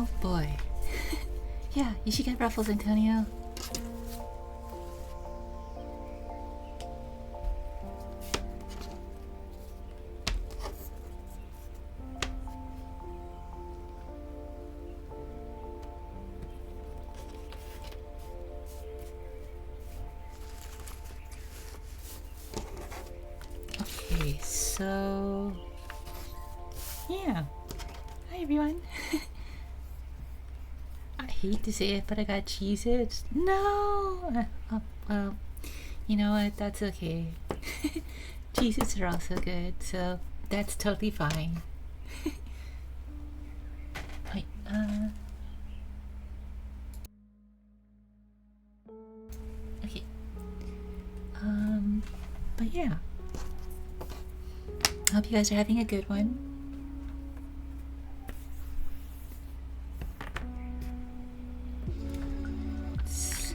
Oh boy. Yeah, you should get ruffles, Antonio. Okay, so yeah. Hi everyone. I hate to say it, but I got Cheez-Its. No! Well, you know what? That's okay. Cheez-Its are also good, so that's totally fine. Wait, okay. But yeah. Hope you guys are having a good one.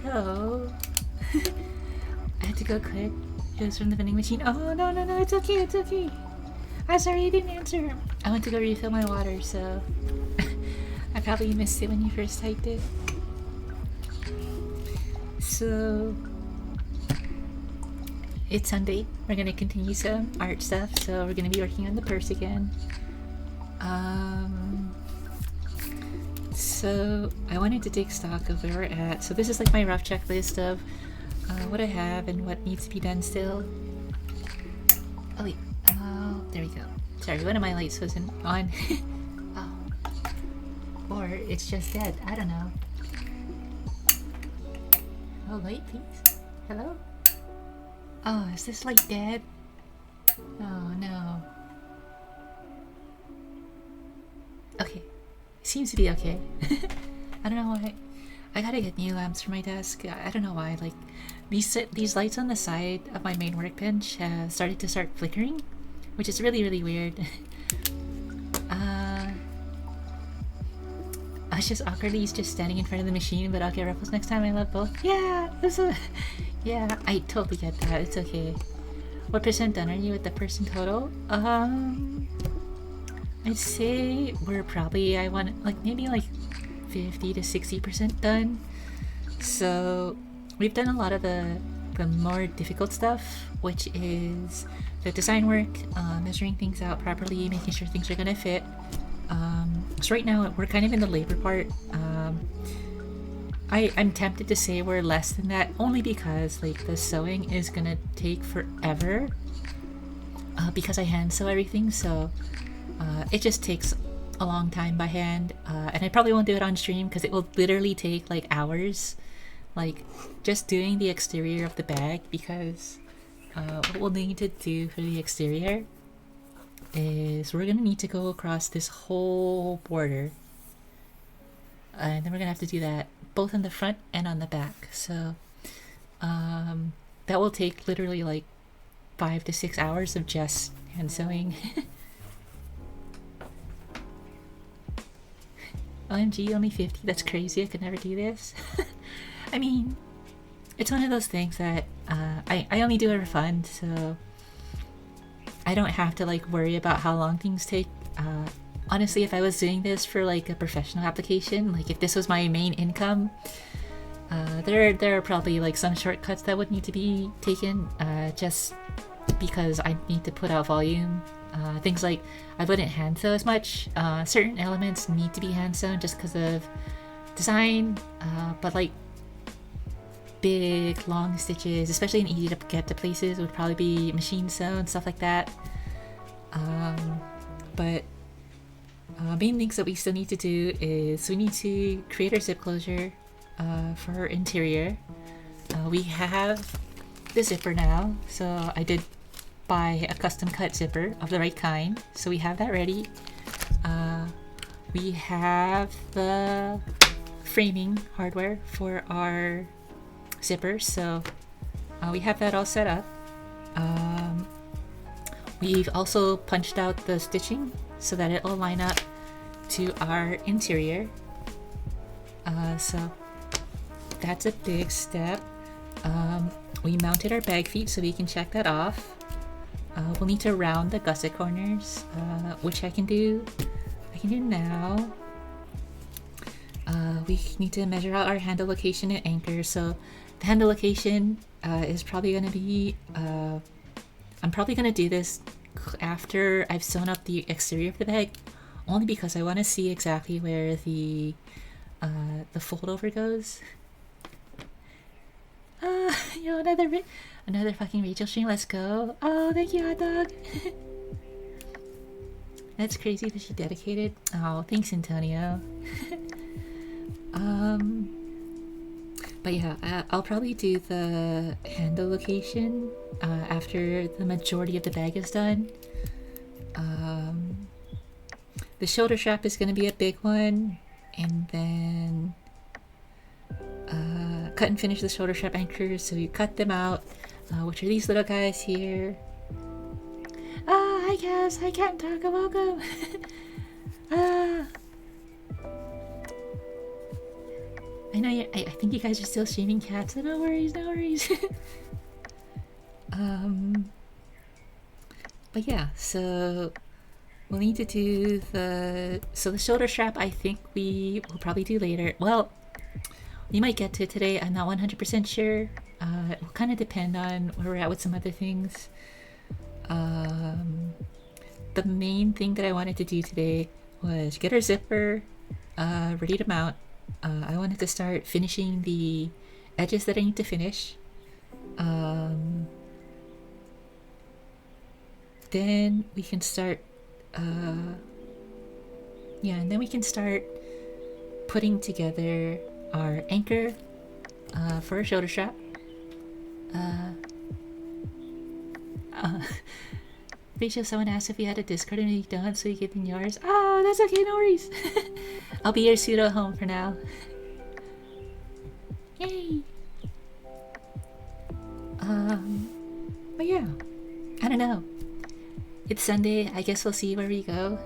So, I had to go quick. It was from the vending machine. Oh, no, it's okay, it's okay. I'm sorry I didn't answer. I went to go refill my water, so I probably missed it when you first typed it. So, it's Sunday. We're gonna continue some art stuff, so we're gonna be working on the purse again. So I wanted to take stock of where we're at. So this is like my rough checklist of what I have and what needs to be done still. Oh wait, oh, there we go. Sorry, one of my lights wasn't on. Oh. Or it's just dead, I don't know. Oh, light please. Hello? Oh, is this light dead? Oh no. Okay. Seems to be okay. I don't know why. I gotta get new lamps for my desk. I don't know why. Like these lights on the side of my main workbench started to start flickering, which is really weird. I was just awkwardly just standing in front of the machine, but I'll get ruffles next time. I love both. Yeah, yeah. I totally get that. It's okay. What percent done are you with the person total? I'd say we're probably, I want like maybe like 50 to 60% done. So we've done a lot of the more difficult stuff, which is the design work, measuring things out properly, making sure things are gonna fit. So right now we're kind of in the labor part. I'm tempted to say we're less than that, only because like the sewing is gonna take forever because I hand sew everything, so it just takes a long time by hand, and I probably won't do it on stream because it will literally take like hours, like just doing the exterior of the bag, because what we'll need to do for the exterior is we're gonna need to go across this whole border, and then we're gonna have to do that both on the front and on the back, so that will take literally like 5 to 6 hours of just hand sewing. OMG, only 50? That's crazy, I could never do this. I mean, it's one of those things that I only do it for fun, so I don't have to like worry about how long things take. Honestly, if I was doing this for like a professional application, like if this was my main income, there are probably like some shortcuts that would need to be taken, just because I need to put out volume. Things like I wouldn't hand sew as much. Certain elements need to be hand sewn just because of design, but like big long stitches, especially in easy to get to places, would probably be machine sewn, stuff like that. But main things that we still need to do is we need to create our zip closure for our interior. We have the zipper now, so I did buy a custom cut zipper of the right kind, so we have that ready. We have the framing hardware for our zipper, so we have that all set up. We've also punched out the stitching so that it will line up to our interior, so that's a big step. We mounted our bag feet so we can check that off. We'll need to round the gusset corners, which I can do now. we need to measure out our handle location and anchor. So the handle location is probably going to be, I'm probably going to do this after I've sewn up the exterior of the bag, only because I want to see exactly where the fold over goes. Yo, another fucking Rachel stream. Let's go. Oh, thank you, hot dog. That's crazy that she dedicated. Oh, thanks, Antonio. But yeah, I'll probably do the handle location after the majority of the bag is done. The shoulder strap is going to be a big one, and then cut and finish the shoulder strap anchors. So you cut them out, which are these little guys here. Hi Cass, hi Cat Taco, welcome. I know I think you guys are still streaming cats, so no worries, no worries. But yeah, so we'll need to do the shoulder strap. I think we will probably do later. Well, we might get to it today. I'm not 100% sure. It will kind of depend on where we're at with some other things. The main thing that I wanted to do today was get our zipper ready to mount. I wanted to start finishing the edges that I need to finish. Then we can start and then we can start putting together our anchor for a shoulder strap. Rachel, someone asked if we had a Discord and we don't, so you get in yours. Oh, that's okay, no worries. I'll be your pseudo home for now. Yay! But yeah, I don't know. It's Sunday, I guess we'll see where we go.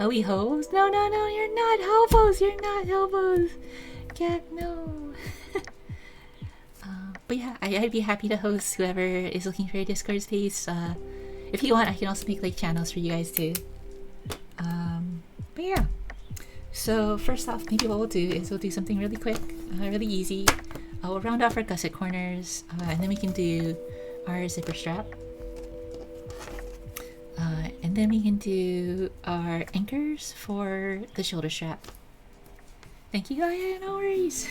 Are we hoes? No, you're not hobos, you're not hobos. Cat, no. But yeah, I'd be happy to host whoever is looking for a Discord space. If you want, I can also make like channels for you guys too. But yeah. So first off, maybe what we'll do is we'll do something really quick, really easy. We'll round off our gusset corners, and then we can do our zipper strap. And then we can do our anchors for the shoulder strap. Thank you, guys. No worries.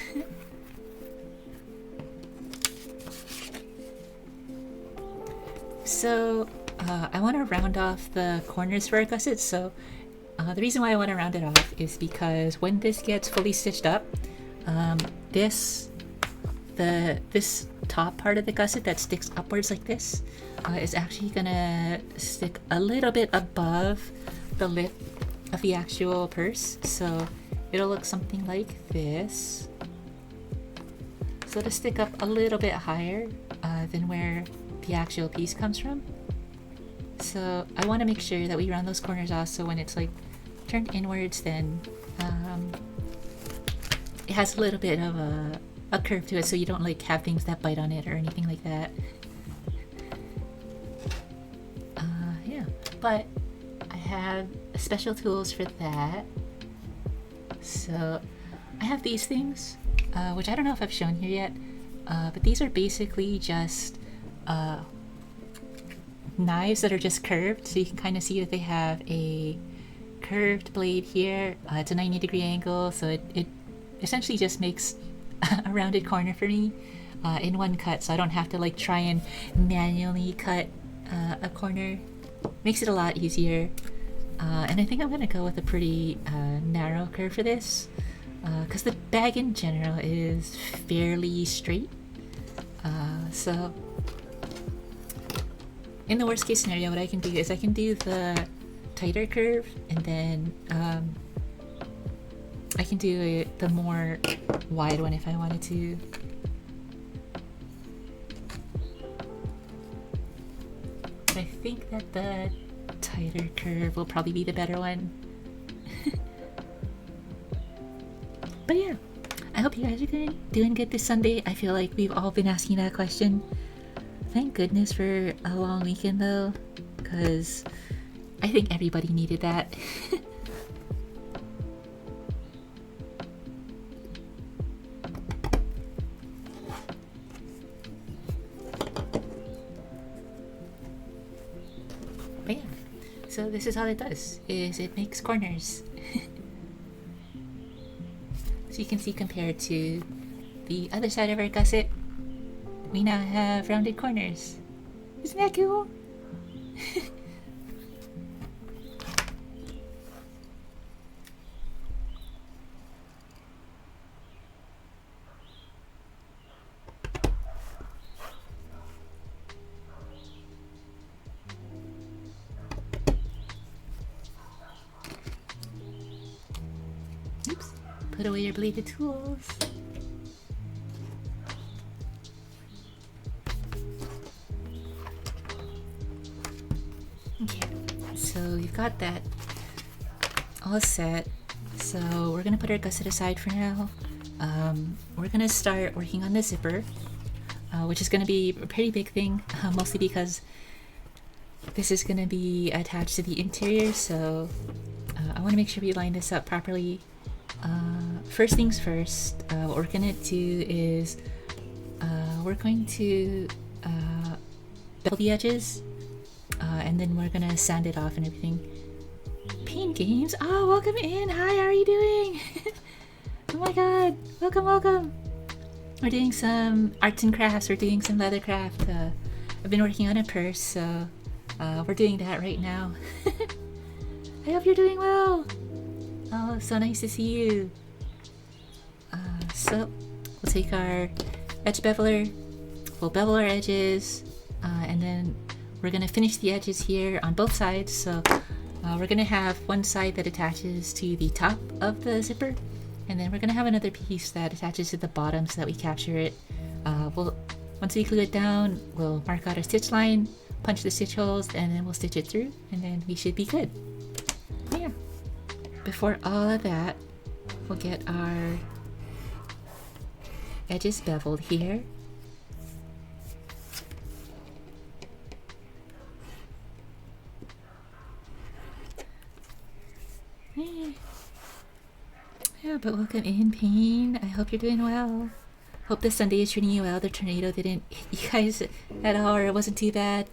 So I want to round off the corners for our gussets. So the reason why I want to round it off is because when this gets fully stitched up, this top part of the gusset that sticks upwards like this is actually gonna stick a little bit above the lip of the actual purse. So it'll look something like this. So it'll stick up a little bit higher than where the actual piece comes from. So I want to make sure that we round those corners off, so when it's like turned inwards, then it has a little bit of a curve to it, so you don't like have things that bite on it or anything like that. Yeah, but I have special tools for that. So I have these things, which I don't know if I've shown here yet, but these are basically just knives that are just curved, so you can kind of see that they have a curved blade here. It's a 90-degree angle, so it essentially just makes a rounded corner for me in one cut, so I don't have to like try and manually cut a corner. Makes it a lot easier. And I think I'm gonna go with a pretty narrow curve for this, because the bag in general is fairly straight. So in the worst case scenario, what I can do is I can do the tighter curve, and then I can do the more wide one if I wanted to. But I think that the tighter curve will probably be the better one. But yeah, I hope you guys are doing good this Sunday. I feel like we've all been asking that question. Thank goodness for a long weekend though, because I think everybody needed that. So this is all it does, is it makes corners. So you can see, compared to the other side of our gusset, we now have rounded corners. Isn't that cool? Oops. Put away your bladed tools. Okay, so we've got that all set. So we're gonna put our gusset aside for now. We're gonna start working on the zipper, which is gonna be a pretty big thing, mostly because this is gonna be attached to the interior. So I want to make sure we line this up properly. First things first, what we're gonna do is we're going to bevel the edges, and then we're gonna sand it off and everything. Paint Games, oh, welcome in. Hi, how are you doing? Oh my god, welcome. We're doing some arts and crafts. We're doing some leather craft. I've been working on a purse, so we're doing that right now. I hope you're doing well. Oh, so nice to see you. So we'll take our edge beveler, we'll bevel our edges, and then we're gonna finish the edges here on both sides. So we're gonna have one side that attaches to the top of the zipper, and then we're gonna have another piece that attaches to the bottom so that we capture it. Once we glue it down, we'll mark out our stitch line, punch the stitch holes, and then we'll stitch it through, and then we should be good. Yeah. Before all of that, we'll get our edges beveled here. Yeah, but welcome in, Pain. I hope you're doing well. Hope this Sunday is treating you well. The tornado didn't hit you guys at all, or it wasn't too bad.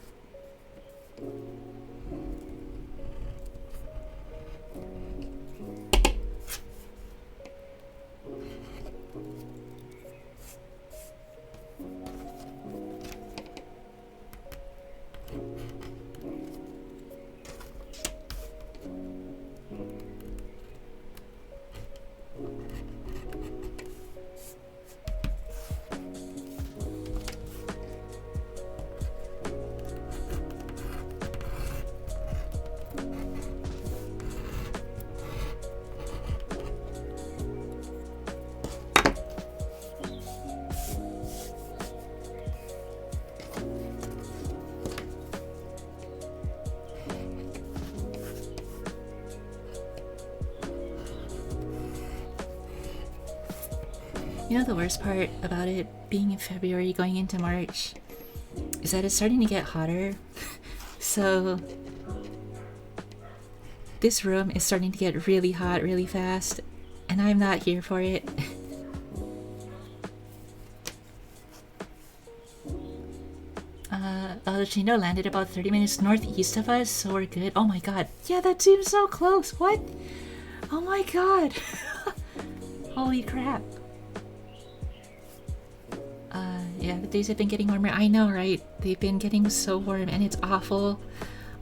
You know, the worst part about it being in February going into March is that it's starting to get hotter. So this room is starting to get really hot really fast, and I'm not here for it. El Chino landed about 30 minutes northeast of us, so we're good. Oh my god. Yeah, that seems so close. What? Oh my god. Holy crap. Yeah, the days have been getting warmer. I know, right? They've been getting so warm, and it's awful.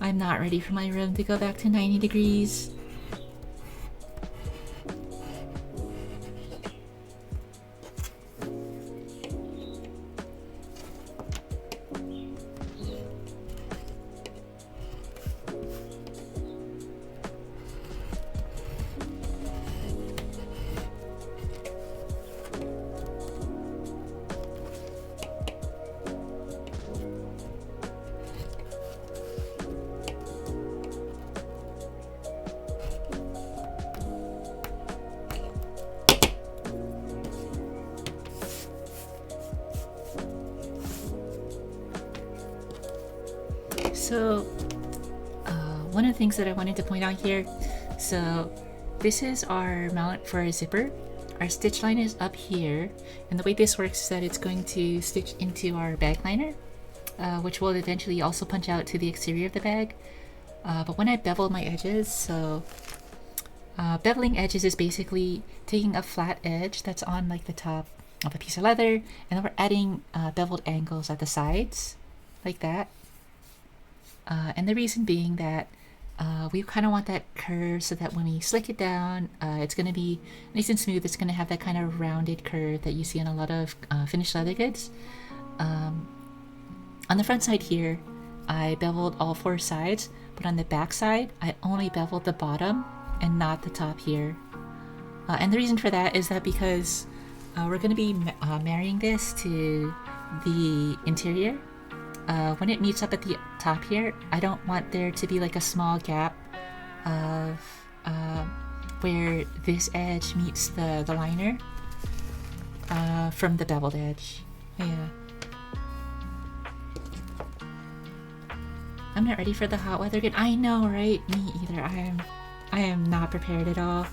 I'm not ready for my room to go back to 90 degrees. So, one of the things that I wanted to point out here, so this is our mount for a zipper. Our stitch line is up here, and the way this works is that it's going to stitch into our bag liner, which will eventually also punch out to the exterior of the bag. But when I bevel my edges, so beveling edges is basically taking a flat edge that's on like the top of a piece of leather, and then we're adding beveled angles at the sides, like that. And the reason being that we kind of want that curve so that when we slick it down, it's going to be nice and smooth. It's going to have that kind of rounded curve that you see on a lot of finished leather goods. On the front side here, I beveled all 4 sides, but on the back side, I only beveled the bottom and not the top here. And the reason for that is that because we're going to be marrying this to the interior. When it meets up at the top here, I don't want there to be like a small gap of where this edge meets the liner from the beveled edge. Yeah. I'm not ready for the hot weather good. I know, right? Me either. I am not prepared at all.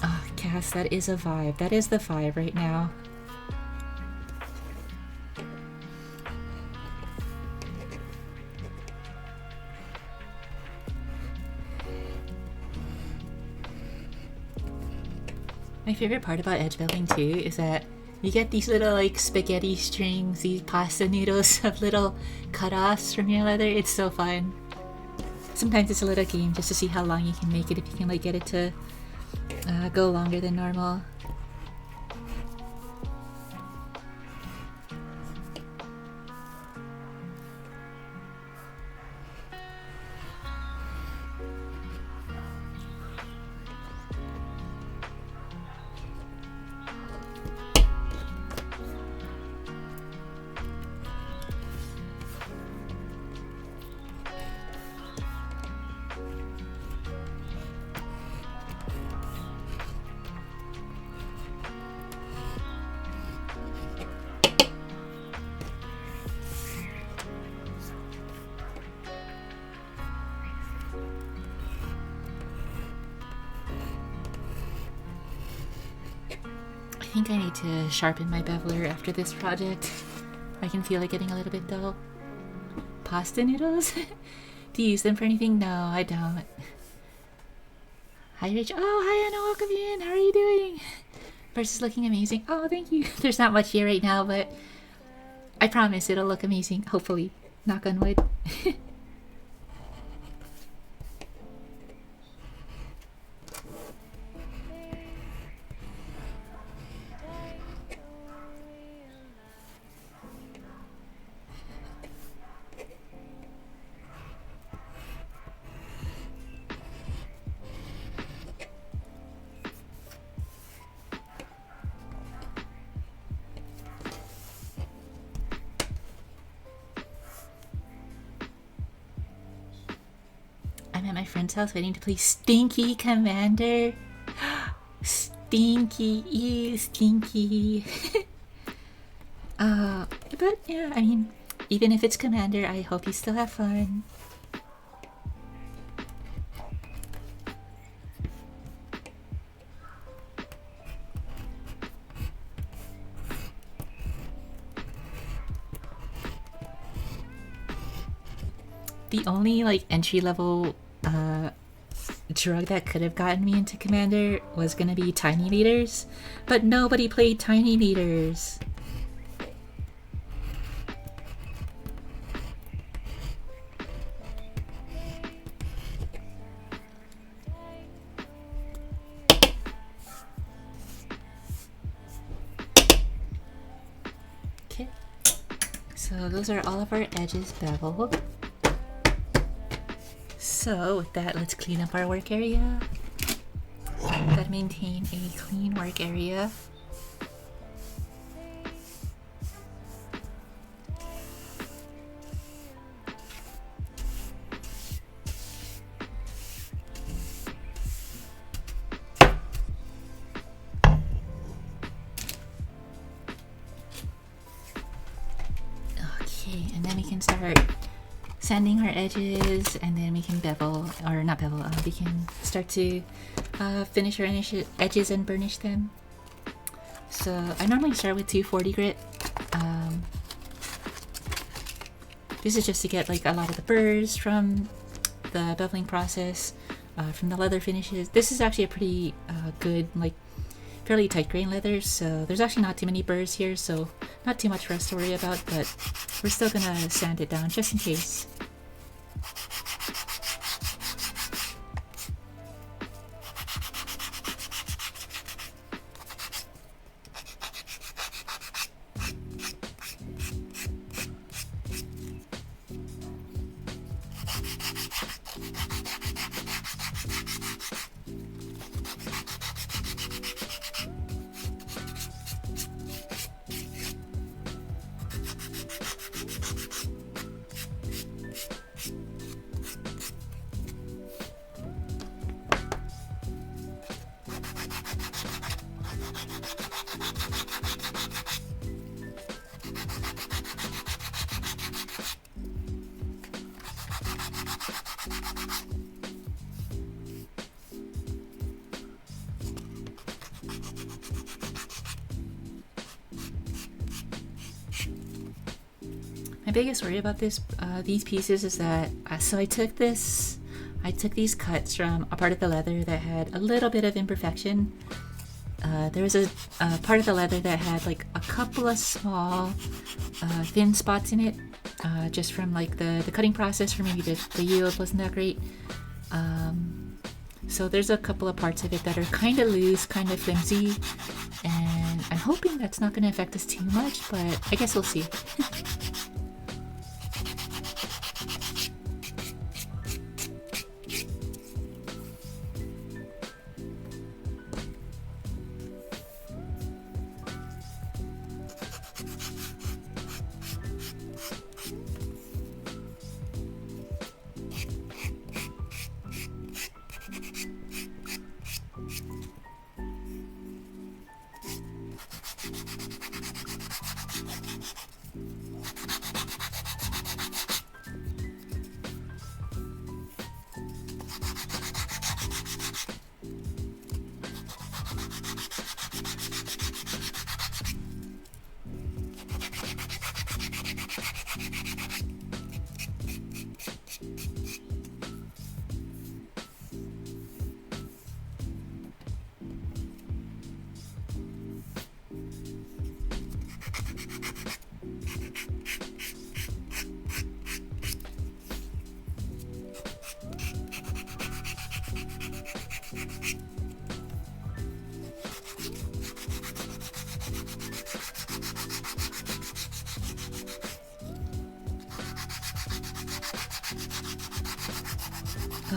Oh, Cass, that is a vibe. That is the vibe right now. My favorite part about edge beveling too is that you get these little like spaghetti strings, these pasta noodles of little cut-offs from your leather. It's so fun. Sometimes it's a little game just to see how long you can make it, if you can like get it to go longer than normal. I think I need to sharpen my beveler after this project. I can feel it getting a little bit dull. Pasta noodles? Do you use them for anything? No, I don't. Hi Rich. Oh, hi Anna, welcome in. How are you doing? First is looking amazing. Oh, thank you. There's not much here right now, but I promise it'll look amazing. Hopefully. Knock on wood. I'm at my friend's house waiting to play Stinky Commander. Stinky, ew, Stinky. But yeah, I mean, even if it's Commander, I hope you still have fun. The only like entry-level drug that could have gotten me into Commander was gonna be Tiny Leaders, but nobody played Tiny Leaders. Okay, so those are all of our edges beveled. So with that, let's clean up our work area. Gotta maintain a clean work area. Okay, and then we can start sanding our edges, and then we can bevel, or not bevel, we can start to finish our edges and burnish them. So I normally start with 240 grit This is just to get like a lot of the burrs from the beveling process, from the leather finishes. This is actually a pretty good, like fairly tight grain leather, so there's actually not too many burrs here, so not too much for us to worry about, but we're still gonna sand it down just in case. My biggest worry about these pieces is that, so I took these cuts from a part of the leather that had a little bit of imperfection. There was a part of the leather that had like a couple of small thin spots in it, just from like the cutting process, or maybe the yield wasn't that great. So there's a couple of parts of it that are kind of loose, kind of flimsy, and I'm hoping that's not going to affect us too much, but I guess we'll see.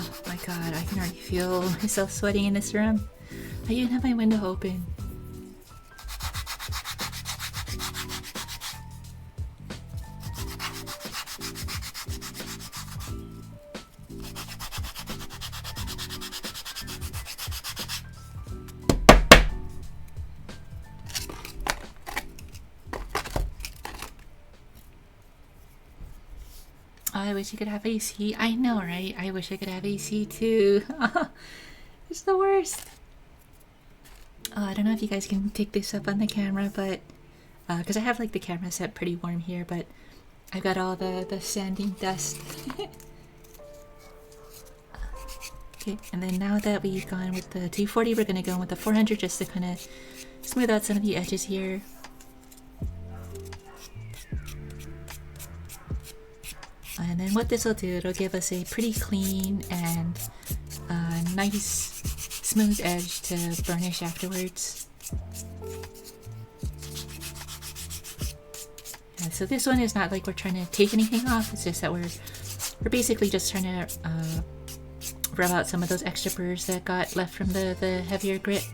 Oh my god, I can already feel myself sweating in this room. I even have my window open. I wish I could have AC. I know, right? I wish I could have AC too. It's the worst. Oh, I don't know if you guys can pick this up on the camera, but because I have like the camera set pretty warm here, but I've got all the sanding dust. Okay, and then now that we've gone with the 240, we're gonna go with the 400 just to kind of smooth out some of the edges here. And then what this will do, it'll give us a pretty clean and nice smooth edge to burnish afterwards. Yeah, so this one is not like we're trying to take anything off, it's just that we're basically just trying to rub out some of those extra burrs that got left from the heavier grit.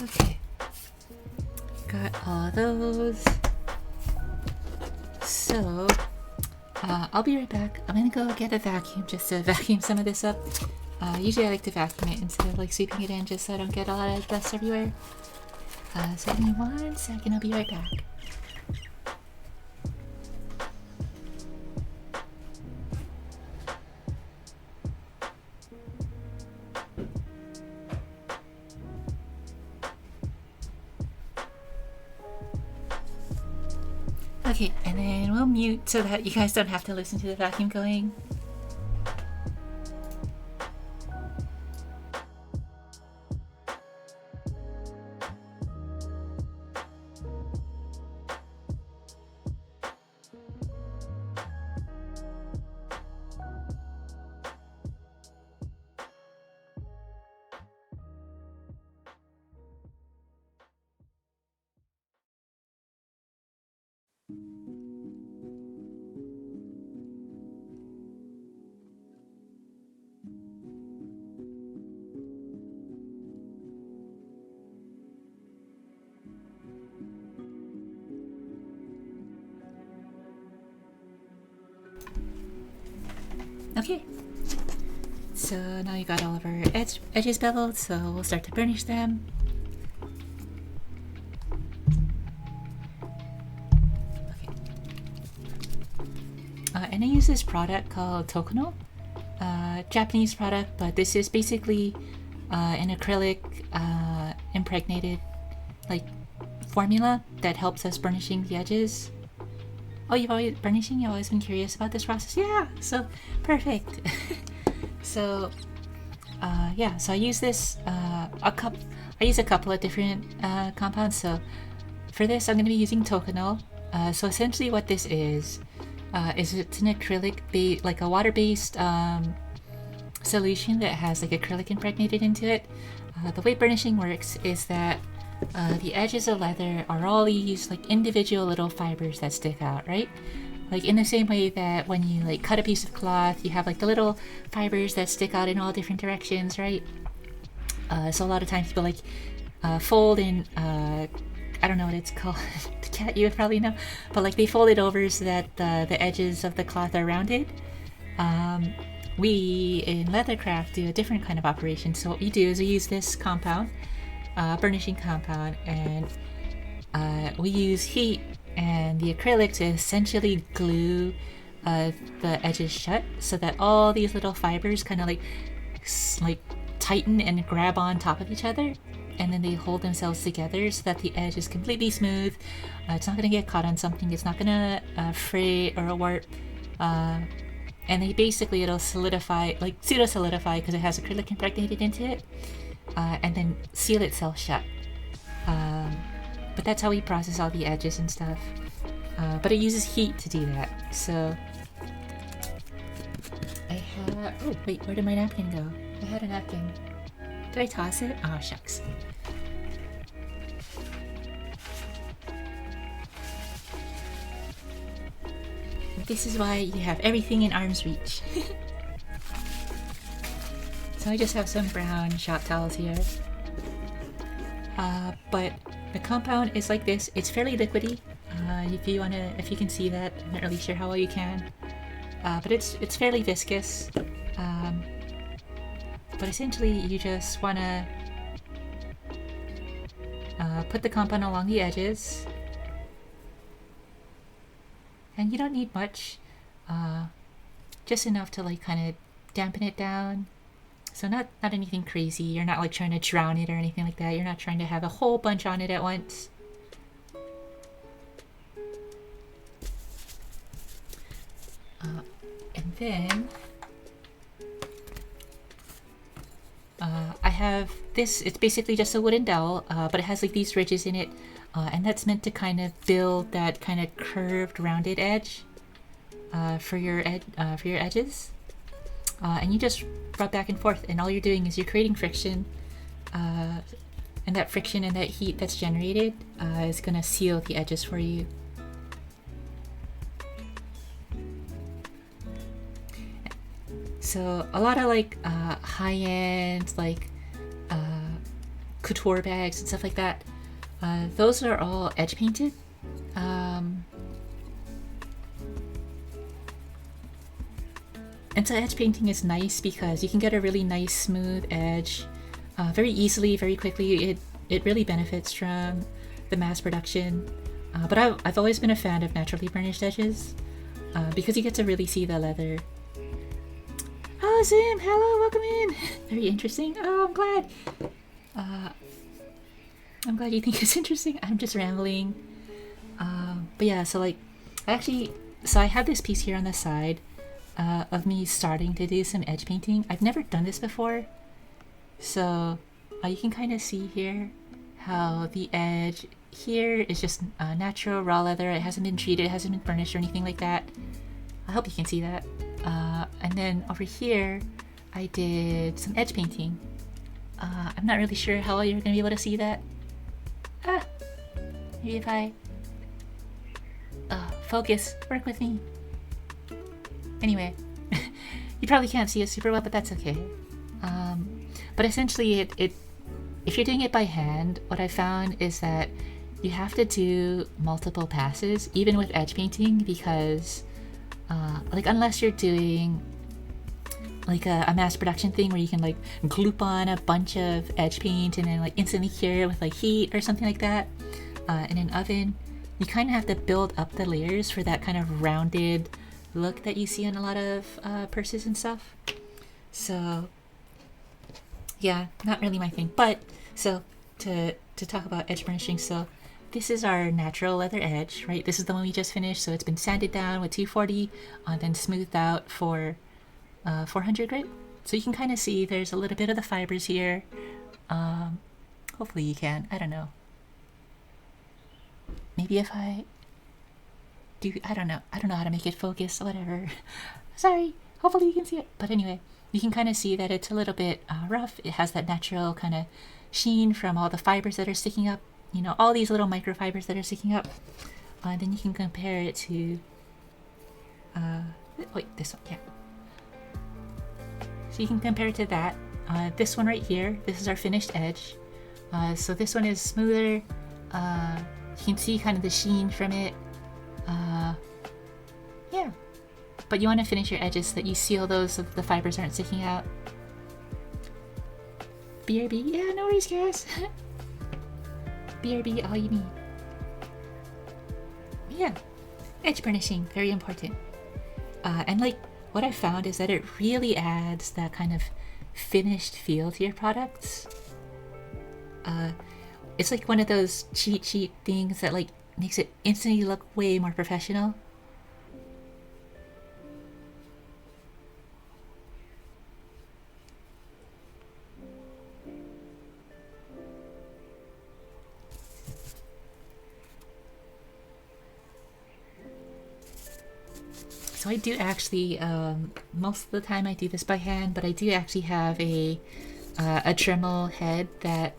Okay. Got all those. So, I'll be right back. I'm gonna go get a vacuum just to vacuum some of this up. Usually I like to vacuum it instead of like sweeping it in just so I don't get a lot of dust everywhere. So give me 1 second, I'll be right back. Okay, and then we'll mute so that you guys don't have to listen to the vacuum going. Okay, so now you got all of our edges beveled, so we'll start to burnish them. Okay. And I use this product called Tokono, Japanese product, but this is basically an acrylic impregnated like formula that helps us burnishing the edges. Oh, you've always burnishing? You've always been curious about this process? Yeah, so perfect. So, yeah, so I use this I use a couple of different compounds. So for this, I'm going to be using Tokono. So essentially, what this is it's an acrylic like a water-based solution that has like acrylic impregnated into it. The way burnishing works is that the edges of leather are all these like individual little fibers that stick out, right? Like in the same way that when you like cut a piece of cloth, you have like the little fibers that stick out in all different directions, right? So a lot of times people like fold in, I don't know what it's called, the cat you would probably know, but like they fold it over so that the edges of the cloth are rounded. We in Leathercraft do a different kind of operation. So what we do is we use this compound, burnishing compound, and we use heat and the acrylics to essentially glue the edges shut so that all these little fibers kind of like tighten and grab on top of each other, and then they hold themselves together so that the edge is completely smooth. It's not going to get caught on something, it's not going to fray or warp, and they basically it'll solidify, like pseudo solidify because it has acrylic impregnated into it, and then seal itself shut. But that's how we process all the edges and stuff. But it uses heat to do that. So I have... Oh, wait, where did my napkin go? I had a napkin. Did I toss it? Oh, shucks. This is why you have everything in arm's reach. So I just have some brown shop towels here. But the compound is like this. It's fairly liquidy. If you can see that, I'm not really sure how well you can. But it's fairly viscous. But essentially, you just want to put the compound along the edges, and you don't need much. Just enough to like kind of dampen it down. So not anything crazy. You're not like trying to drown it or anything like that. You're not trying to have a whole bunch on it at once. And then I have this. It's basically just a wooden dowel, but it has like these ridges in it, and that's meant to kind of build that kind of curved, rounded edge for your edges. And you just rub back and forth, and all you're doing is you're creating friction, and that friction and that heat that's generated is gonna seal the edges for you. So a lot of like high-end like couture bags and stuff like that. Those are all edge painted. And so edge painting is nice because you can get a really nice smooth edge very easily, very quickly. It really benefits from the mass production. But I've always been a fan of naturally burnished edges because you get to really see the leather. Oh, Zim, hello, welcome in. Very interesting. Oh, I'm glad. I'm glad you think it's interesting. I'm just rambling. But yeah, so like, I have this piece here on the side of me starting to do some edge painting. I've never done this before. So you can kind of see here how the edge here is just natural raw leather. It hasn't been treated, it hasn't been burnished or anything like that. I hope you can see that. And then over here, I did some edge painting. I'm not really sure how you're gonna be able to see that. Maybe if I focus, work with me. Anyway, you probably can't see it super well, but that's okay. But essentially, if you're doing it by hand, what I found is that you have to do multiple passes, even with edge painting, because like unless you're doing like a mass production thing where you can like gloop on a bunch of edge paint and then like instantly cure it with like heat or something like that in an oven, you kind of have to build up the layers for that kind of rounded look that you see on a lot of purses and stuff. So yeah, not really my thing. But so to talk about edge burnishing, so this is our natural leather edge, right? This is the one we just finished, so it's been sanded down with 240 and then smoothed out for 400 grit. So you can kind of see there's a little bit of the fibers here. Hopefully you can, I don't know. Maybe if I do, I don't know how to make it focus, whatever. Sorry, hopefully you can see it. But anyway, you can kind of see that it's a little bit rough. It has that natural kind of sheen from all the fibers that are sticking up, you know, all these little microfibers that are sticking up. And then you can compare it to wait, this one, yeah. So you can compare it to that. This one right here, this is our finished edge. So this one is smoother. You can see kind of the sheen from it. Yeah. But you want to finish your edges so that you seal those so that the fibers aren't sticking out. BRB, yeah, no worries, guys. BRB, all you need. Yeah, edge burnishing, very important. And like, what I found is that it really adds that kind of finished feel to your products. It's like one of those cheat sheet things that like makes it instantly look way more professional. So I do actually, most of the time I do this by hand, but I do actually have a Dremel head that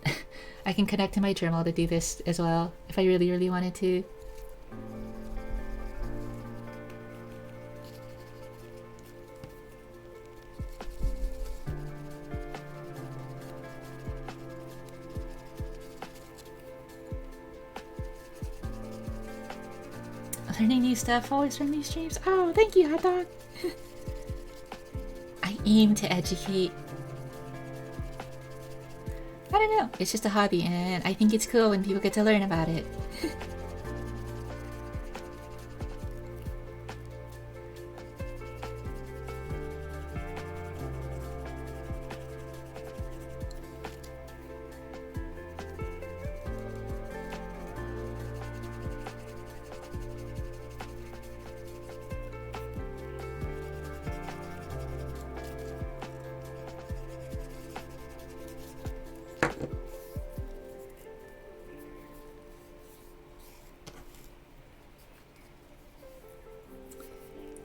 I can connect to my Dremel to do this as well, if I really, really wanted to. Learning new stuff always from these streams. Oh, thank you, hot dog. I aim to educate. I don't know, it's just a hobby and I think it's cool when people get to learn about it.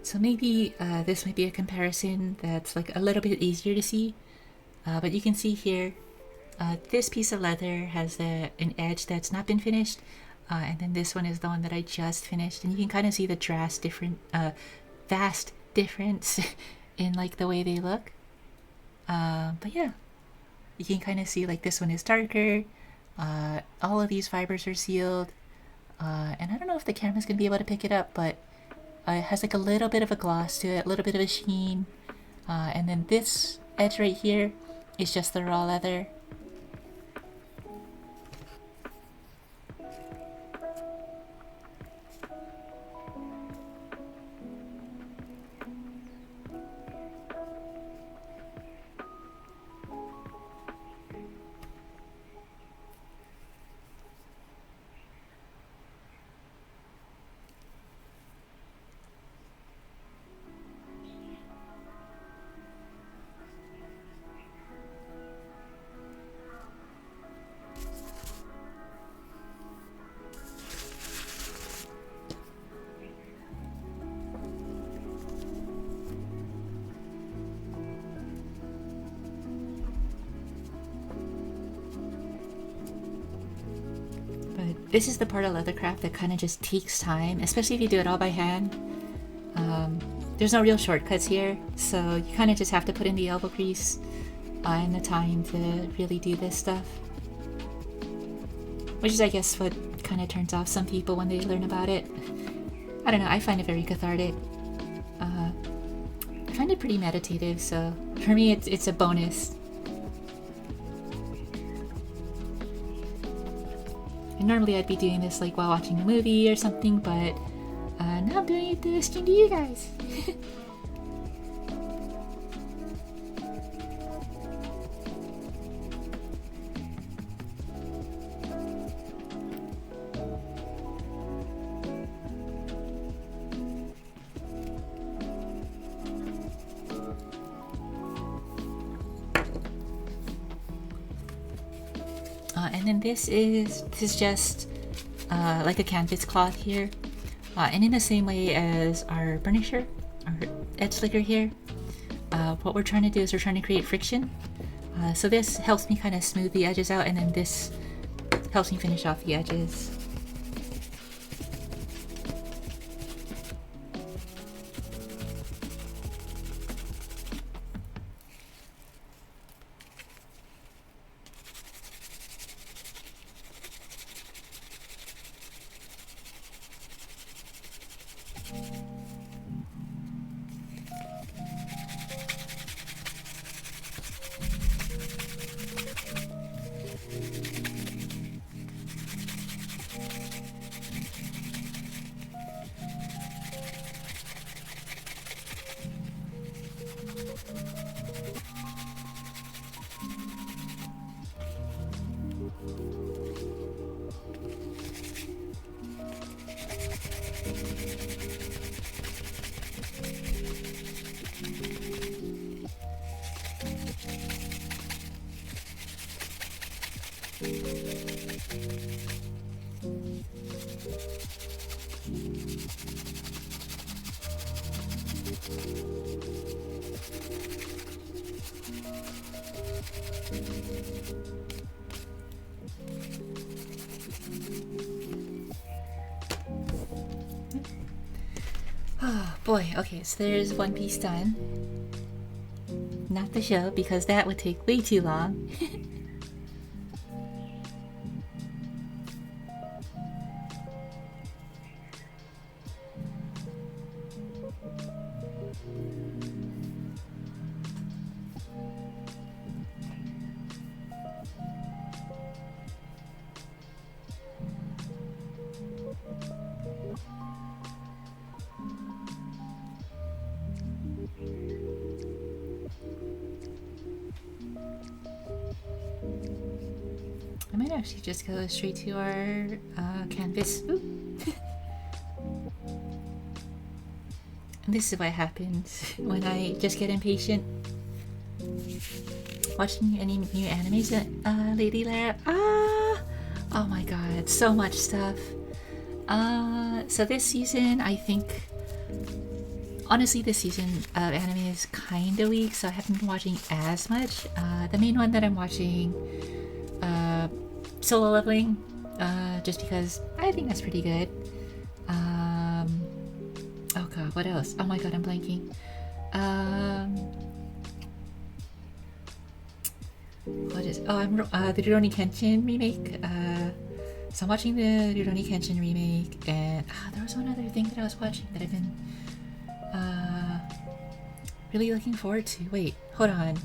So maybe this might be a comparison that's like a little bit easier to see, but you can see here, this piece of leather has an edge that's not been finished, and then this one is the one that I just finished, and you can kind of see the vast difference in like the way they look. But yeah, you can kind of see like this one is darker. All of these fibers are sealed. And I don't know if the camera's gonna be able to pick it up, but it has like a little bit of a gloss to it, a little bit of a sheen. And then this edge right here is just the raw leather. This is the part of leathercraft that kind of just takes time, especially if you do it all by hand. There's no real shortcuts here, so you kind of just have to put in the elbow grease and the time to really do this stuff. Which is, I guess, what kind of turns off some people when they learn about it. I don't know, I find it very cathartic. I find it pretty meditative, so for me it's a bonus. And normally I'd be doing this like while watching a movie or something, but now I'm doing it to stream to you guys. And then this is just like a canvas cloth here, and in the same way as our burnisher, our edge slicker here, what we're trying to do is we're trying to create friction. So this helps me kind of smooth the edges out, and then this helps me finish off the edges. Oh boy, okay, so there's one piece done. Not the show, because that would take way too long. I might actually just go straight to our canvas. Oop. And this is what happens when I just get impatient. Watching any new animes lately, Lara? Oh my god, so much stuff. So this season, I think... Honestly, this season of anime is kinda weak, so I haven't been watching as much. The main one that I'm watching... Solo Leveling, just because I think that's pretty good. Oh god, what else? Oh my god, I'm blanking. What is Oh, I'm the Rurouni Kenshin remake. So I'm watching the Rurouni Kenshin remake, and there was one other thing that I was watching that I've been really looking forward to. Wait, hold on.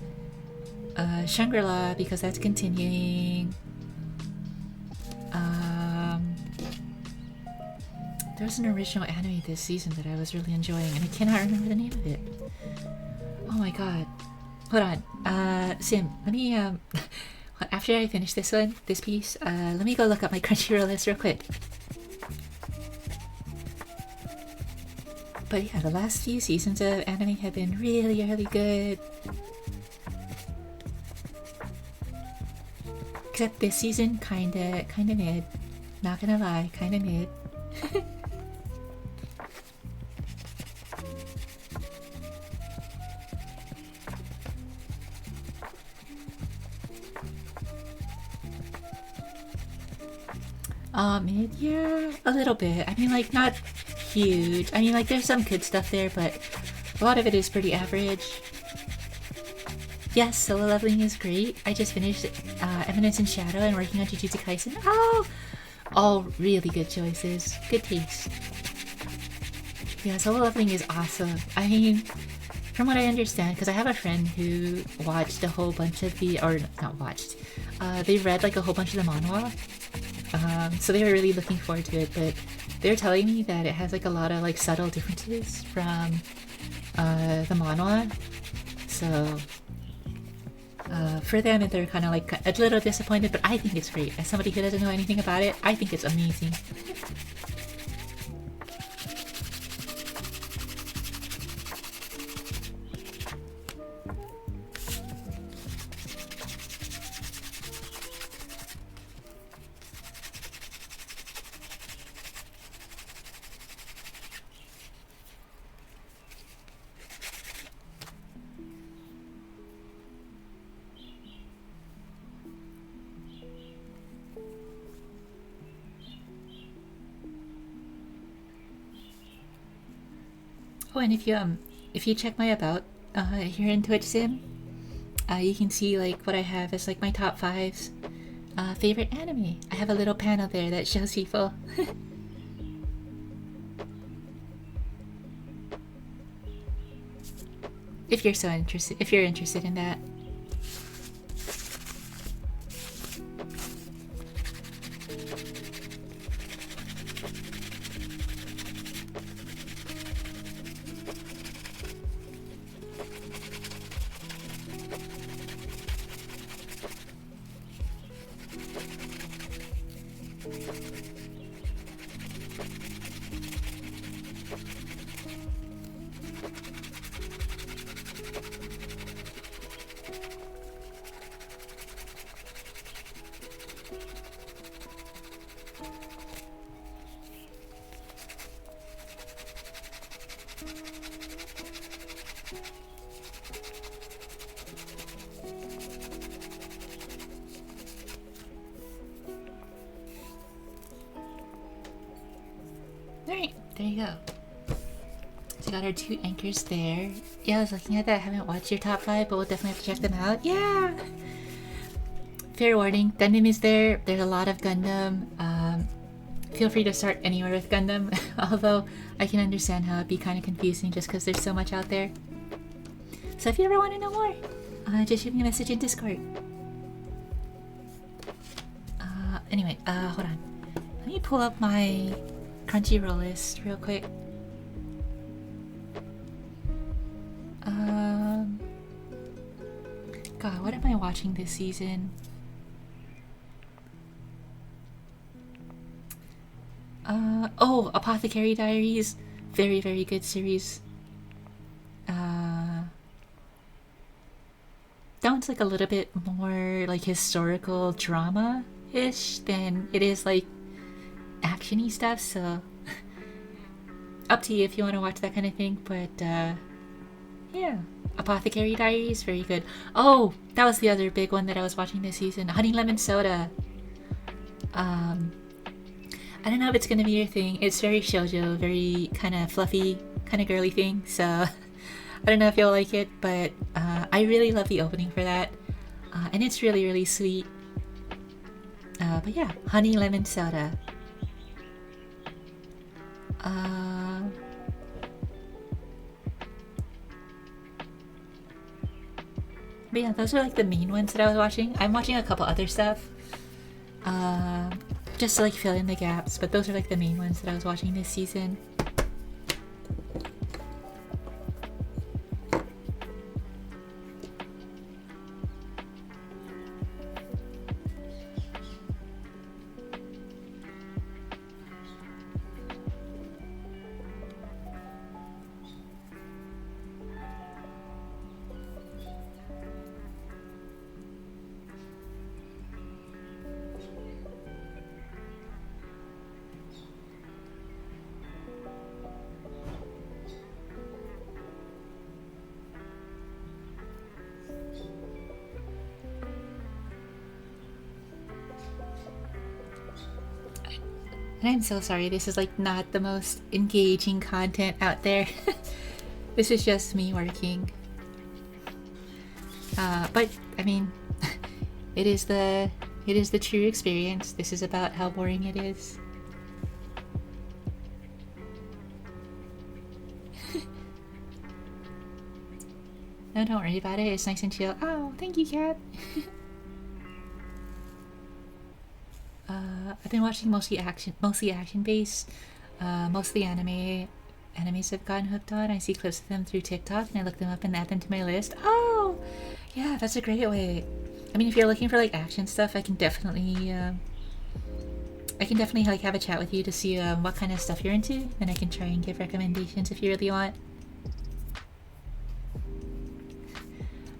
Shangri-La, because that's continuing. There's an original anime this season that I was really enjoying, and I cannot remember the name of it. Oh my god. Hold on. Sim, let me, after I finish this one, this piece, let me go look up my Crunchyroll list real quick. But yeah, the last few seasons of anime have been really, really good. Except this season, kinda mid. Not gonna lie, kinda mid. Mid, yeah, a little bit. I mean, like, not huge. I mean, like, there's some good stuff there, but a lot of it is pretty average. Yes, solo leveling is great. I just finished Eminence in Shadow and working on Jujutsu Kaisen. Oh! All really good choices. Good taste. Yeah, solo leveling is awesome. I mean, from what I understand, because I have a friend who watched a whole bunch of the, or not watched, they read like a whole bunch of the manhwa. So they were really looking forward to it, but they're telling me that it has like a lot of like subtle differences from the manhwa. So for them, they're kind of like a little disappointed, but I think it's great. As somebody who doesn't know anything about it, I think it's amazing. Oh, and if you check my about here in Twitch Sim, you can see like what I have as like my top 5's favorite anime. I have a little panel there that shows people. If you're so interested, if you're interested in that. Alright, there you go. So got our 2 anchors there. Yeah, I was looking at that. I haven't watched your top 5, but we'll definitely have to check them out. Yeah! Fair warning, Gundam is there. There's a lot of Gundam. Feel free to start anywhere with Gundam. Although, I can understand how it'd be kind of confusing just because there's so much out there. So if you ever want to know more, just shoot me a message in Discord. Anyway, hold on. Let me pull up my Crunchyroll list real quick. God, what am I watching this season? Oh, Apothecary Diaries. Very, very good series. That one's like a little bit more like historical drama-ish than it is like action-y stuff, so up to you if you want to watch that kind of thing, but yeah. Apothecary Diaries, very good. Oh, that was the other big one that I was watching this season. Honey Lemon Soda. I don't know if it's gonna be your thing. It's very shoujo, very kind of fluffy, kind of girly thing, so I don't know if you'll like it, but I really love the opening for that. and it's really, really sweet. But yeah, honey lemon soda. But yeah, those are like the main ones that I was watching. I'm watching a couple other stuff, just to like fill in the gaps. But those are like the main ones that I was watching this season. And I'm so sorry, this is like not the most engaging content out there. This is just me working. But I mean, it is the true experience. This is about how boring it is. No, don't worry about it. It's nice and chill. Oh, thank you, Kat. I've been watching mostly action based, mostly anime. Animes I've gotten hooked on. I see clips of them through TikTok and I look them up and add them to my list. Oh, yeah, that's a great way. I mean, if you're looking for like action stuff, I can definitely like have a chat with you to see what kind of stuff you're into, and I can try and give recommendations if you really want.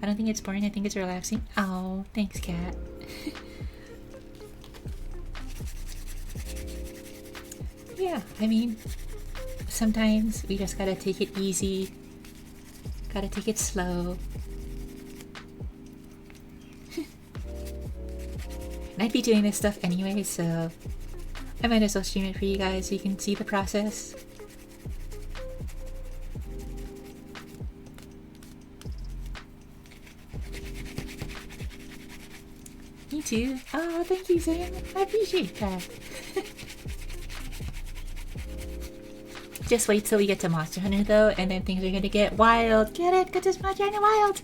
I don't think it's boring. I think it's relaxing. Oh, thanks, Kat. Yeah, I mean, sometimes we just gotta take it easy, gotta take it slow. And I'd be doing this stuff anyway, so I might as well stream it for you guys so you can see the process. Me too. Oh, thank you, Sam. I appreciate that. Just wait till we get to Monster Hunter though, and then things are gonna get wild. Get it? Cause it's Monster Hunter Wild!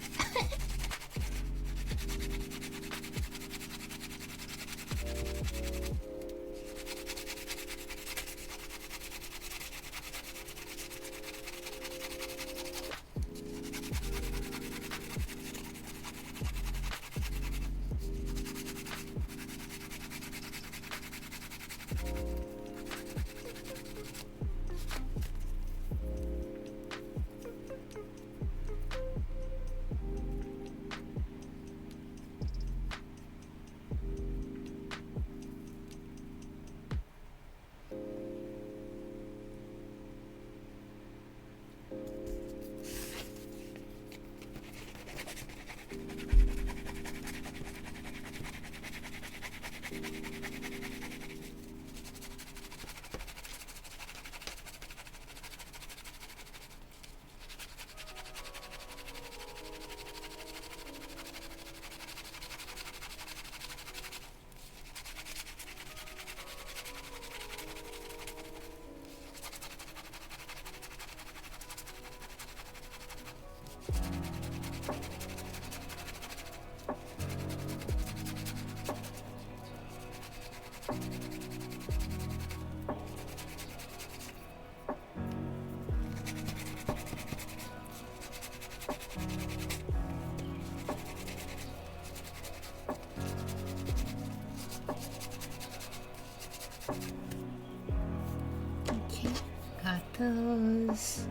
Those.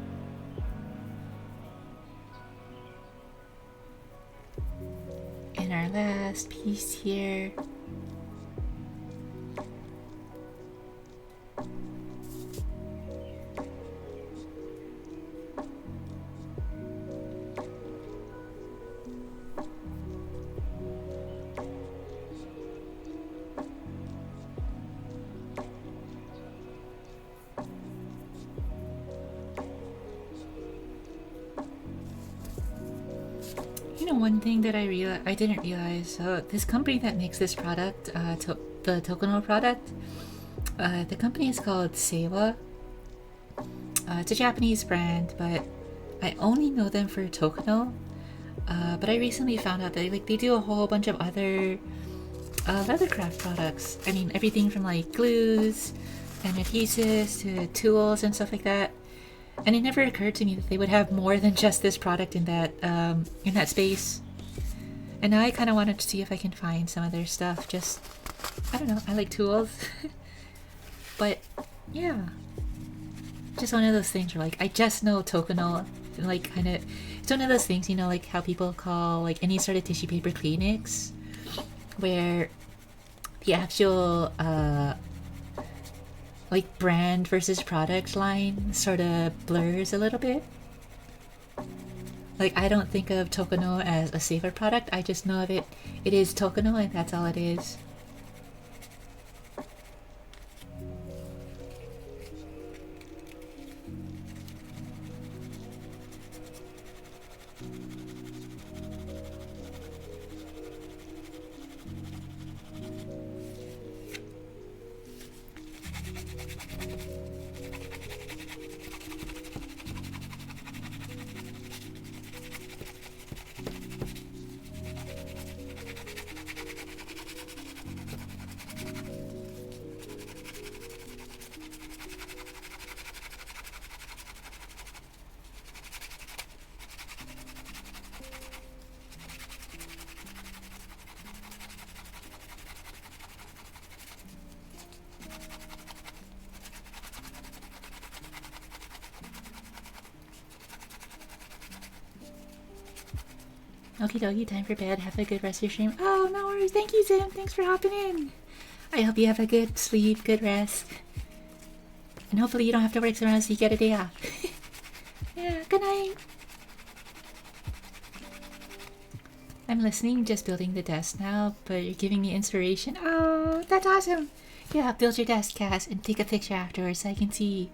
And our last piece here. You know, one thing that I didn't realize, so this company that makes this product, the Tokono product, the company is called Seiwa. It's a Japanese brand, but I only know them for Tokono. But I recently found out that they do a whole bunch of other leathercraft products. I mean, everything from like glues and adhesives to tools and stuff like that. And it never occurred to me that they would have more than just this product in that space. And now I kind of wanted to see if I can find some of their stuff. Just, I don't know, I like tools. But yeah, just one of those things where like I just know Tokono, like kind of, it's one of those things, you know, like how people call like any sort of tissue paper Kleenex, where the actual like brand versus product line sort of blurs a little bit. Like I don't think of Tokono as a safer product, I just know of it is Tokono and that's all it is. Okie dokie, time for bed. Have a good rest of your stream. Oh, no worries. Thank you, Zim. Thanks for hopping in. I hope you have a good sleep, good rest. And hopefully you don't have to work tomorrow so you get a day off. Yeah, good night. I'm listening, just building the desk now, but you're giving me inspiration. Oh, that's awesome. Yeah, build your desk, Cass, and take a picture afterwards so I can see.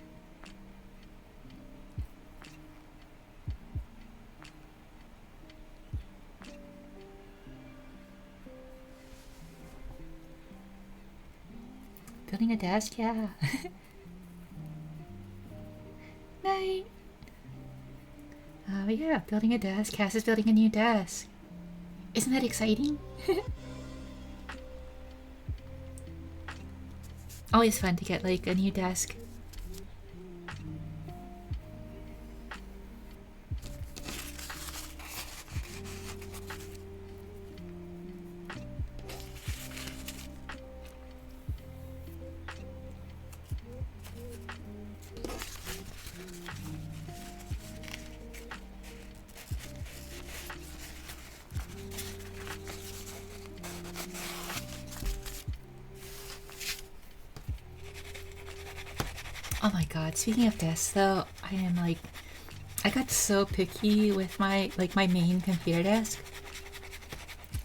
Building a desk, yeah. Night. But yeah, building a desk. Cass is building a new desk. Isn't that exciting? Always fun to get like a new desk. Oh my god, speaking of desks though, I got so picky with my main computer desk.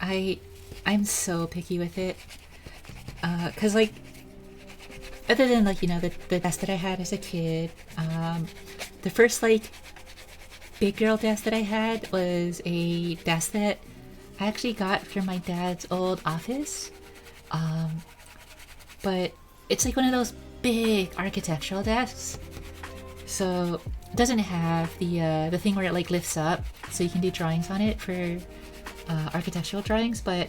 I'm so picky with it. Cause like, other than like, you know, the desk that I had as a kid, the first like big girl desk that I had was a desk that I actually got from my dad's old office. But it's like one of those big architectural desks, so it doesn't have the thing where it like lifts up so you can do drawings on it for architectural drawings, but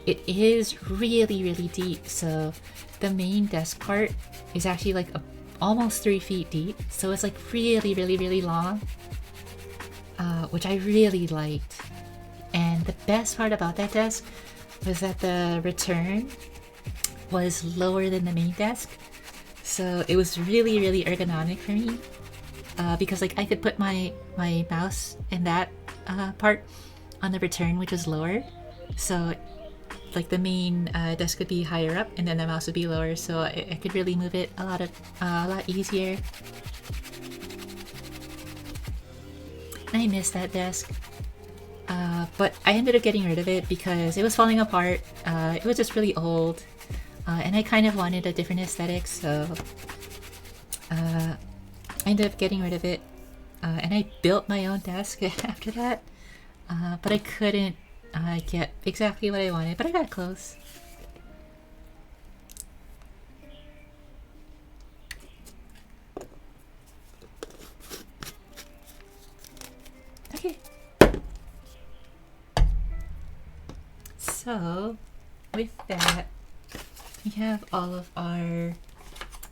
it is really deep, so the main desk part is actually like almost 3 feet deep, so it's like really long, which I really liked. And the best part about that desk was that the return was lower than the main desk. So it was really ergonomic for me, because like I could put my mouse in that part on the return, which was lower. So like the main desk would be higher up, and then the mouse would be lower. So I could really move it a lot easier. And I miss that desk, but I ended up getting rid of it because it was falling apart. It was just really old. And I kind of wanted a different aesthetic, so I ended up getting rid of it. And I built my own desk after that. but I couldn't get exactly what I wanted, but I got close. Okay. So, with that, we have all of our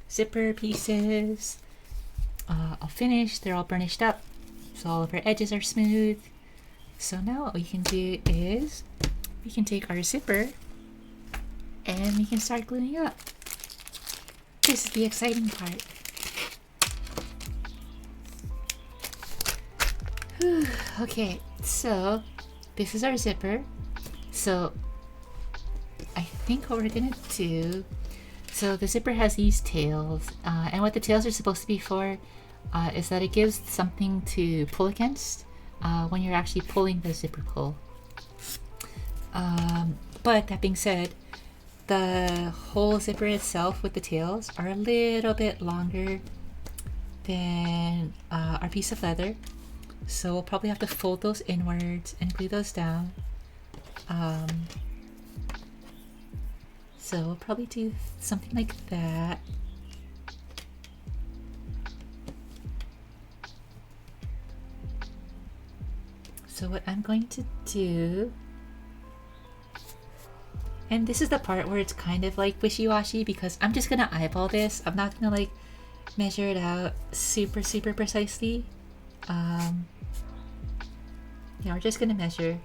zipper pieces all finished. They're all burnished up, so all of our edges are smooth. So now what we can do is we can take our zipper and we can start gluing up. This is the exciting part. Okay, so this is our zipper. So I think what we're gonna do, so the zipper has these tails, and what the tails are supposed to be for is that it gives something to pull against when you're actually pulling the zipper pull. But that being said, the whole zipper itself with the tails are a little bit longer than our piece of leather, so we'll probably have to fold those inwards and glue those down. So we'll probably do something like that. So what I'm going to do, and this is the part where it's kind of like wishy-washy because I'm just gonna eyeball this. I'm not gonna like measure it out super precisely. Yeah, we're just gonna measure.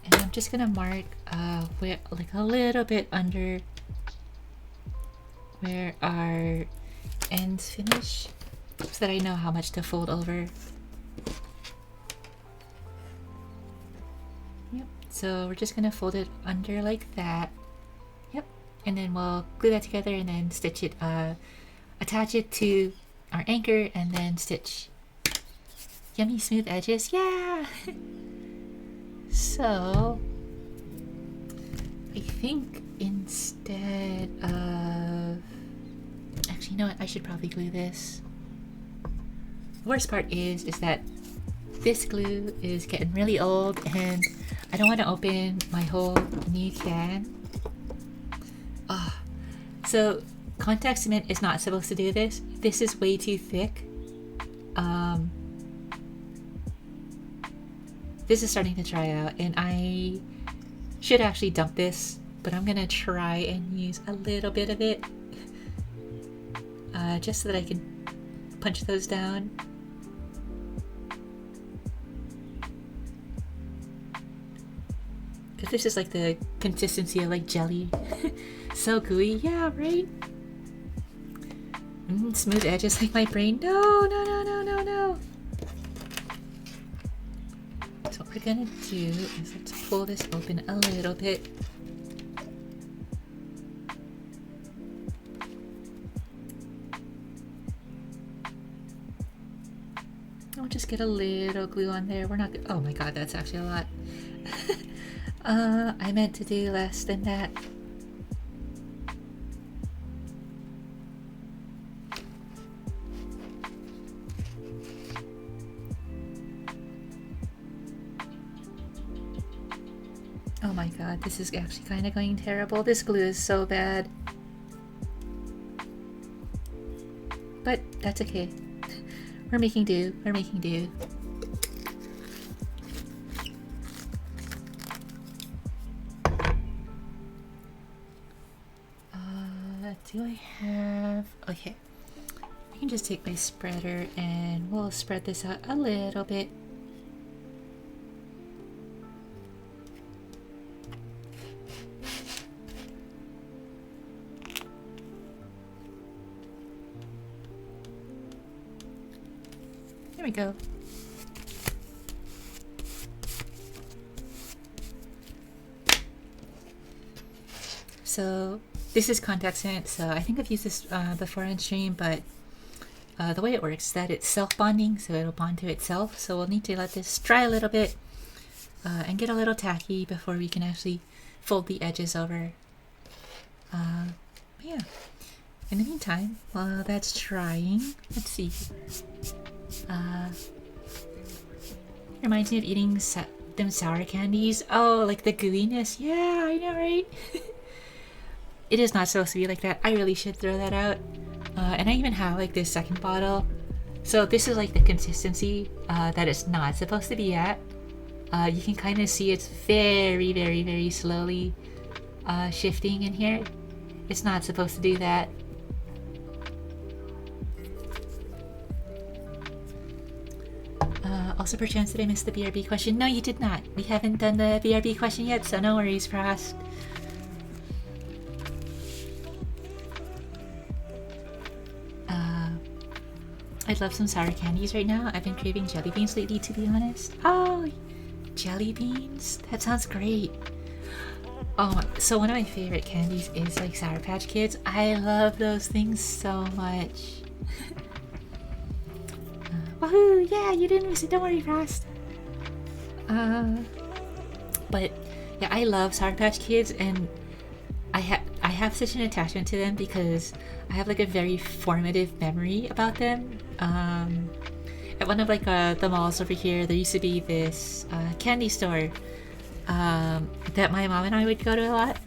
And I'm just gonna mark where, like a little bit under where our ends finish, so that I know how much to fold over. Yep, so we're just gonna fold it under like that. Yep, and then we'll glue that together and then stitch it, attach it to our anchor and then stitch. Yummy smooth edges, yeah! So I think instead of, actually, you know what, I should probably glue this. The worst part is that this glue is getting really old and I don't want to open my whole new can. So contact cement is not supposed to do this. This is way too thick. This is starting to dry out and I should actually dump this, but I'm gonna try and use a little bit of it just so that I can punch those down. Because this is like the consistency of like jelly. So gooey, yeah, right? Smooth edges like my brain. No. So what we're gonna do is let's pull this open a little bit. I'll just get a little glue on there. We're not, oh my god, that's actually a lot. I meant to do less than that. Oh my god, this is actually kind of going terrible. This glue is so bad. But that's okay. We're making do. We're making do. Do I have... Okay. I can just take my spreader and we'll spread this out a little bit. There we go. So this is contact cement, so I think I've used this before on stream, but the way it works is that it's self-bonding, so it'll bond to itself. So we'll need to let this dry a little bit and get a little tacky before we can actually fold the edges over. Yeah. In the meantime, while that's drying, let's see. Reminds me of eating them sour candies. Oh, like the gooiness. Yeah, I know, right? It is not supposed to be like that. I really should throw that out. And I even have like this second bottle. So this is like the consistency that it's not supposed to be at. You can kind of see it's very, very, very slowly shifting in here. It's not supposed to do that. Also, perchance did I miss the BRB question? No, you did not. We haven't done the BRB question yet, so no worries, Frost. I'd love some sour candies right now. I've been craving jelly beans lately, to be honest. Oh, jelly beans? That sounds great. Oh, so one of my favorite candies is like Sour Patch Kids. I love those things so much. Woohoo! Yeah, you didn't miss it. Don't worry, Frost. But yeah, I love Sour Patch Kids, and I have such an attachment to them because I have like a very formative memory about them. At one of like the malls over here, there used to be this candy store that my mom and I would go to a lot.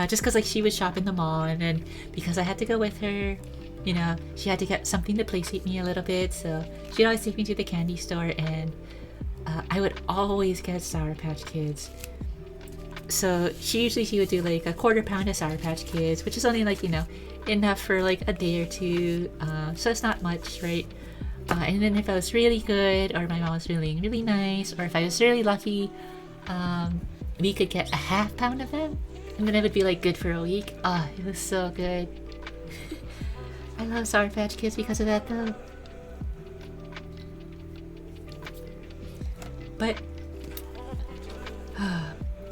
Just because like she would shop in the mall, and then because I had to go with her, you know, she had to get something to placate me a little bit, so she'd always take me to the candy store, and I would always get Sour Patch Kids. So she would do like a quarter pound of Sour Patch Kids, which is only like, you know, enough for like a day or two, so it's not much, right? And then if I was really good, or my mom was really, really nice, or if I was really lucky, we could get a half pound of them, and then it would be like good for a week. Oh, it was so good. I love Sour Patch Kids because of that though. But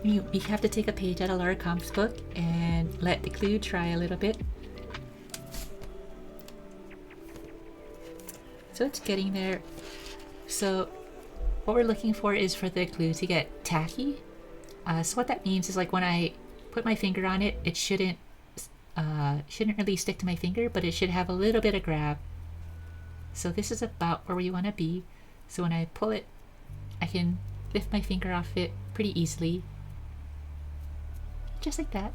we have to take a page out of Laura Kampf's book and let the glue dry a little bit. So it's getting there. So what we're looking for is for the glue to get tacky. So what that means is like when I put my finger on it, it shouldn't really stick to my finger, but it should have a little bit of grab. So this is about where we want to be. So when I pull it, I can lift my finger off it pretty easily. Just like that.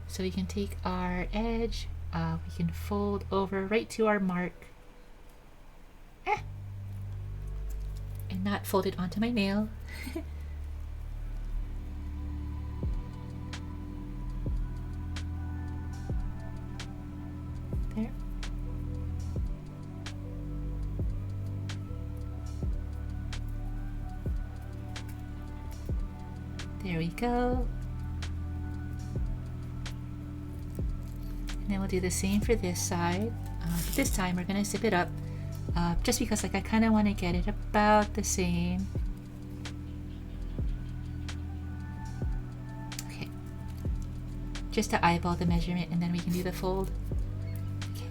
So we can take our edge, we can fold over right to our mark. And not fold it onto my nail. There. There we go. And then we'll do the same for this side. But this time we're gonna zip it up, just because like I kind of want to get it about the same. Okay. Just to eyeball the measurement, and then we can do the fold. Okay.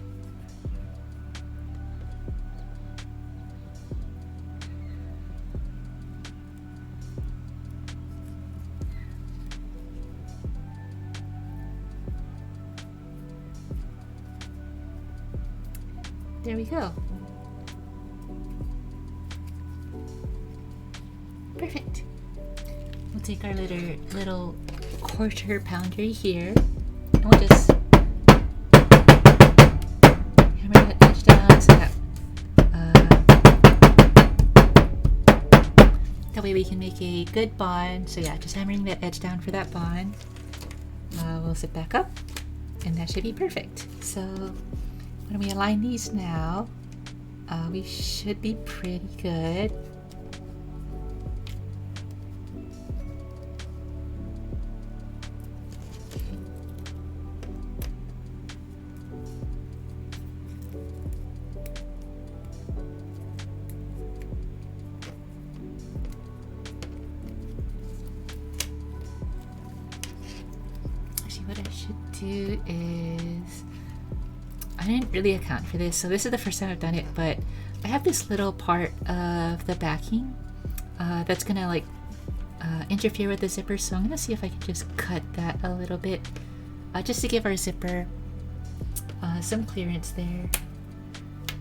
There we go. Perfect. We'll take our little quarter pounder here, and we'll just hammer the edge down so that way we can make a good bond. So yeah, just hammering the edge down for that bond. We'll zip back up, and that should be perfect. So when we align these now, we should be pretty good. Actually, what I should do is, I didn't really account for this, so this is the first time I've done it, but I have this little part of the backing that's gonna like interfere with the zipper, so I'm gonna see if I can just cut that a little bit, just to give our zipper some clearance there.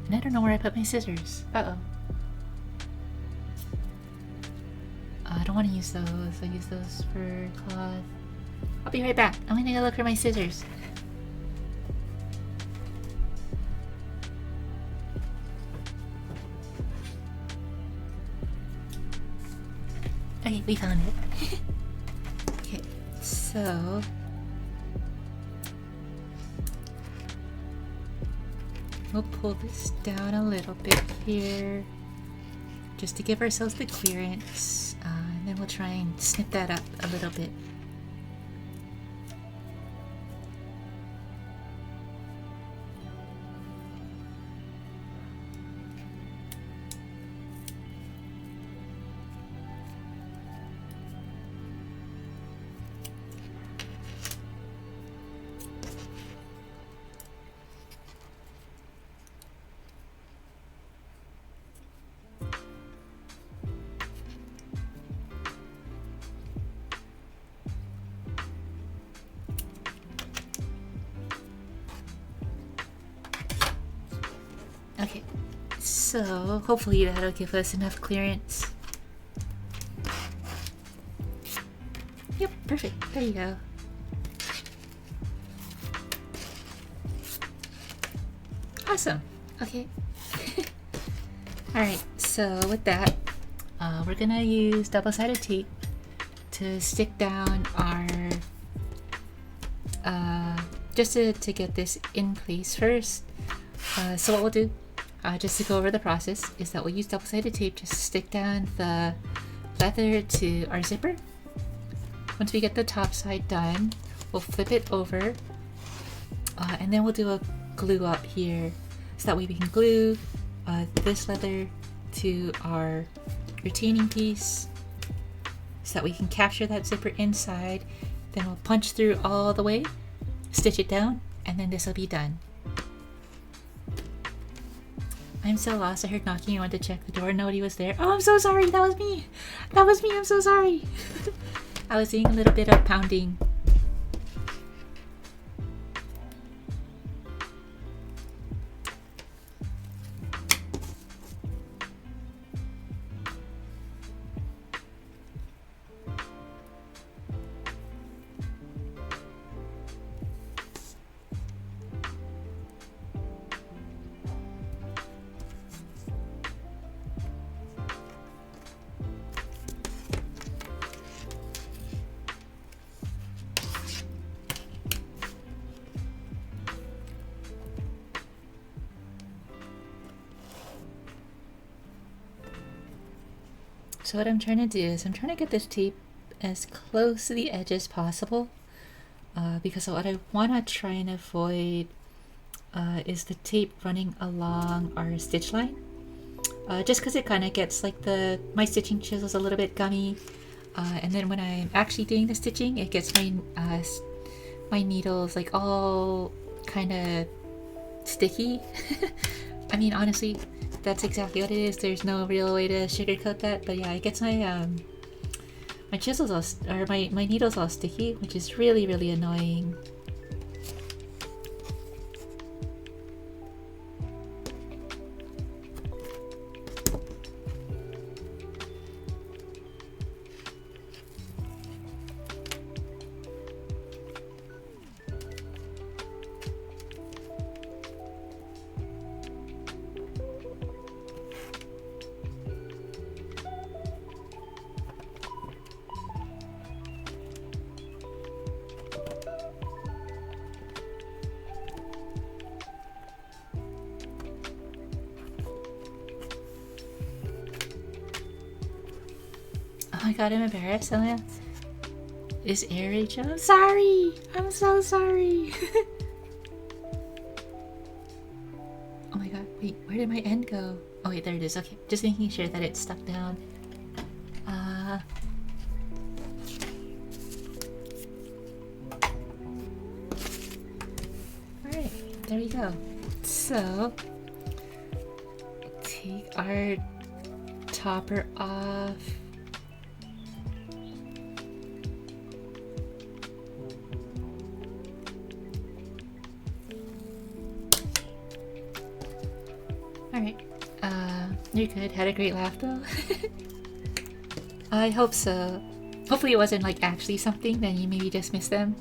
And I don't know where I put my scissors. Uh-oh. I don't want to use those. I'll use those for cloth. I'll be right back. I'm gonna go look for my scissors. Okay, we found it. Okay, so we'll pull this down a little bit here just to give ourselves the clearance, and then we'll try and snip that up a little bit. Okay, so hopefully that'll give us enough clearance. Yep, perfect. There you go. Awesome. Okay. Alright, so with that, we're gonna use double-sided tape to stick down our just to get this in place first. So what we'll do, just to go over the process, is that we'll use double-sided tape to stick down the leather to our zipper. Once we get the top side done, we'll flip it over, and then we'll do a glue up here so that way we can glue this leather to our retaining piece so that we can capture that zipper inside. Then we'll punch through all the way, stitch it down, and then this will be done. I'm so lost. I heard knocking. I went to check the door. Nobody was there. Oh, I'm so sorry. That was me. That was me. I'm so sorry. I was doing a little bit of pounding. So what I'm trying to do is I'm trying to get this tape as close to the edge as possible, because what I want to try and avoid is the tape running along our stitch line, just because it kind of gets like my stitching chisels a little bit gummy, and then when I'm actually doing the stitching, it gets my needles like all kind of sticky. I mean, honestly, that's exactly what it is. There's no real way to sugarcoat that, but yeah, it gets my my chisels all, or my needles all sticky, which is really, really annoying. Oh my god, I'm embarrassed. Is air Rachel? I'm sorry! I'm so sorry! Oh my god, wait, where did my end go? Oh wait, there it is. Okay, just making sure that it's stuck down. Alright, there we go. So, take our topper off. Alright. You're good. Had a great laugh though. I hope so. Hopefully it wasn't like actually something, then you maybe just missed them.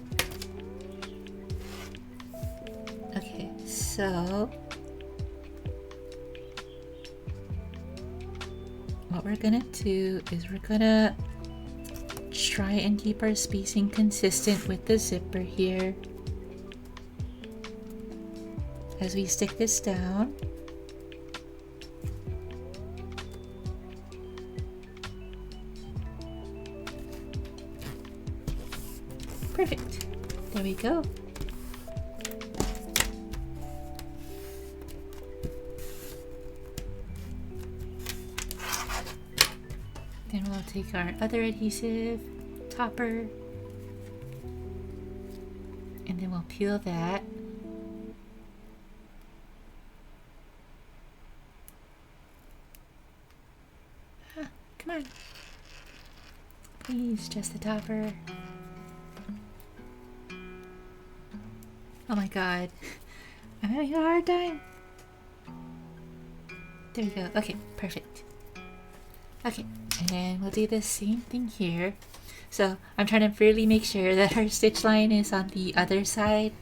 Okay, so what we're gonna do is we're gonna try and keep our spacing consistent with the zipper here as we stick this down. Perfect. There we go. Then we'll take our other adhesive topper and then we'll peel that. Come on. Please, just the topper. Oh my god. I'm having a hard time. There we go. Okay, perfect. Okay, and then we'll do the same thing here. So I'm trying to really make sure that our stitch line is on the other side.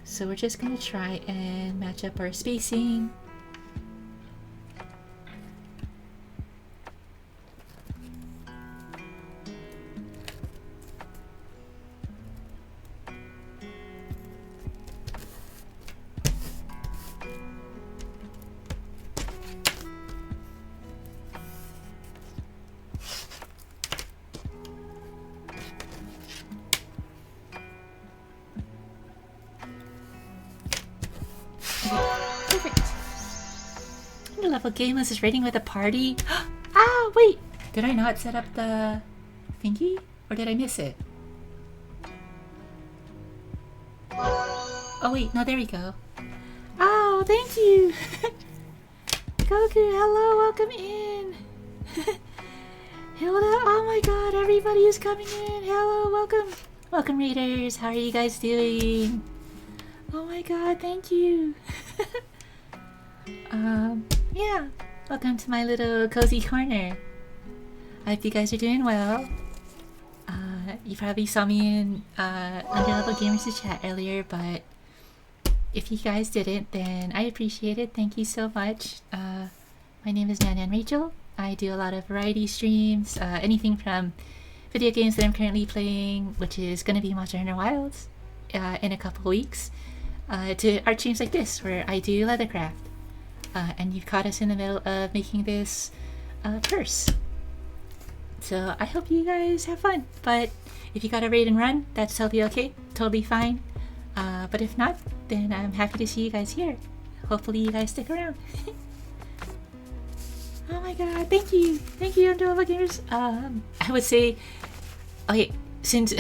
So we're just going to try and match up our spacing. Level game was just raiding with a party. Ah, wait! Did I not set up the thingy? Or did I miss it? Oh wait, no, there we go. Oh, thank you! Goku, hello, welcome in! Hilda, oh my god, everybody is coming in! Hello, welcome! Welcome, readers, how are you guys doing? Oh my god, thank you! Yeah, welcome to my little cozy corner. I hope you guys are doing well. You probably saw me in Underlevel Gamers' chat earlier, but if you guys didn't, then I appreciate it. Thank you so much. My name is Nan Rachel. I do a lot of variety streams, anything from video games that I'm currently playing, which is going to be Monster Hunter Wilds in a couple weeks, to art streams like this, where I do leathercraft. And you've caught us in the middle of making this purse. So I hope you guys have fun. But if you gotta raid and run, that's totally okay. Totally fine. But if not, then I'm happy to see you guys here. Hopefully you guys stick around. Oh my god, thank you. Thank you, Underlevel Gamers. I would say... Okay, since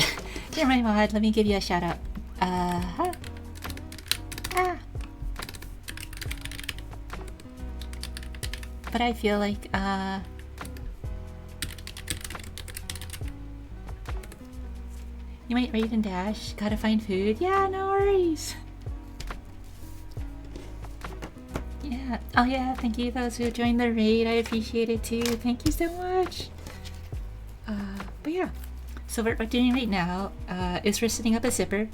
you're my mod, let me give you a shout out. But I feel like, you might raid and dash. Gotta find food. Yeah, no worries. Yeah. Oh yeah, thank you those who joined the raid. I appreciate it too. Thank you so much. But yeah. So what we're doing right now is we're setting up a zipper.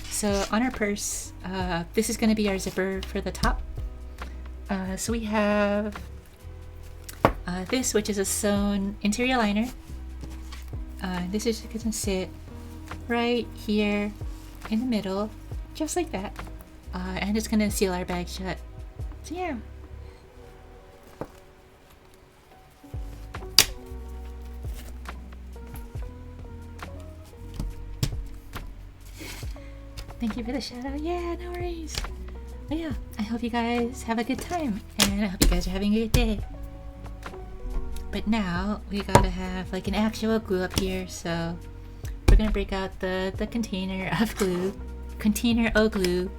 So on our purse, this is going to be our zipper for the top. So we have this, which is a sewn interior liner. This is going to sit right here in the middle, just like that. And it's going to seal our bag shut. So yeah. Thank you for the shout out. Yeah, no worries. But yeah, I hope you guys have a good time, and I hope you guys are having a good day. But now we gotta have like an actual glue up here, so we're gonna break out the container of glue. Container of glue.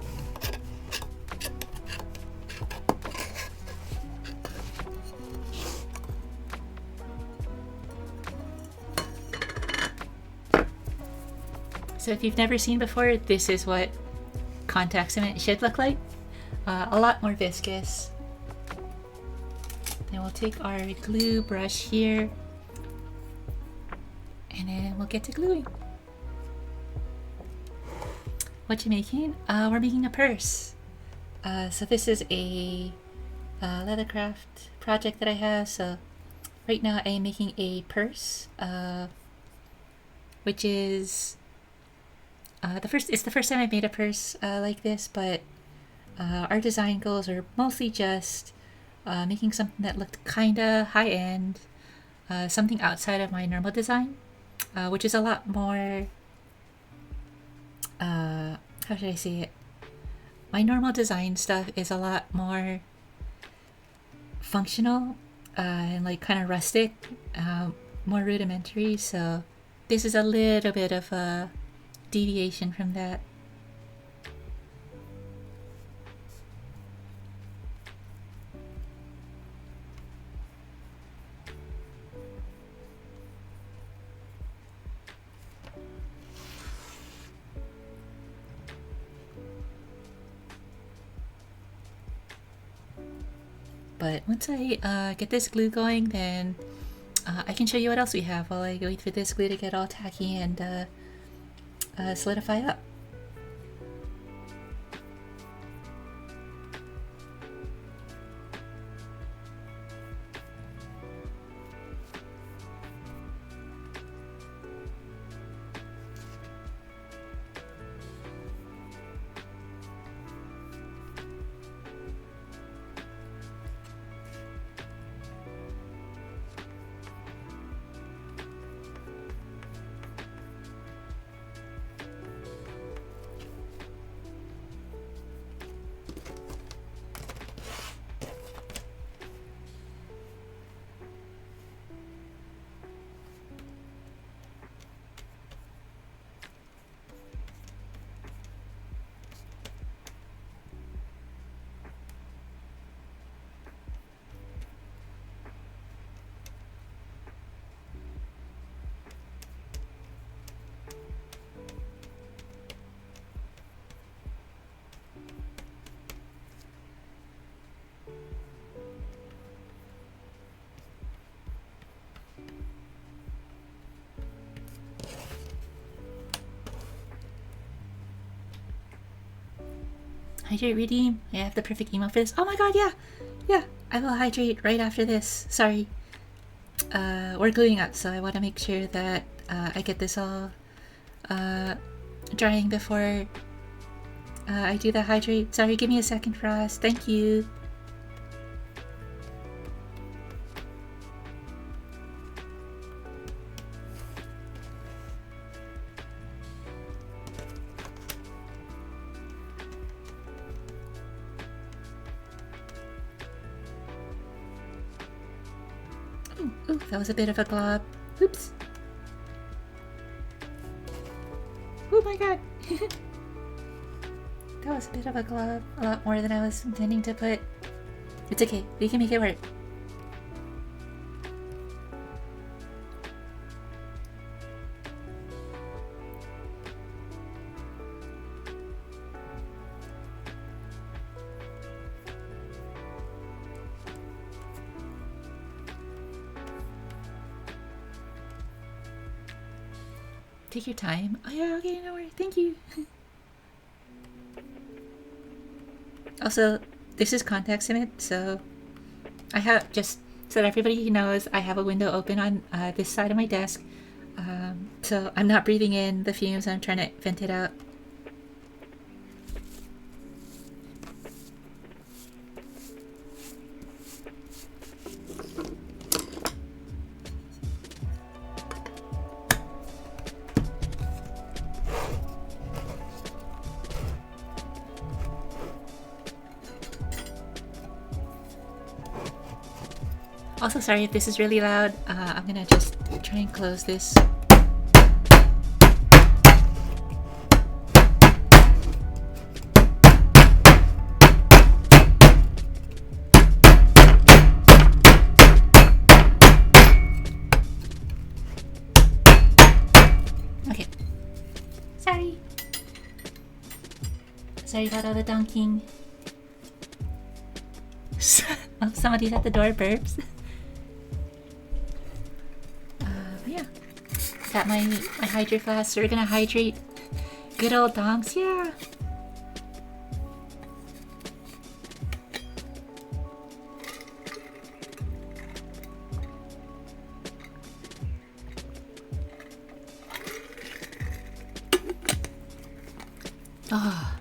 So if you've never seen before, this is what contact cement should look like. A lot more viscous. Then we'll take our glue brush here, and then we'll get to gluing. What you making? We're making a purse. So this is a leathercraft project that I have. So right now I am making a purse, which is it's the first time I've made a purse like this, but our design goals are mostly just making something that looked kinda high-end, something outside of my normal design, which is a lot more, how should I say it? My normal design stuff is a lot more functional and like kind of rustic, more rudimentary, so this is a little bit of a deviation from that. But once I get this glue going, then I can show you what else we have while I wait for this glue to get all tacky and solidify up. Hydrate redeem. I have the perfect email for this. Oh my god, yeah, I will hydrate right after this. Sorry, we're gluing up, so I want to make sure that I get this all drying before I do the hydrate. Sorry, give me a second, Frost. Thank you. Ooh, that was a bit of a glob. Oops. Oh my god. That was a bit of a glob. A lot more than I was intending to put. It's okay. We can make it work. Take your time. Oh yeah, okay, no worries. Thank you. Also, this is contact cement, so I have, just so that everybody knows, I have a window open on this side of my desk, so I'm not breathing in the fumes. I'm trying to vent it out. Also, sorry if this is really loud. I'm gonna just try and close this. Okay. Sorry. Sorry about all the donking. Oh, somebody's at the door, burps. But yeah. Got my hydrate flask, so we're gonna hydrate. Good old donks, yeah. Oh,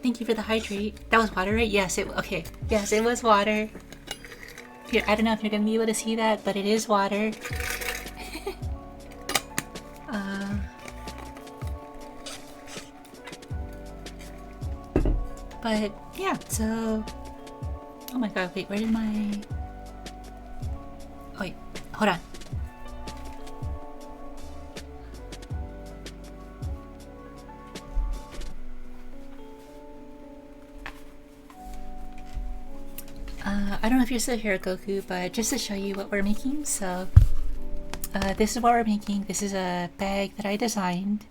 thank you for the hydrate. That was water, right? Yes, okay. Yes, it was water. Here, I don't know if you're gonna be able to see that, but it is water. But yeah, so oh my god, wait, where did my wait, hold on. I don't know if you're still here, Goku, but just to show you what we're making, so this is what we're making. This is a bag that I designed.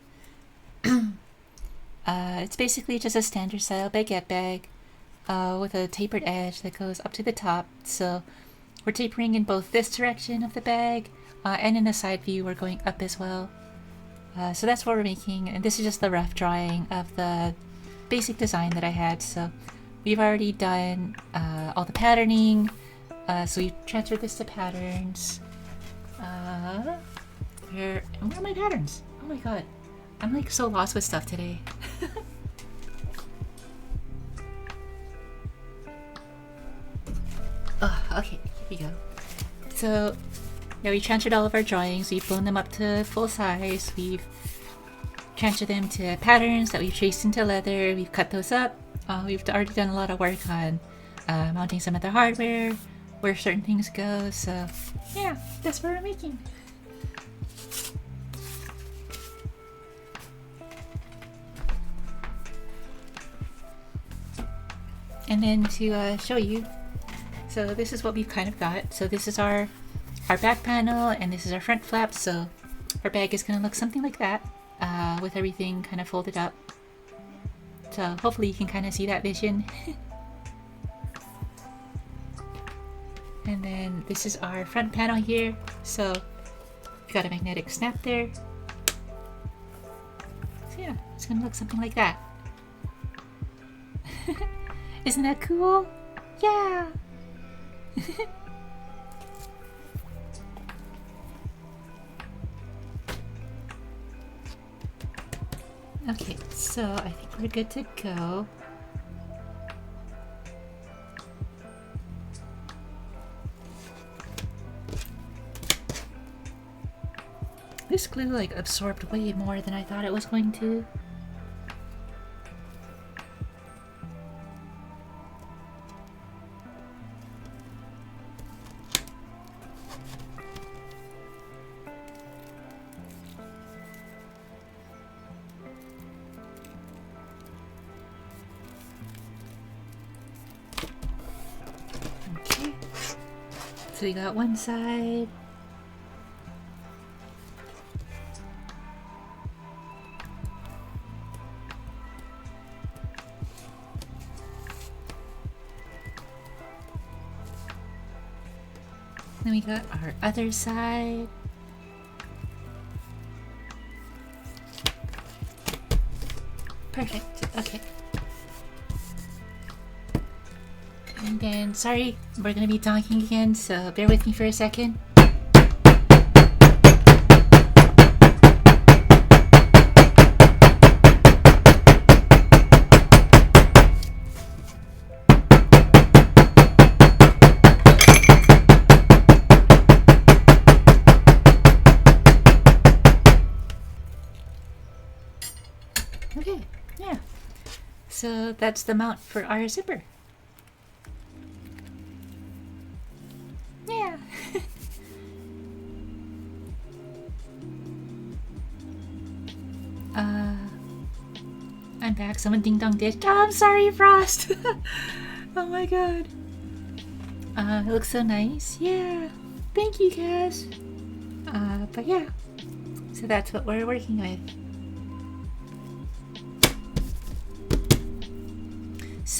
It's basically just a standard style baguette bag with a tapered edge that goes up to the top. So we're tapering in both this direction of the bag and in the side view we're going up as well. So that's what we're making, and this is just the rough drawing of the basic design that I had. So we've already done all the patterning, so we've transferred this to patterns. Where are my patterns? Oh my god, I'm like so lost with stuff today. Oh, okay, here we go. So yeah, we transferred all of our drawings, we've blown them up to full size, we've transferred them to patterns that we've traced into leather, we've cut those up. We've already done a lot of work on mounting some of the hardware, where certain things go, so yeah, that's what we're making. And then to show you, so this is what we've kind of got. So this is our back panel, and this is our front flap, so our bag is going to look something like that, with everything kind of folded up. So hopefully you can kind of see that vision. And then this is our front panel here. So we got a magnetic snap there. So yeah, it's gonna look something like that. Isn't that cool? Yeah! Okay, so I think we're good to go. This glue like absorbed way more than I thought it was going to. Okay, so we got one side. Then we got our other side. Perfect, okay. And then, sorry, we're gonna be talking again, so bear with me for a second. Okay, yeah. So that's the mount for our zipper. Yeah. I'm back. Someone ding dong ditched. Oh, I'm sorry, Frost. Oh my god. It looks so nice. Yeah. Thank you, Cass. But yeah. So that's what we're working with.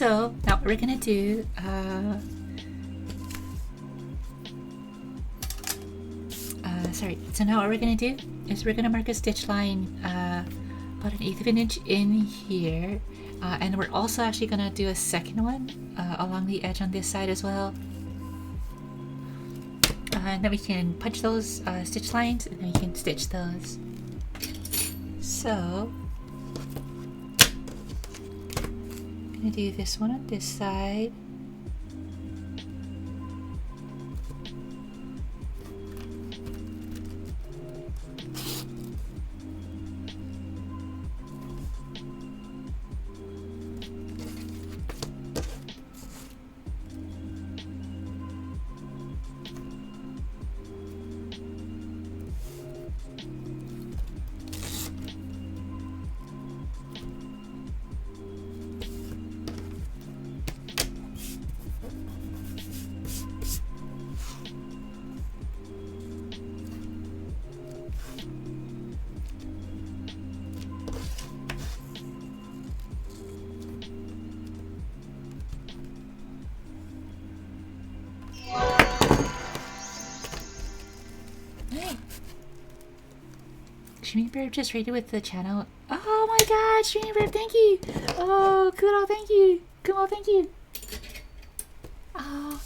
So now what we're gonna do, so now what we're gonna do is we're gonna mark a stitch line about 1/8 of an inch in here, and we're also actually gonna do a second one along the edge on this side as well. And then we can punch those stitch lines, and then we can stitch those. So I'm gonna do this one on this side. Streaming Bird just raided with the channel. Oh my god, Streaming Bird, thank you! Oh, Kudo, thank you! Kumo, thank you! Oh,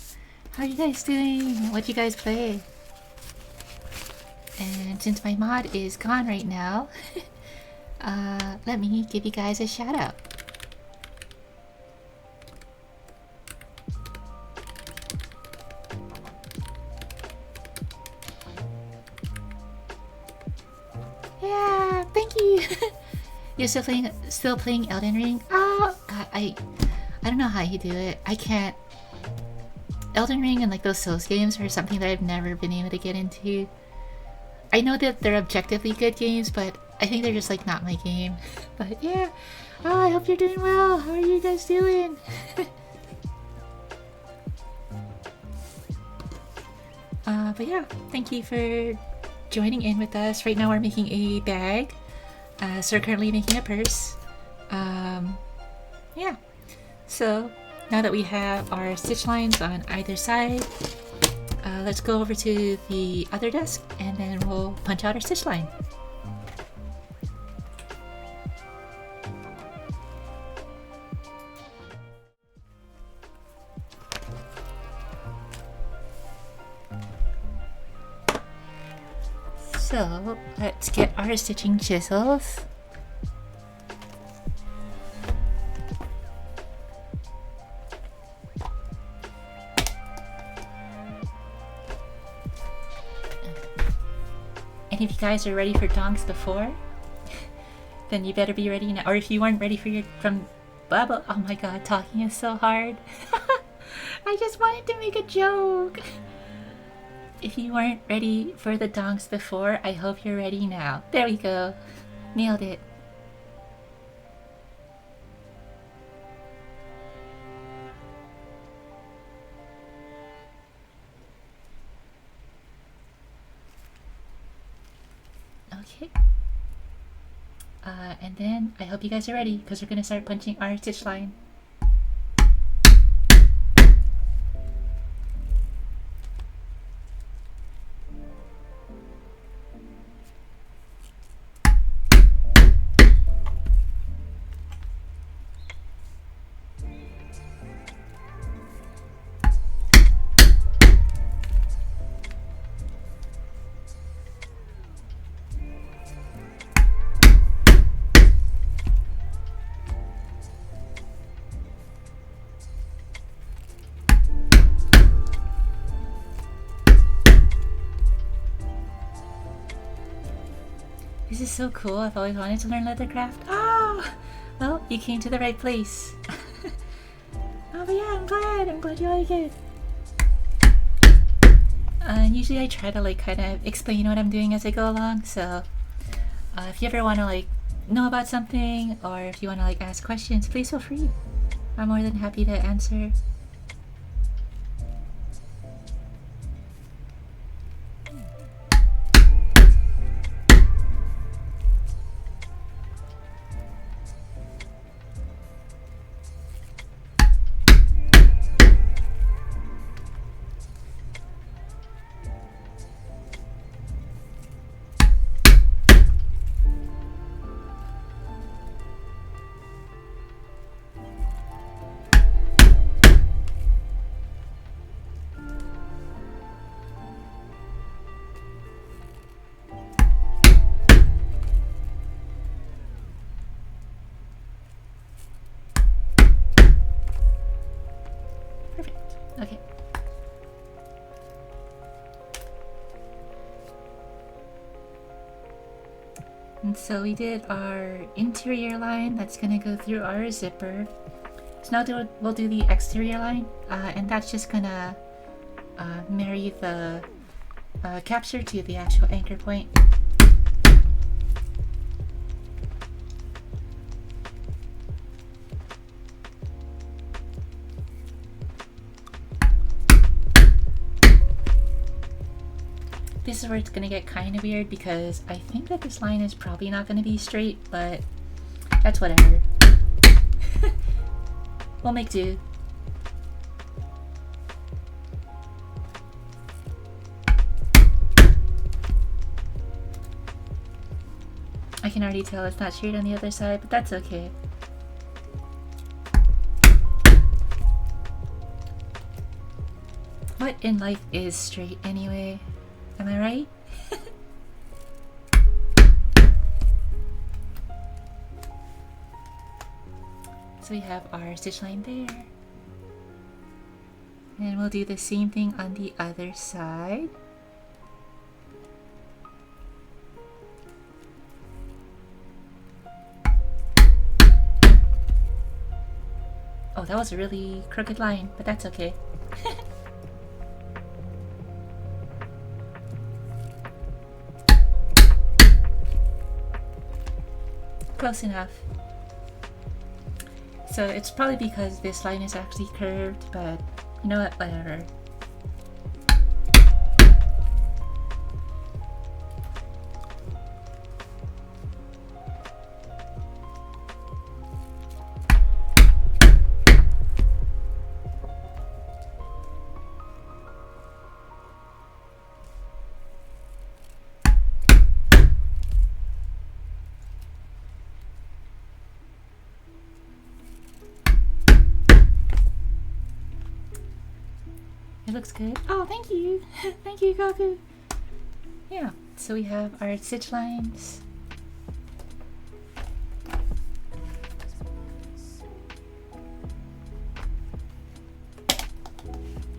how are you guys doing? What'd you guys play? And since my mod is gone right now, let me give you guys a shout out. Yeah, thank you. You're still playing Elden Ring? Oh god, I don't know how you do it. I can't. Elden Ring and like those Souls games are something that I've never been able to get into. I know that they're objectively good games, but I think they're just like not my game. But yeah, oh, I hope you're doing well. How are you guys doing? But yeah, thank you for joining in with us. Right now we're making a bag. So we're currently making a purse. Yeah. So now that we have our stitch lines on either side, let's go over to the other desk and then we'll punch out our stitch line. So let's get our stitching chisels. And if you guys are ready for donks before, then you better be ready now. Or if you weren't ready for your blah. Oh my god, talking is so hard. I just wanted to make a joke. If you weren't ready for the donks before, I hope you're ready now. There we go. Nailed it. Okay. And then I hope you guys are ready because we're gonna start punching our stitch line. This is so cool. I've always wanted to learn leathercraft. Oh! Well, you came to the right place. Oh, but yeah, I'm glad you like it. Usually I try to like kind of explain what I'm doing as I go along, so if you ever want to like know about something or if you want to like ask questions, please feel free. I'm more than happy to answer. And so we did our interior line that's gonna go through our zipper. So now we'll do the exterior line, and that's just gonna marry the capture to the actual anchor point. This is where it's gonna get kind of weird because I think that this line is probably not gonna be straight, but that's whatever. We'll make do. I can already tell it's not straight on the other side, but that's okay. What in life is straight anyway? Am I right? So we have our stitch line there. And we'll do the same thing on the other side. Oh, that was a really crooked line, but that's okay. Close enough. So it's probably because this line is actually curved, but you know what, whatever. It looks good. Oh, thank you. Thank you, Goku. Yeah, so we have our stitch lines.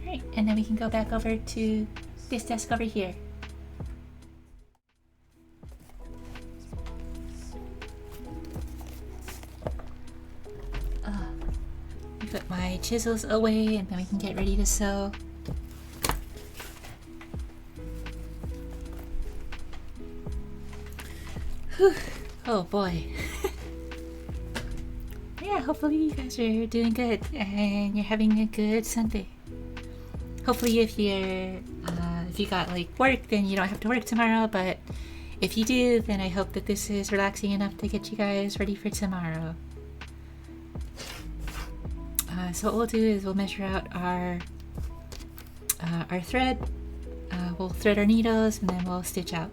Alright, and then we can go back over to this desk over here. Put my chisels away and then we can get ready to sew. Whew. Oh boy. Yeah, hopefully you guys are doing good and you're having a good Sunday. Hopefully if you got like work, then you don't have to work tomorrow, but if you do, then I hope that this is relaxing enough to get you guys ready for tomorrow. So what we'll do is we'll measure out our thread, we'll thread our needles, and then we'll stitch out.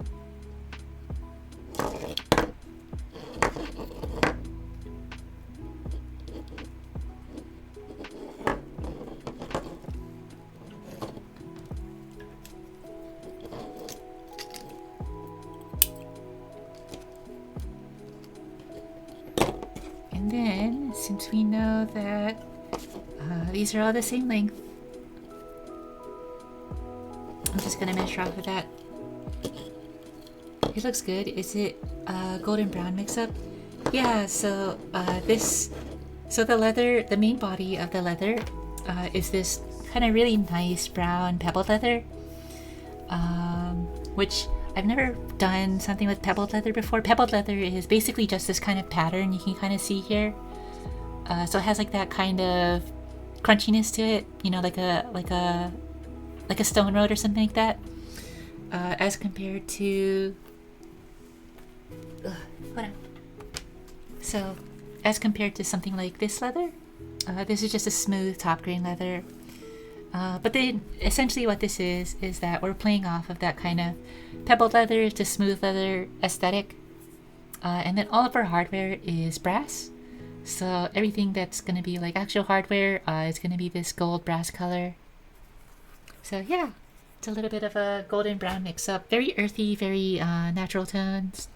And then, since we know that these are all the same length, I'm just gonna measure off of that. It looks good. Is it golden brown mix up? Yeah, so the leather, the main body of the leather is this kind of really nice brown pebbled leather, which I've never done something with pebbled leather before. Pebbled leather is basically just this kind of pattern you can kind of see here. So it has like that kind of crunchiness to it, you know, like a stone road or something like that, as compared to as compared to something like this leather. This is just a smooth top grain leather, but then essentially what this is that we're playing off of that kind of pebbled leather to smooth leather aesthetic, and then all of our hardware is brass. So everything that's going to be like actual hardware is going to be this gold brass color. So yeah, it's a little bit of a golden brown mix up. Very earthy, very natural tones.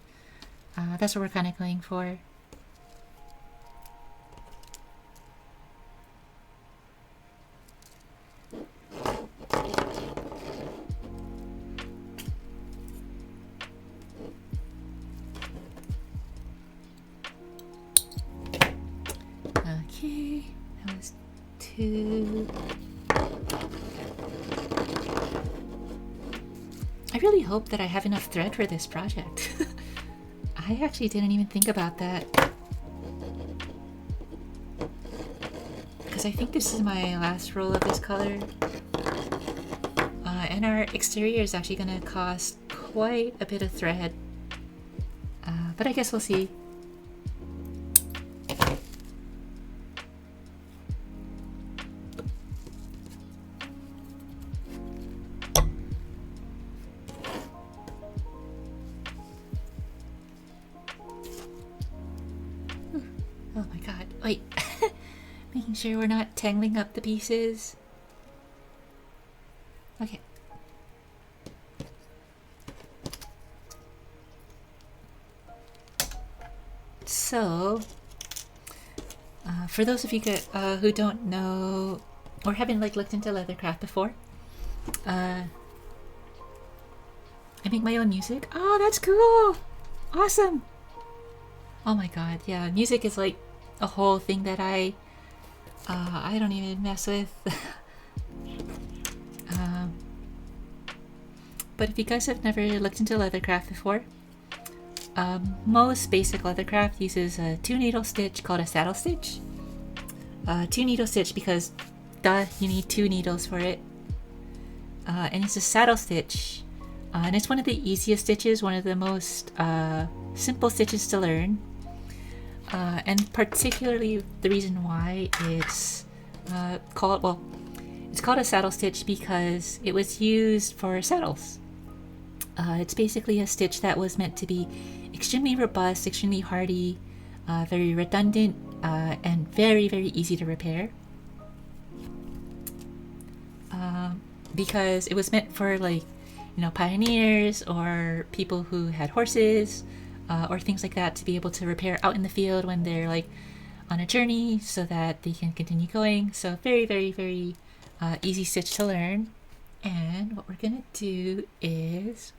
That's what we're kind of going for. 2. I really hope that I have enough thread for this project. I actually didn't even think about that. Because I think this is my last roll of this color. And our exterior is actually going to cost quite a bit of thread. But I guess we'll see. Oh my god, wait. Making sure we're not tangling up the pieces. Okay. So, for those of you who don't know or haven't looked into leathercraft before, I make my own music. Oh, that's cool! Awesome! Oh my god, yeah, music is like a whole thing that I don't even mess with. But if you guys have never looked into leathercraft before, most basic leathercraft uses a 2-needle stitch called a saddle stitch. 2-needle stitch because, duh, you need 2 needles for it. And it's a saddle stitch. And it's one of the easiest stitches, one of the most simple stitches to learn. And particularly the reason why it's called a saddle stitch because it was used for saddles. It's basically a stitch that was meant to be extremely robust, extremely hardy, very redundant, and very, very easy to repair. Because it was meant for pioneers or people who had horses or things like that to be able to repair out in the field when they're on a journey so that they can continue going. So very, very, very easy stitch to learn. And what we're gonna do is,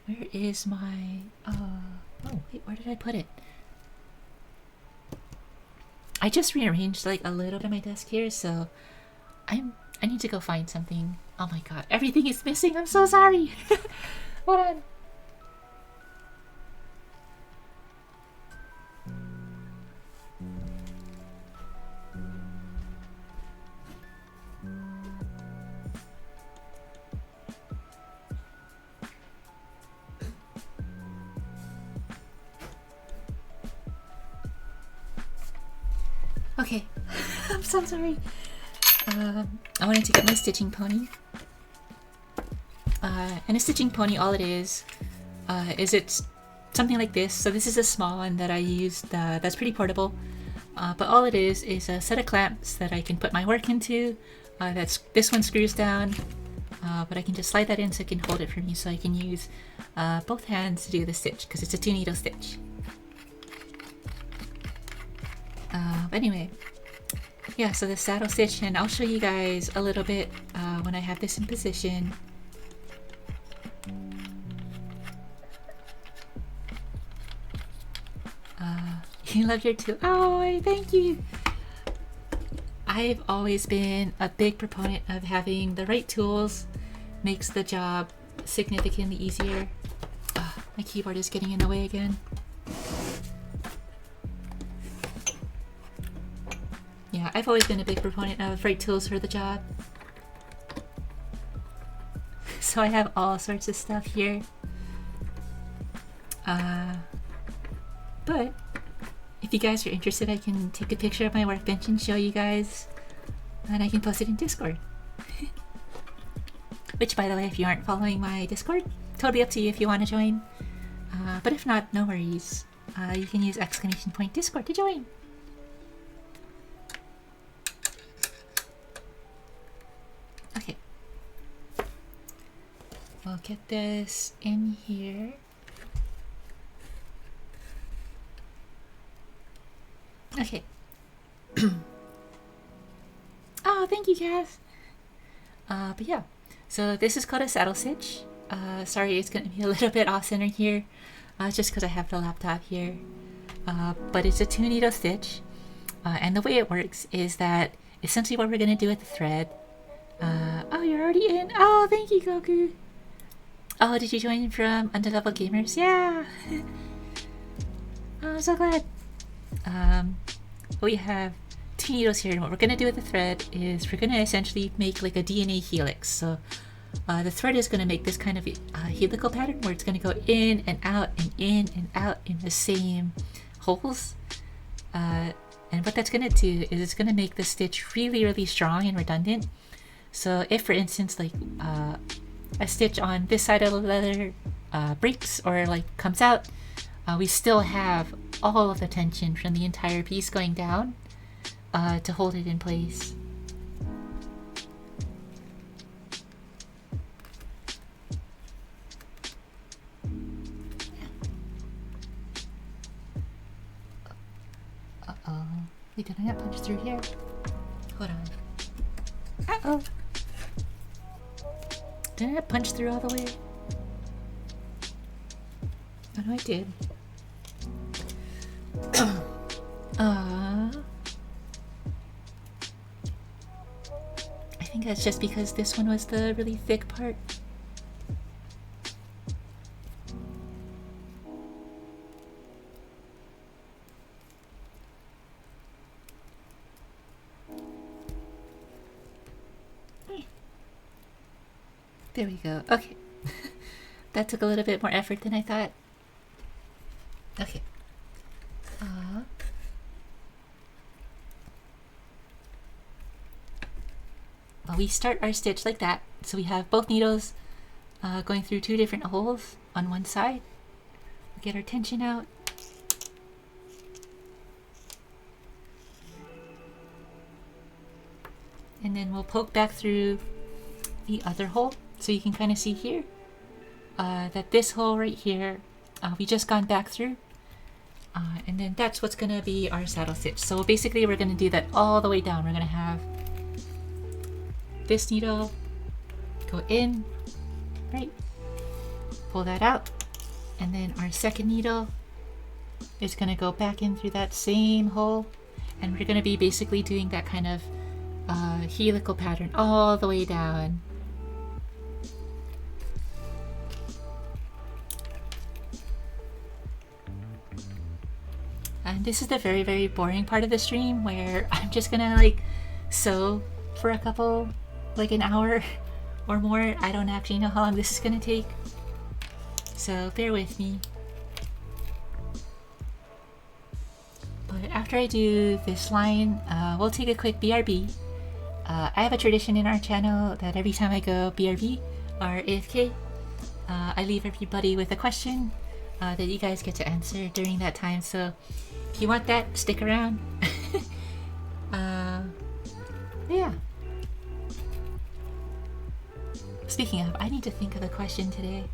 where is my, oh wait, where did I put it? I just rearranged a little bit of my desk here, so I need to go find something. Oh my god, everything is missing. I'm so sorry. Hold on. Okay, I'm so sorry. I wanted to get my stitching pony. And a stitching pony, all it is it's something like this. So this is a small one that I used that's pretty portable. But all it is a set of clamps that I can put my work into. This one screws down, but I can just slide that in so it can hold it for me so I can use both hands to do the stitch because it's a 2-needle stitch. Anyway, yeah, so the saddle stitch, and I'll show you guys a little bit when I have this in position. You love your tool. Oh, thank you. I've always been a big proponent of having the right tools. Makes the job significantly easier. My keyboard is getting in the way again. Yeah, I've always been a big proponent of right tools for the job. So I have all sorts of stuff here. But if you guys are interested, I can take a picture of my workbench and show you guys, and I can post it in Discord. Which, by the way, if you aren't following my Discord, totally up to you if you want to join. But if not, no worries. You can use !Discord to join. Okay. We'll get this in here. Okay. Oh, thank you, Cass. But yeah, so this is called a saddle stitch. Sorry, it's gonna be a little bit off center here, just because I have the laptop here. But it's a 2-needle stitch, and the way it works is that essentially what we're gonna do with the thread. Oh, you're already in. Oh, thank you, Goku. Oh, did you join from Underlevel Gamers? Yeah. Oh, I'm so glad. We have 2 needles here, and what we're gonna do with the thread is we're gonna essentially make like a DNA helix. So the thread is gonna make this kind of helical pattern where it's gonna go in and out and in and out in the same holes. And what that's gonna do is it's gonna make the stitch really, really strong and redundant. So if, for instance, like a stitch on this side of the leather breaks or like comes out, we still have all of the tension from the entire piece going down to hold it in place. Uh-oh. Wait, did I not punch through here? Hold on. Uh-oh. Did I not punch through all the way? Oh no, I did. I think that's just because this one was the really thick part. There we go. Okay. That took a little bit more effort than I thought. Okay. Well, we start our stitch like that. So we have both needles going through 2 different holes on one side. We get our tension out. And then we'll poke back through the other hole. So you can kind of see here that this hole right here, we just gone back through. And then that's what's going to be our saddle stitch. So basically we're going to do that all the way down. We're going to have this needle go in, right? Pull that out. And then our second needle is going to go back in through that same hole. And we're going to be basically doing that kind of helical pattern all the way down. And this is the very, very boring part of the stream where I'm just gonna like sew for a couple, like an hour or more. I don't actually know how long this is gonna take, so bear with me. But after I do this line, we'll take a quick BRB. I have a tradition in our channel that every time I go BRB or AFK, I leave everybody with a question that you guys get to answer during that time. So if you want that, stick around. Yeah. Speaking of, I need to think of a question today.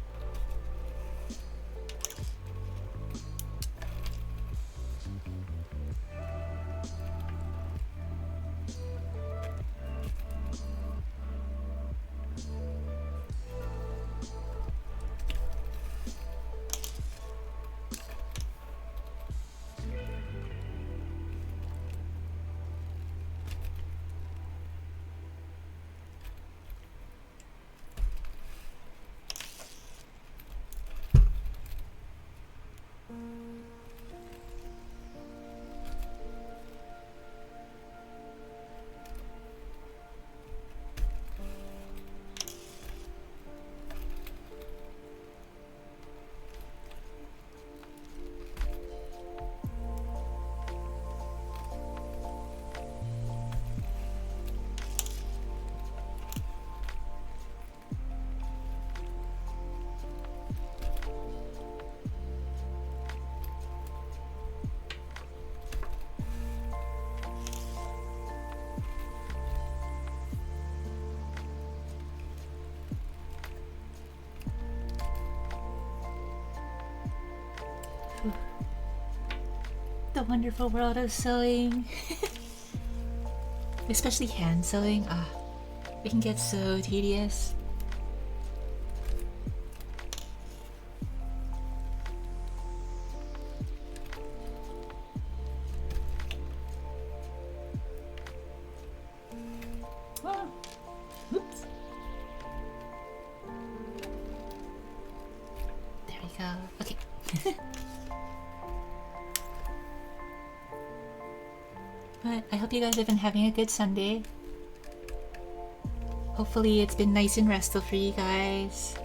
The wonderful world of sewing. Especially hand sewing. It can get so tedious. we go. Okay. But I hope you guys have been having a good Sunday. Hopefully it's been nice and restful for you guys.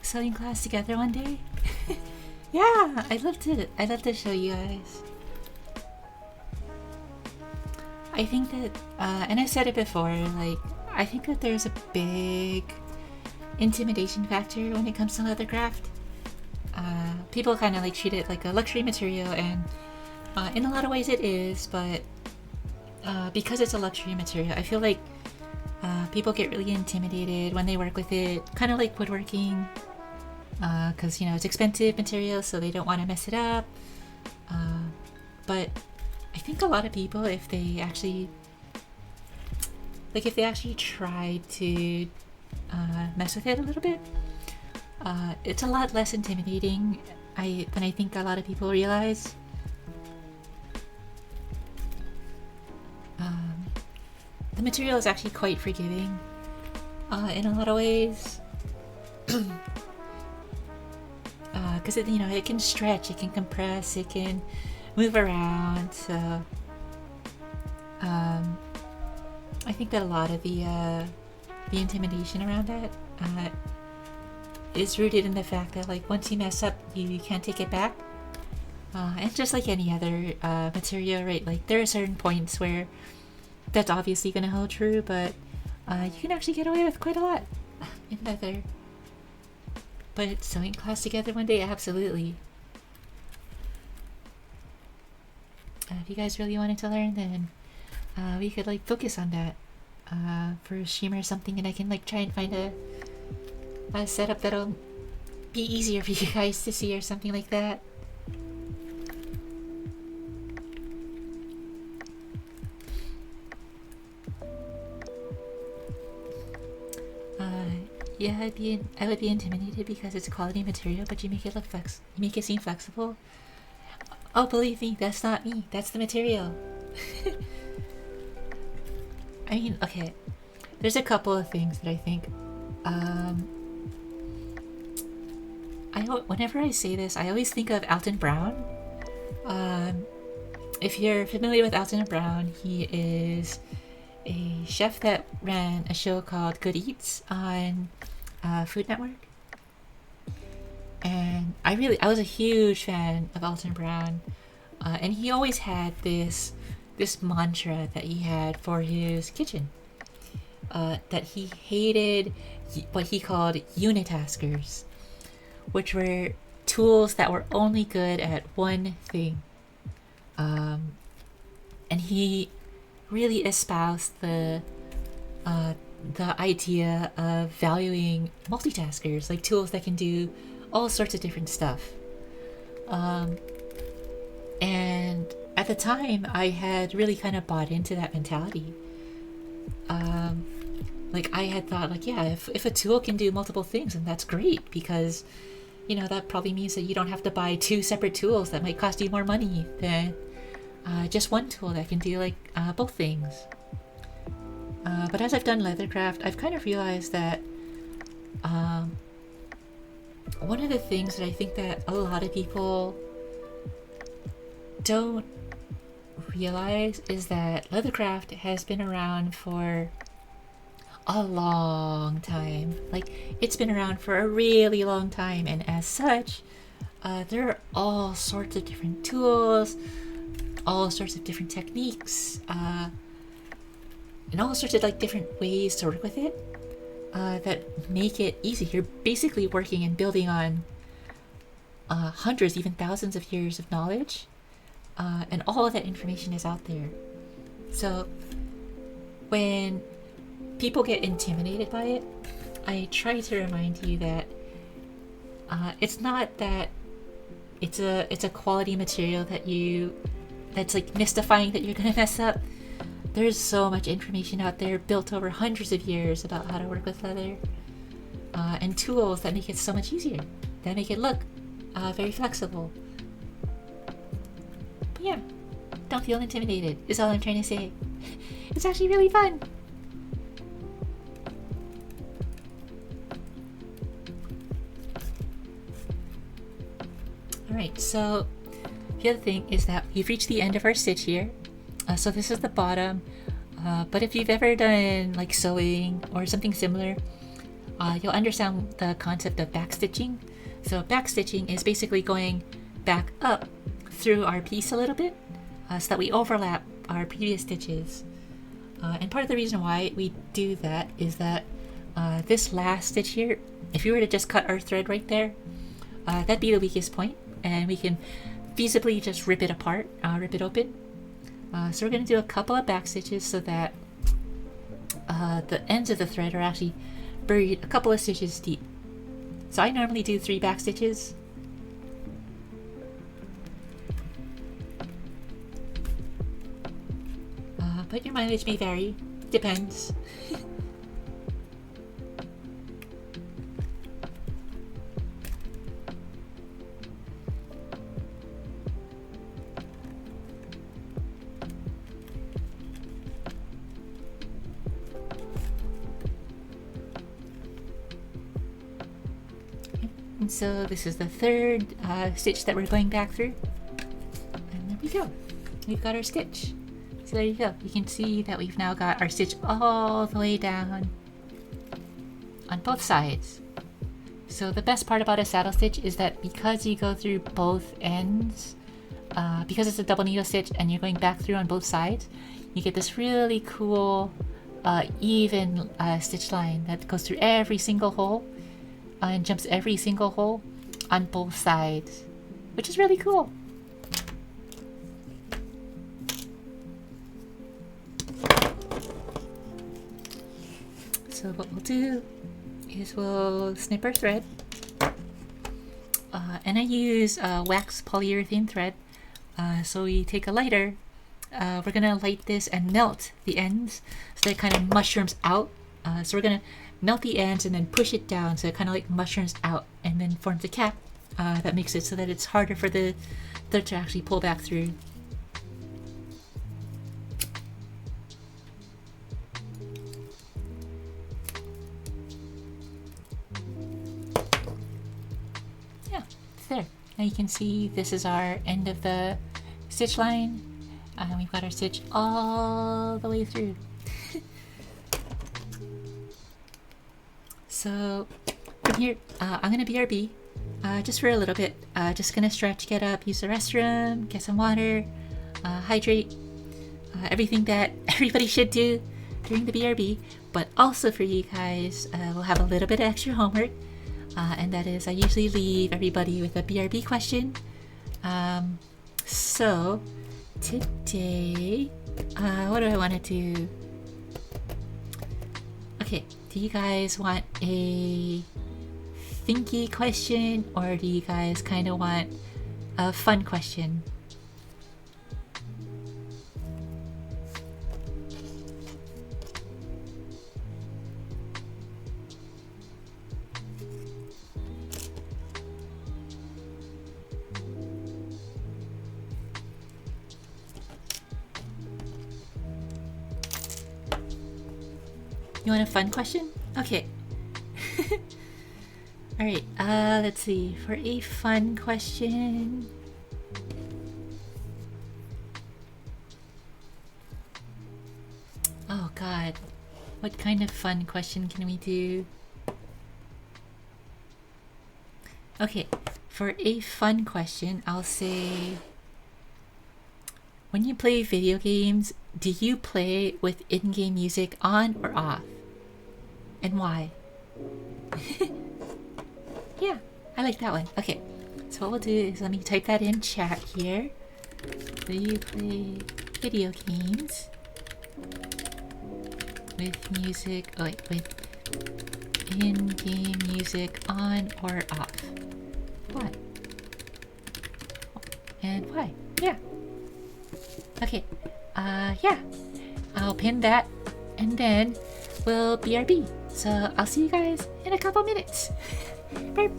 Sewing class together one day? Yeah, I'd love to show you guys. I think that, and I've said it before, like, I think that there's a big intimidation factor when it comes to leathercraft. People kind of like treat it like a luxury material, and in a lot of ways it is, but because it's a luxury material, I feel like people get really intimidated when they work with it, kind of like woodworking, because, you know, it's expensive material, so they don't want to mess it up. But I think a lot of people, if they actually like if they actually try to mess with it a little bit, it's a lot less intimidating than I think a lot of people realize. The material is actually quite forgiving in a lot of ways. Because it can stretch, it can compress, it can move around. So I think that a lot of the intimidation around that is rooted in the fact that, like, once you mess up, you can't take it back. And just like any other material, right? Like, there are certain points where that's obviously going to hold true, but you can actually get away with quite a lot in leather. But sewing class together one day, absolutely. If you guys really wanted to learn, then we could like focus on that for a stream or something, and I can like try and find a setup that'll be easier for you guys to see or something like that. Yeah, I would be intimidated because it's quality material, but you make it look you make it seem flexible. Oh, believe me, that's not me. That's the material. I mean, okay. There's a couple of things that I think. Whenever I say this, I always think of Alton Brown. If you're familiar with Alton Brown, he is a chef that ran a show called Good Eats on Food Network. And I was a huge fan of Alton Brown, and he always had this mantra that he had for his kitchen, that he hated what he called unitaskers, which were tools that were only good at one thing. And he really espoused the idea of valuing multitaskers, like tools that can do all sorts of different stuff. And at the time, I had really kind of bought into that mentality. Like, I had thought, like, yeah, if a tool can do multiple things, then that's great, because, that probably means that you don't have to buy two separate tools that might cost you more money than just one tool that can do, like, both things. But as I've done leathercraft, I've kind of realized that one of the things that I think that a lot of people don't realize is that leathercraft has been around for a long time. Like, it's been around for a really long time, and as such, there are all sorts of different tools, all sorts of different techniques, and all sorts of like different ways to work with it that make it easy. You're basically working and building on hundreds, even thousands of years of knowledge, and all of that information is out there. So when people get intimidated by it, I try to remind you that it's not that it's a quality material that's like mystifying that you're gonna mess up. There's so much information out there built over hundreds of years about how to work with leather, and tools that make it so much easier, that make it look very flexible. But yeah, don't feel intimidated is all I'm trying to say. It's actually really fun. Alright, so the other thing is that we've reached the end of our stitch here. So this is the bottom, but if you've ever done like sewing or something similar, you'll understand the concept of backstitching. So backstitching is basically going back up through our piece a little bit, so that we overlap our previous stitches. And part of the reason why we do that is that this last stitch here, if you were to just cut our thread right there, that'd be the weakest point, and we can feasibly just rip it apart, rip it open. So we're going to do a couple of back stitches so that the ends of the thread are actually buried a couple of stitches deep. So I normally do 3 back stitches. But your mileage may vary. Depends. And so this is the third stitch that we're going back through. And there we go. We've got our stitch. So there you go. You can see that we've now got our stitch all the way down on both sides. So the best part about a saddle stitch is that because you go through both ends, because it's a double needle stitch and you're going back through on both sides, you get this really cool even stitch line that goes through every single hole and jumps every single hole on both sides, which is really cool. So what we'll do is we'll snip our thread, and I use wax polyurethane thread. So we take a lighter, we're gonna light this and melt the ends so that it kind of mushrooms out. So we're gonna melt the ends and then push it down so it kind of like mushrooms out and then forms a cap that makes it so that it's harder for the thread to actually pull back through. Yeah, it's there. Now you can see this is our end of the stitch line. We've got our stitch all the way through. So from here, I'm gonna BRB just for a little bit. Just gonna stretch, get up, use the restroom, get some water, hydrate, everything that everybody should do during the BRB. But also for you guys, we'll have a little bit of extra homework, and that is I usually leave everybody with a BRB question. So today, what do I want to do? Okay, do you guys want a thinky question or do you guys kind of want a fun question? You want a fun question? Okay. Alright, let's see. For a fun question... Oh god. What kind of fun question can we do? Okay, for a fun question, I'll say... When you play video games, do you play with in-game music on or off? And why? Yeah, I like that one. Okay, so what we'll do is let me type that in chat here. Do you play video games with music, oh wait, with in-game music on or off? Why? And why? Yeah. Okay, yeah, I'll pin that and then we'll BRB. So I'll see you guys in a couple minutes. Bye.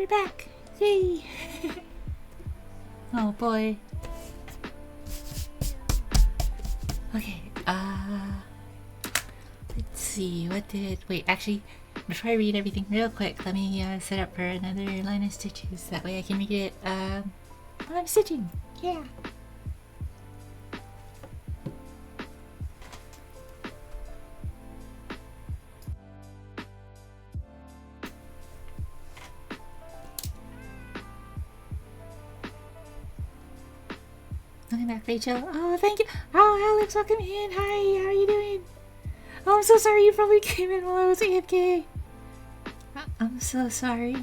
we're back! Yay! Oh boy. Okay, let's see, wait, actually, before I read everything real quick, let me set up for another line of stitches. That way I can read it while I'm stitching. Yeah! Welcome back, Rachel. Oh, thank you. Oh, Alex, welcome in. Hi, how are you doing? Oh, I'm so sorry you probably came in while I was AFK. I'm so sorry.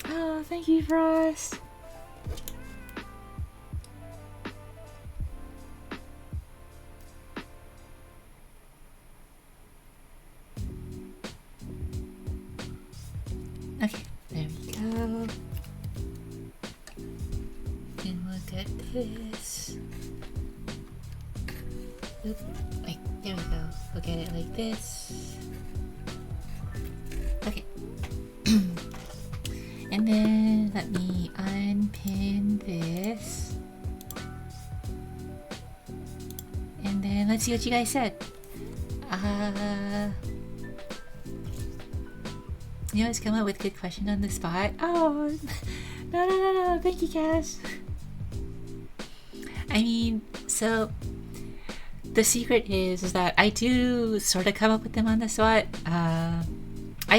Oh, thank you, Frost. Okay, there we go. And look at this. Oop, wait, there we go. Look at it like this. Okay. And then let me unpin this. And then let's see what you guys said. You always come up with good question on the spot. Oh, no. Thank you, Cass. I mean, so the secret is that I do sort of come up with them on the spot. I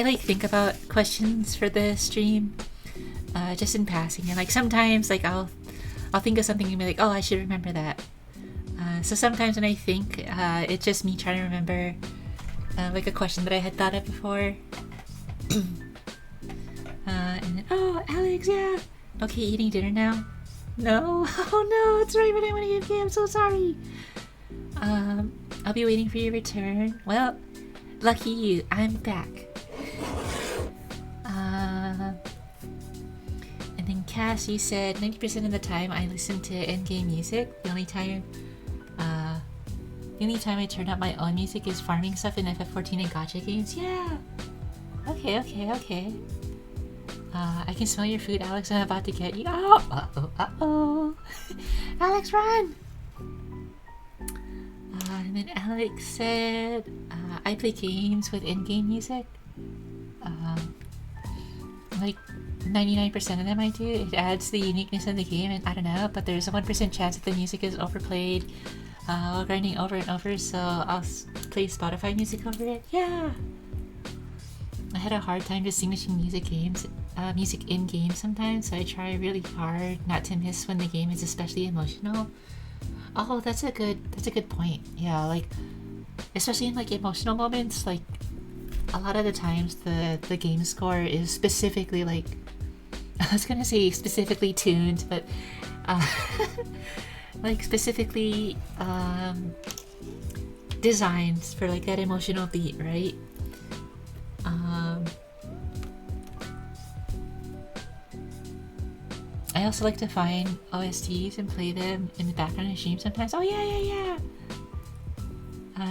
like think about questions for the stream, just in passing, and like sometimes like I'll think of something and be like, oh, I should remember that. So sometimes when I think, it's just me trying to remember like a question that I had thought of before. And then, oh, Alex, yeah. Okay, eating dinner now? No? Oh no, it's right when I want to get I'm so sorry. I'll be waiting for your return. Well, lucky you, I'm back. And then Cass, you said 90% of the time I listen to endgame music. The only time I turn up my own music is farming stuff in FF14 and gacha games. Yeah. Okay. I can smell your food, Alex. I'm about to get you. Oh, uh-oh. Alex, run! And then Alex said, I play games with in-game music. Like 99% of them I do. It adds the uniqueness of the game, and I don't know, but there's a 1% chance that the music is overplayed while grinding over and over, so I'll play Spotify music over it. Yeah! I had a hard time distinguishing music in games sometimes, so I try really hard not to miss when the game is especially emotional. Oh, that's a good point. Yeah, like especially in like emotional moments, like a lot of the times the game score is specifically like I was gonna say specifically tuned, but like specifically designed for like that emotional beat, right? I also like to find OSTs and play them in the background of stream sometimes. Oh yeah.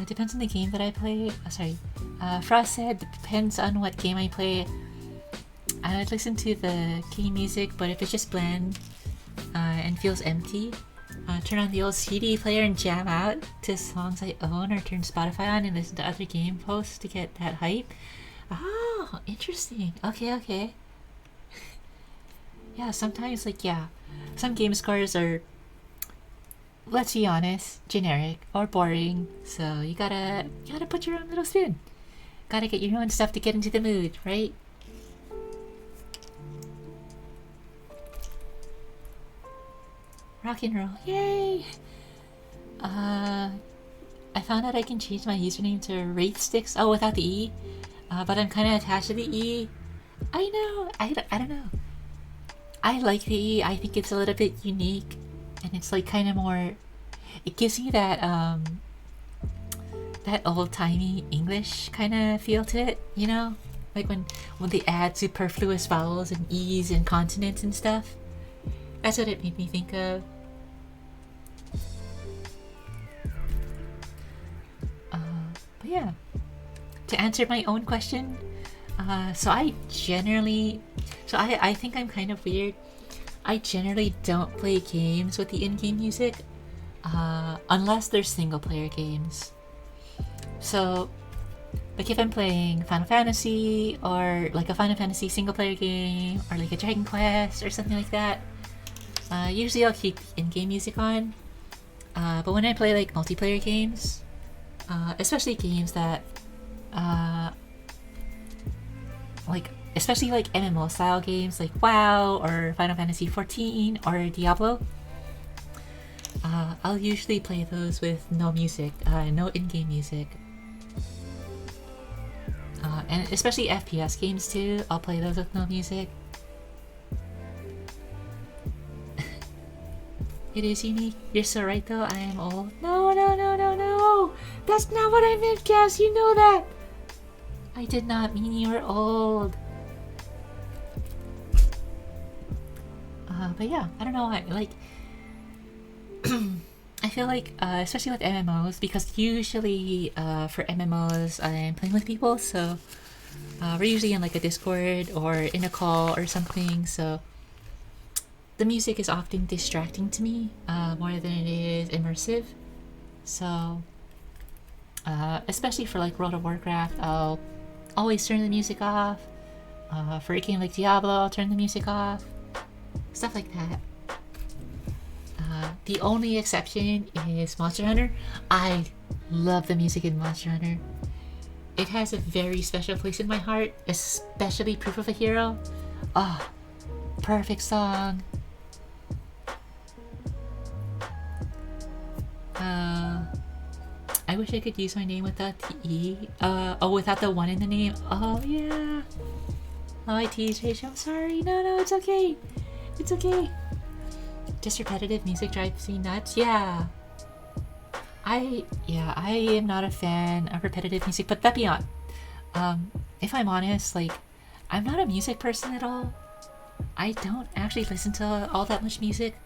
Depends on the game that I play. Oh, sorry. Frost said depends on what game I play. I would listen to the game music, but if it's just bland and feels empty, turn on the old CD player and jam out to songs I own, or turn Spotify on and listen to other game posts to get that hype. Oh, interesting. Okay. Yeah, sometimes some game scores are, let's be honest, generic or boring. So you gotta put your own little spin. Gotta get your own stuff to get into the mood, right? Rock and roll, yay! I found out I can change my username to Wraithsticks. Oh, without the E. But I'm kind of attached to the E. I know. I don't know. I like the E. I think it's a little bit unique, and it's like kind of more. It gives me that that old-timey English kind of feel to it, you know, like when they add superfluous vowels and E's and consonants and stuff. That's what it made me think of. But yeah, to answer my own question, so I generally, I think I'm kind of weird. I generally don't play games with the in-game music, unless they're single-player games. So, like if I'm playing Final Fantasy, or like a Final Fantasy single-player game, or like a Dragon Quest, or something like that, usually I'll keep in-game music on. But when I play like multiplayer games, especially games that, especially like MMO style games like WoW or Final Fantasy 14 or Diablo, I'll usually play those with no music, no in-game music. And especially FPS games too, I'll play those with no music. It is unique. You're so right though, I am old. No, no, no, no, no! That's not what I meant, Cass, you know that! I did not mean you were old. But yeah, I don't know why, like... I feel like, especially with MMOs, because usually for MMOs I'm playing with people, so we're usually in like a Discord or in a call or something, so the music is often distracting to me more than it is immersive. So especially for like World of Warcraft, I'll always turn the music off. For a game like Diablo, I'll turn the music off. Stuff like that. The only exception is Monster Hunter. I love the music in Monster Hunter. It has a very special place in my heart, especially Proof of a Hero. Oh, perfect song. I wish I could use my name without the E. Without the 1 in the name. Oh, yeah. Oh, I teased Rachel. I'm sorry. No, it's okay. It's okay. Just repetitive music drives me nuts. Yeah. I am not a fan of repetitive music, but that beyond. If I'm honest, like, I'm not a music person at all. I don't actually listen to all that much music.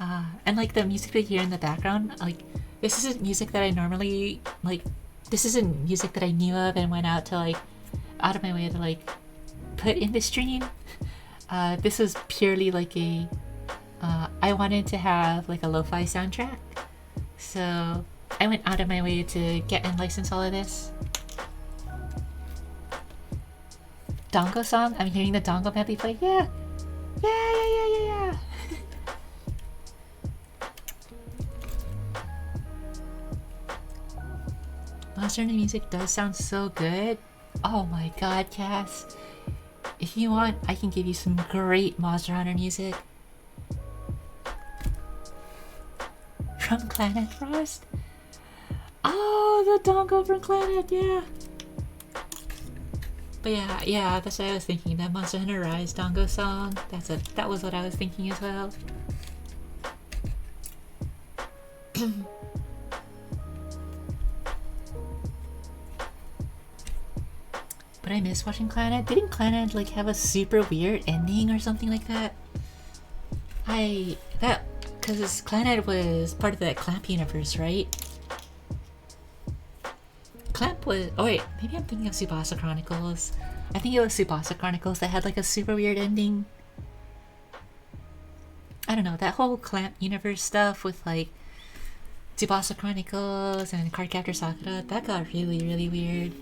And like the music that you hear in the background, like, this isn't music that I normally, like, this isn't music that I knew of and went out to, like, out of my way to, like, put in the stream. This was purely like a, I wanted to have, like, a lo-fi soundtrack. So, I went out of my way to get and license all of this. Dongo song? I'm hearing the Dongo medley play. Yeah! Yeah! Monster Hunter music does sound so good. Oh my god, Cass. If you want, I can give you some great Monster Hunter music. From Planet Frost? Oh, the Dongo from Planet, yeah. But yeah, that's what I was thinking. That Monster Hunter Rise Dongo song. That was what I was thinking as well. But I miss watching Clannad. Didn't Clannad like have a super weird ending or something like that? Because Clannad was part of the Clamp universe, right? Clamp was... Oh wait, maybe I'm thinking of Tsubasa Chronicles. I think it was Tsubasa Chronicles that had like a super weird ending. I don't know, that whole Clamp universe stuff with like Tsubasa Chronicles and Cardcaptor Sakura, that got really, really weird.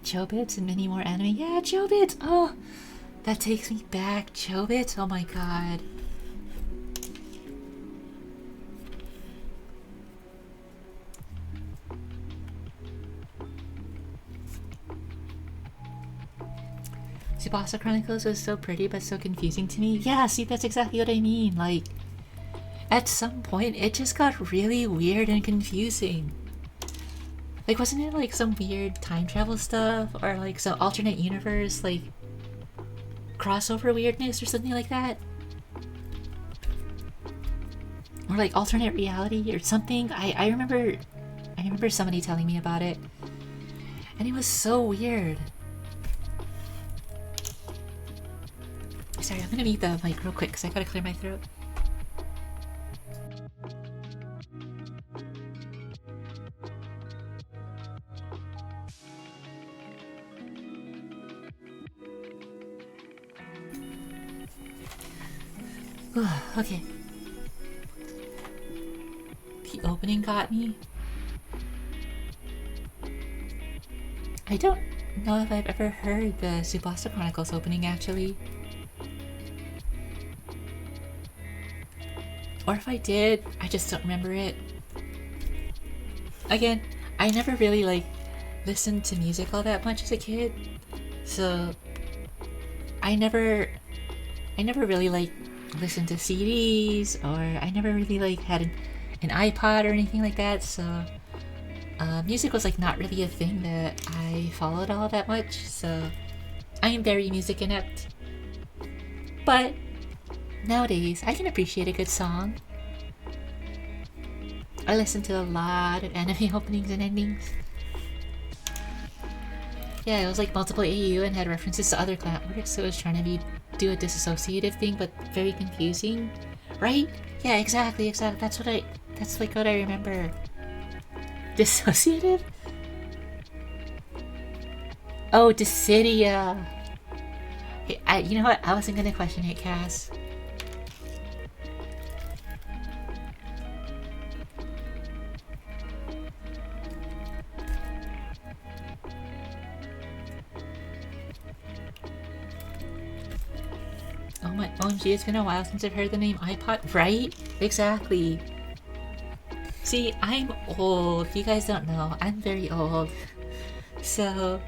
Chobits and many more anime. Yeah, Chobits! Oh, that takes me back. Chobits? Oh my god. Tsubasa Chronicles was so pretty but so confusing to me. Yeah, see, that's exactly what I mean. Like, at some point, it just got really weird and confusing. Like, wasn't it like some weird time travel stuff? Or like some alternate universe, like, crossover weirdness or something like that? Or like alternate reality or something? I remember somebody telling me about it. And it was so weird. sorry, I'm gonna mute the mic real quick because I gotta clear my throat. Okay. The opening got me. I don't know if I've ever heard the Tsubasa Chronicles opening, actually. Or if I did, I just don't remember it. Again, I never really, like, listened to music all that much as a kid. So, I never really, like, listened to CDs, or I never really, like, had an iPod or anything like that, so... music was like not really a thing that I followed all that much, so I am very music inept. But nowadays, I can appreciate a good song. I listen to a lot of anime openings and endings. Yeah, it was like multiple AU and had references to other clan works, so it was trying to do a disassociative thing, but very confusing, right? Yeah, exactly. That's like what I remember. Dissociative? Oh, Dissidia. Hey, you know what? I wasn't gonna question it, Cass. Oh my, OMG, it's been a while since I've heard the name iPod, right? Exactly. See, I'm old. You guys don't know. I'm very old. So,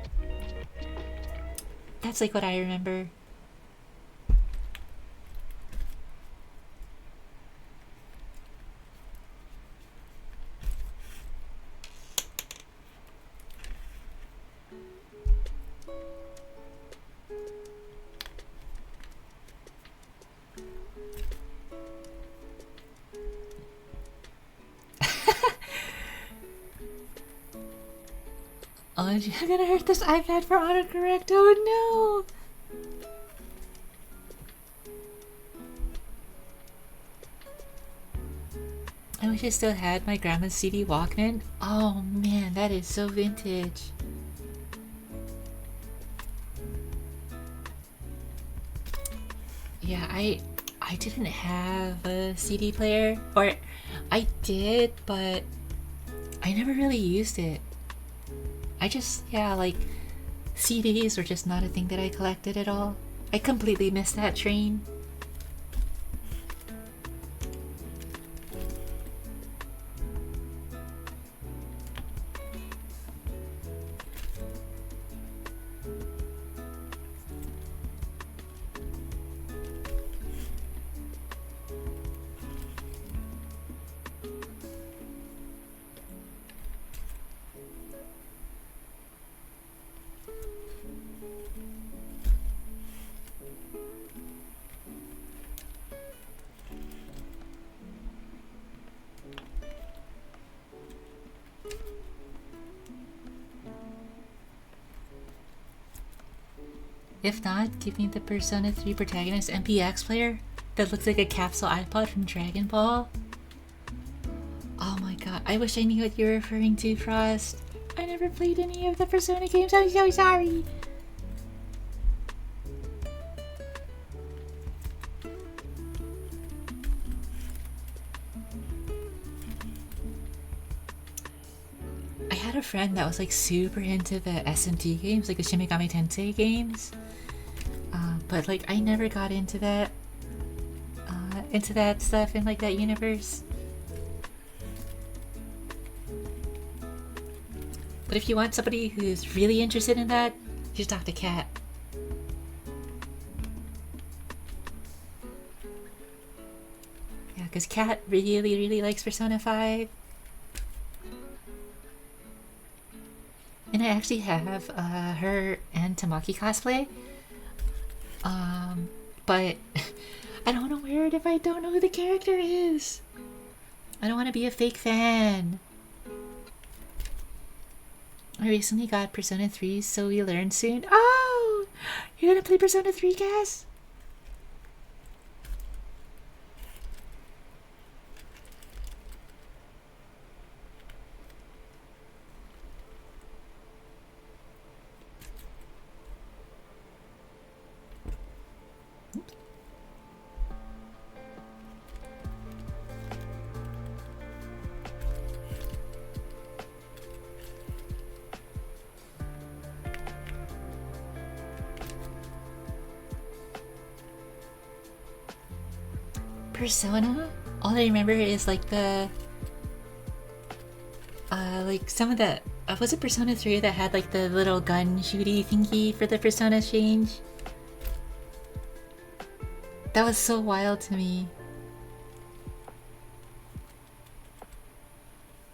that's like what I remember. OMG, I'm gonna hurt this iPad for autocorrect. Oh no! I wish I still had my grandma's CD Walkman. Oh man, that is so vintage. Yeah, I didn't have a CD player, or I did, but I never really used it. I just, yeah, like, CDs were just not a thing that I collected at all. I completely missed that train. If not, give me the Persona 3 protagonist MPX player that looks like a capsule iPod from Dragon Ball. Oh my god, I wish I knew what you're referring to, Frost. I never played any of the Persona games, I'm so sorry. I had a friend that was like super into the SMT games, like the Shin Megami Tensei games. But like I never got into that stuff in like that universe. But if you want somebody who's really interested in that, you should talk to Kat. Yeah, because Kat really likes Persona 5. And I actually have her and Tamaki cosplay. But I don't want to wear it if I don't know who the character is. I don't want to be a fake fan. I recently got Persona 3, so we learn soon. Oh! You're gonna play Persona 3, Cass? Persona? All I remember is like the like some of the was it Persona 3 that had like the little gun shooty thingy for the Persona change? That was so wild to me.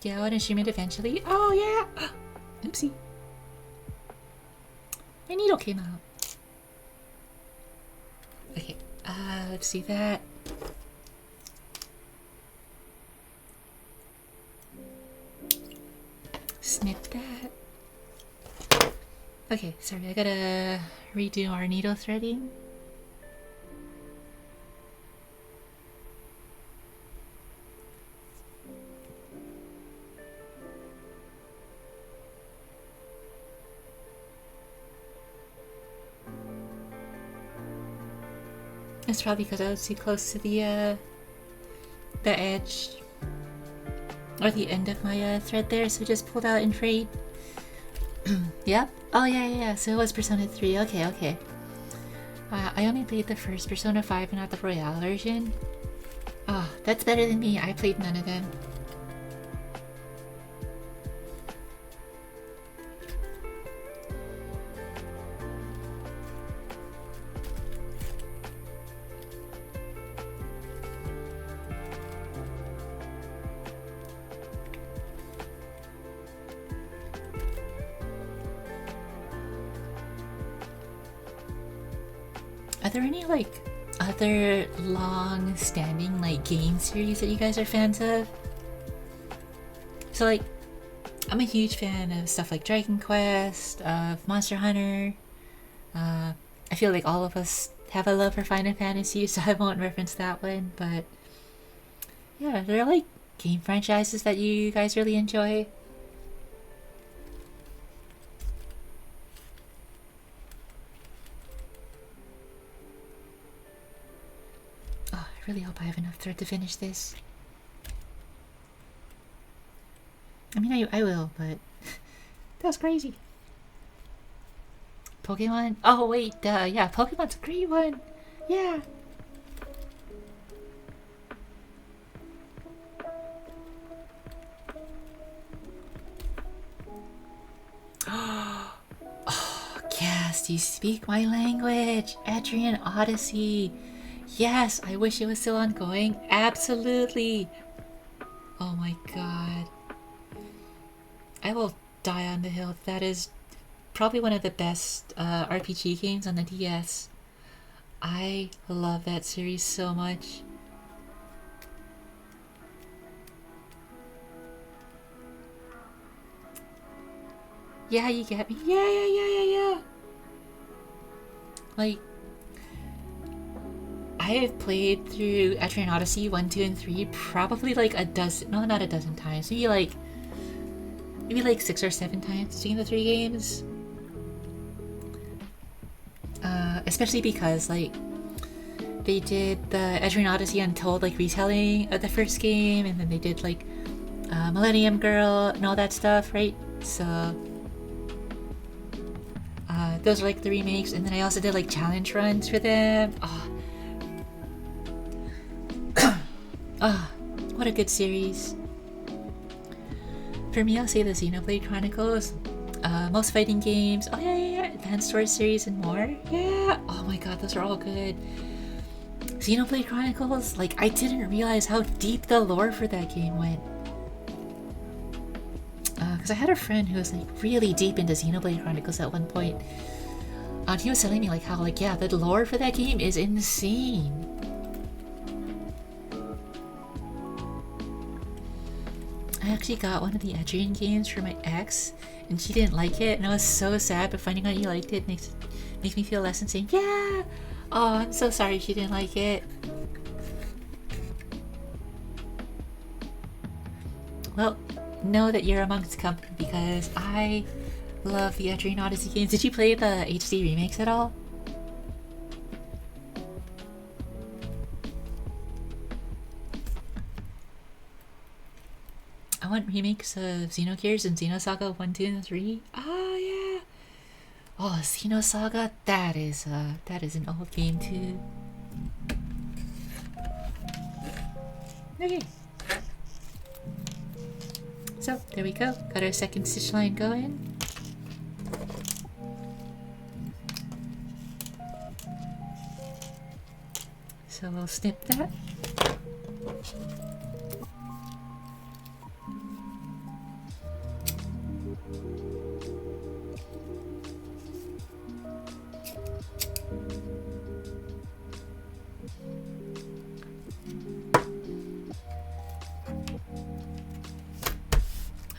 Yeah, I want to stream it eventually. Oh yeah! Oopsie. My needle came out. Okay, let's see that. Snip that. Okay, sorry, I gotta redo our needle threading. It's probably because I was too close to the edge or the end of my thread there, so just pulled out and frayed. Yep. Oh yeah. So it was Persona 3. Okay. I only played the first Persona 5 and not the Royale version. Oh, that's better than me. I played none of them. Are there any like other long-standing like game series that you guys are fans of? So like, I'm a huge fan of stuff like Dragon Quest, of Monster Hunter. I feel like all of us have a love for Final Fantasy, so I won't reference that one. But yeah, there are like game franchises that you guys really enjoy. I really hope I have enough thread to finish this. I mean, I will, but that was crazy. Pokemon? Oh wait, yeah, Pokemon's a great one. Yeah. Oh, yes, you speak my language. Adrian Odyssey. Yes, I wish it was still ongoing. Absolutely. Oh my god. I will die on the hill. That is probably one of the best RPG games on the DS. I love that series so much. Yeah, you get me. Yeah. Like, I have played through Etrian Odyssey 1, 2, and 3 probably like a dozen, no, not a dozen times, maybe like 6 or 7 times between the 3 games. Especially because like they did the Etrian Odyssey Untold like retelling of the first game, and then they did like Millennium Girl and all that stuff, right? So those are like the remakes, and then I also did like challenge runs for them. What a good series. For me, I'll say the Xenoblade Chronicles, most fighting games, oh yeah, Advanced Wars series and more, yeah, oh my god, those are all good. Xenoblade Chronicles, like, I didn't realize how deep the lore for that game went. Because I had a friend who was like really deep into Xenoblade Chronicles at one point. And he was telling me like how like, yeah, the lore for that game is insane. I actually got one of the Adrian games for my ex, and she didn't like it, and I was so sad, but finding out you liked it makes me feel less insane. Yeah! Oh, I'm so sorry she didn't like it. Well, know that you're amongst company because I love the Adrian Odyssey games. Did you play the HD remakes at all? I want remakes of Xenogears and Xenosaga 1, 2, and 3. Oh yeah. Oh, Xenosaga, that is an old game too. Okay. So, there we go. Got our second stitch line going. So we'll snip that.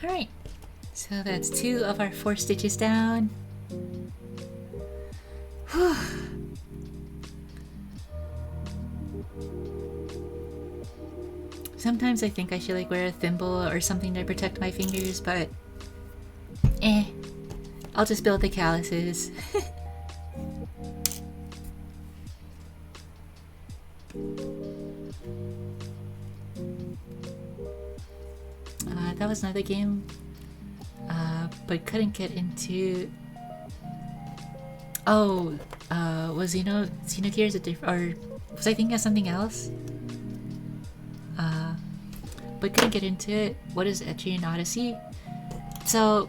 Alright, so that's 2 of our 4 stitches down. Whew. Sometimes I think I should like wear a thimble or something to protect my fingers, but I'll just build the calluses. That was another game, but couldn't get into. Oh, was Xenogears a different, or was I thinking of something else? But couldn't get into it. What is Etrian Odyssey? So,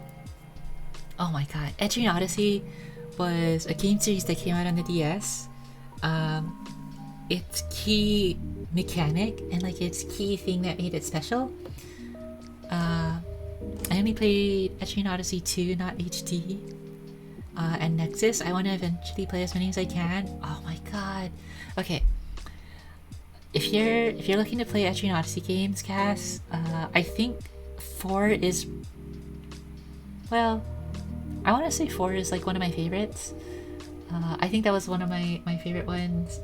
oh my god, Etrian Odyssey was a game series that came out on the DS. Its key mechanic and like its key thing that made it special. I only played Etrian Odyssey 2, not HD, and Nexus. I want to eventually play as many as I can. Oh my god. Okay. If you're looking to play Etrian Odyssey games, Cass, I think 4 is, well, I want to say 4 is like one of my favorites. I think that was one of my favorite ones.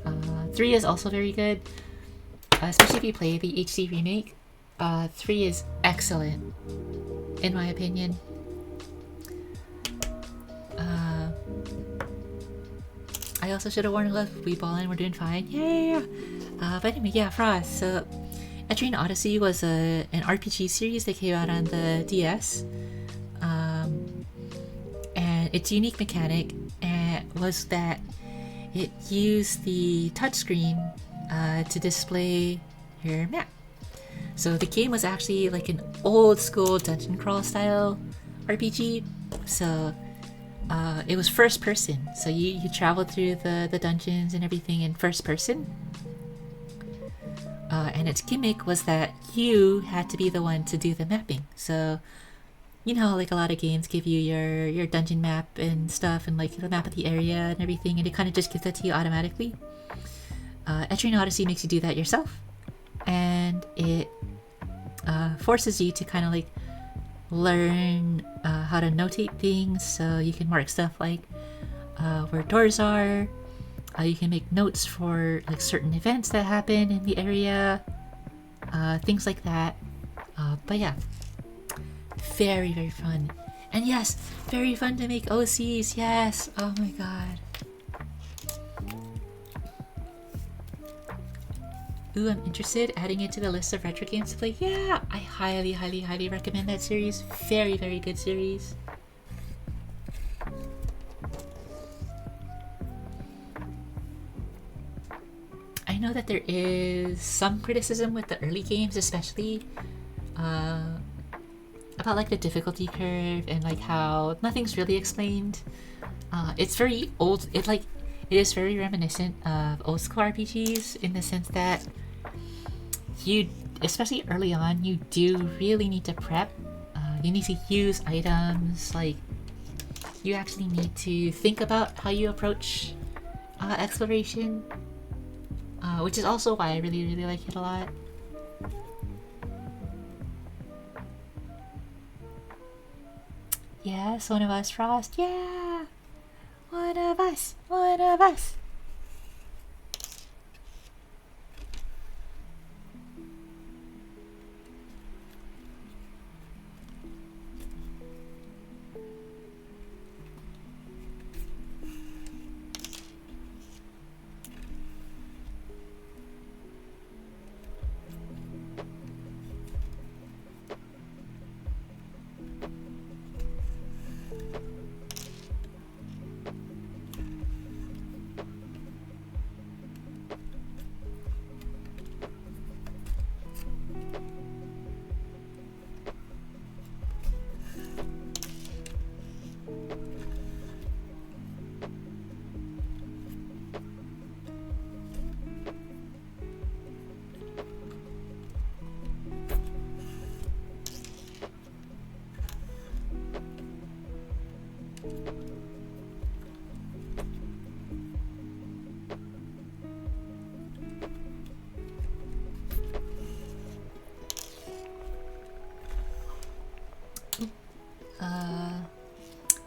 3 is also very good, especially if you play the HD remake. 3 is excellent, in my opinion. I also should have worn gloves. We ballin', we're doing fine. Yeah. But anyway, yeah, Frost. So, Etrian Odyssey was an RPG series that came out on the DS. And its unique mechanic was that it used the touchscreen to display your map. So the game was actually like an old school dungeon crawl style RPG. So it was first person. So you traveled through the dungeons and everything in first person. And its gimmick was that you had to be the one to do the mapping. So, you know, like a lot of games give you your dungeon map and stuff, and like the map of the area and everything, and it kind of just gives that to you automatically. Etrian Odyssey makes you do that yourself, and it forces you to kind of like learn how to notate things, so you can mark stuff like where doors are. You can make notes for like certain events that happen in the area, things like that. But yeah, very, very fun. And yes, very fun to make OCs, yes! Oh my god. Ooh, I'm interested, adding it to the list of retro games to play. Yeah, I highly, highly, highly recommend that series. Very, very good series. I know that there is some criticism with the early games, especially about like the difficulty curve and like how nothing's really explained. It's very old. It is very reminiscent of old school RPGs in the sense that you, especially early on, you do really need to prep. You need to use items. Like you actually need to think about how you approach exploration. Which is also why I really, really like it a lot. Yes, one of us, Frost. Yeah! One of us! One of us!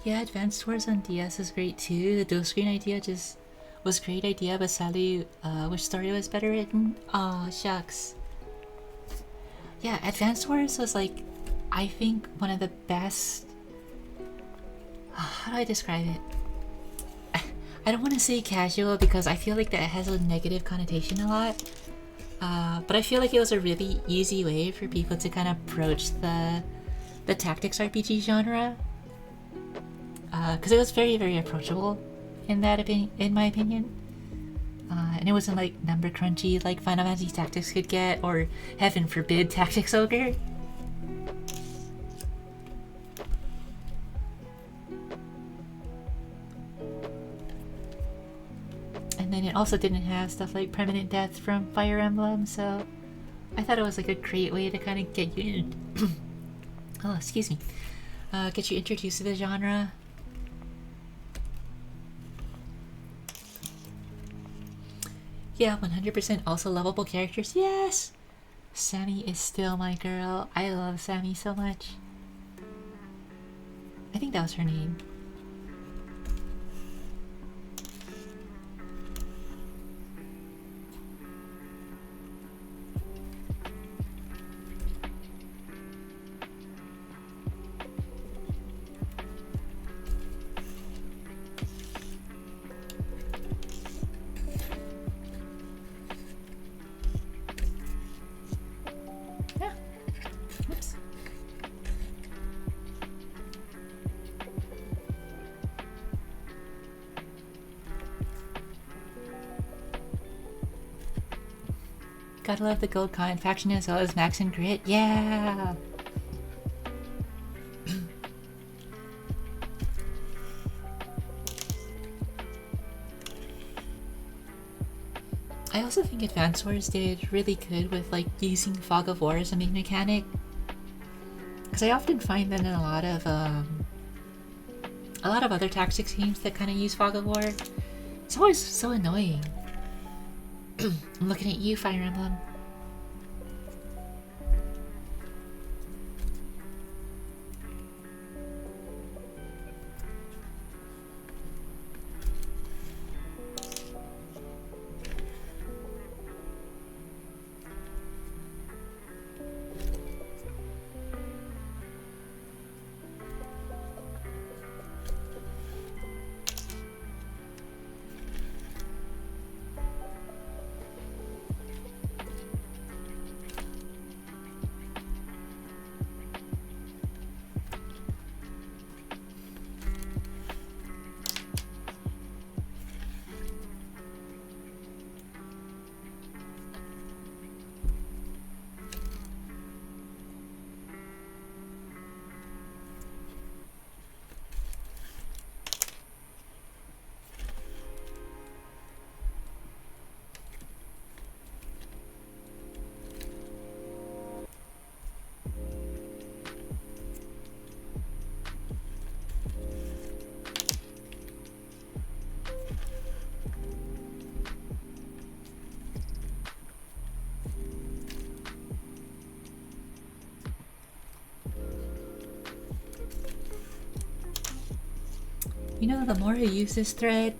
Yeah, Advanced Wars on DS is great too. The dual screen idea just was a great idea, but sadly, which story was better written? Oh shucks. Yeah, Advanced Wars was like, I think one of the best. How do I describe it? I don't want to say casual because I feel like that has a negative connotation a lot. But I feel like it was a really easy way for people to kind of approach the tactics RPG genre, because it was very approachable in my opinion. And it wasn't like number crunchy like Final Fantasy Tactics could get, or heaven forbid Tactics Ogre. And then it also didn't have stuff like permanent death from Fire Emblem, so I thought it was like a great way to kind of get you in. Oh, excuse me. Get you introduced to the genre. Yeah, 100% also lovable characters. Yes! Sammy is still my girl. I love Sammy so much. I think that was her name. Gotta love the Gold Con faction as well as Max and Grit. Yeah! I also think Advance Wars did really good with like using Fog of War as a main mechanic. Because I often find that in a lot of other tactics games that kind of use Fog of War, it's always so annoying. I'm looking at you, Fire Emblem. You know, the more I use this thread,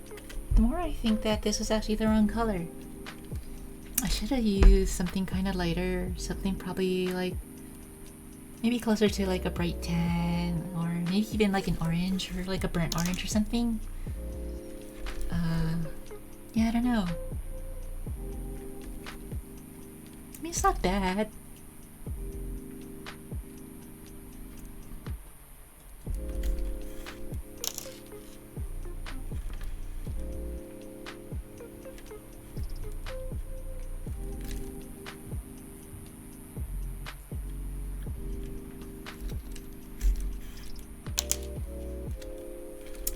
the more I think that this was actually the wrong color. I should have used something kind of lighter, something probably like maybe closer to like a bright tan, or maybe even like an orange or like a burnt orange or something. Yeah, I don't know. I mean, it's not bad.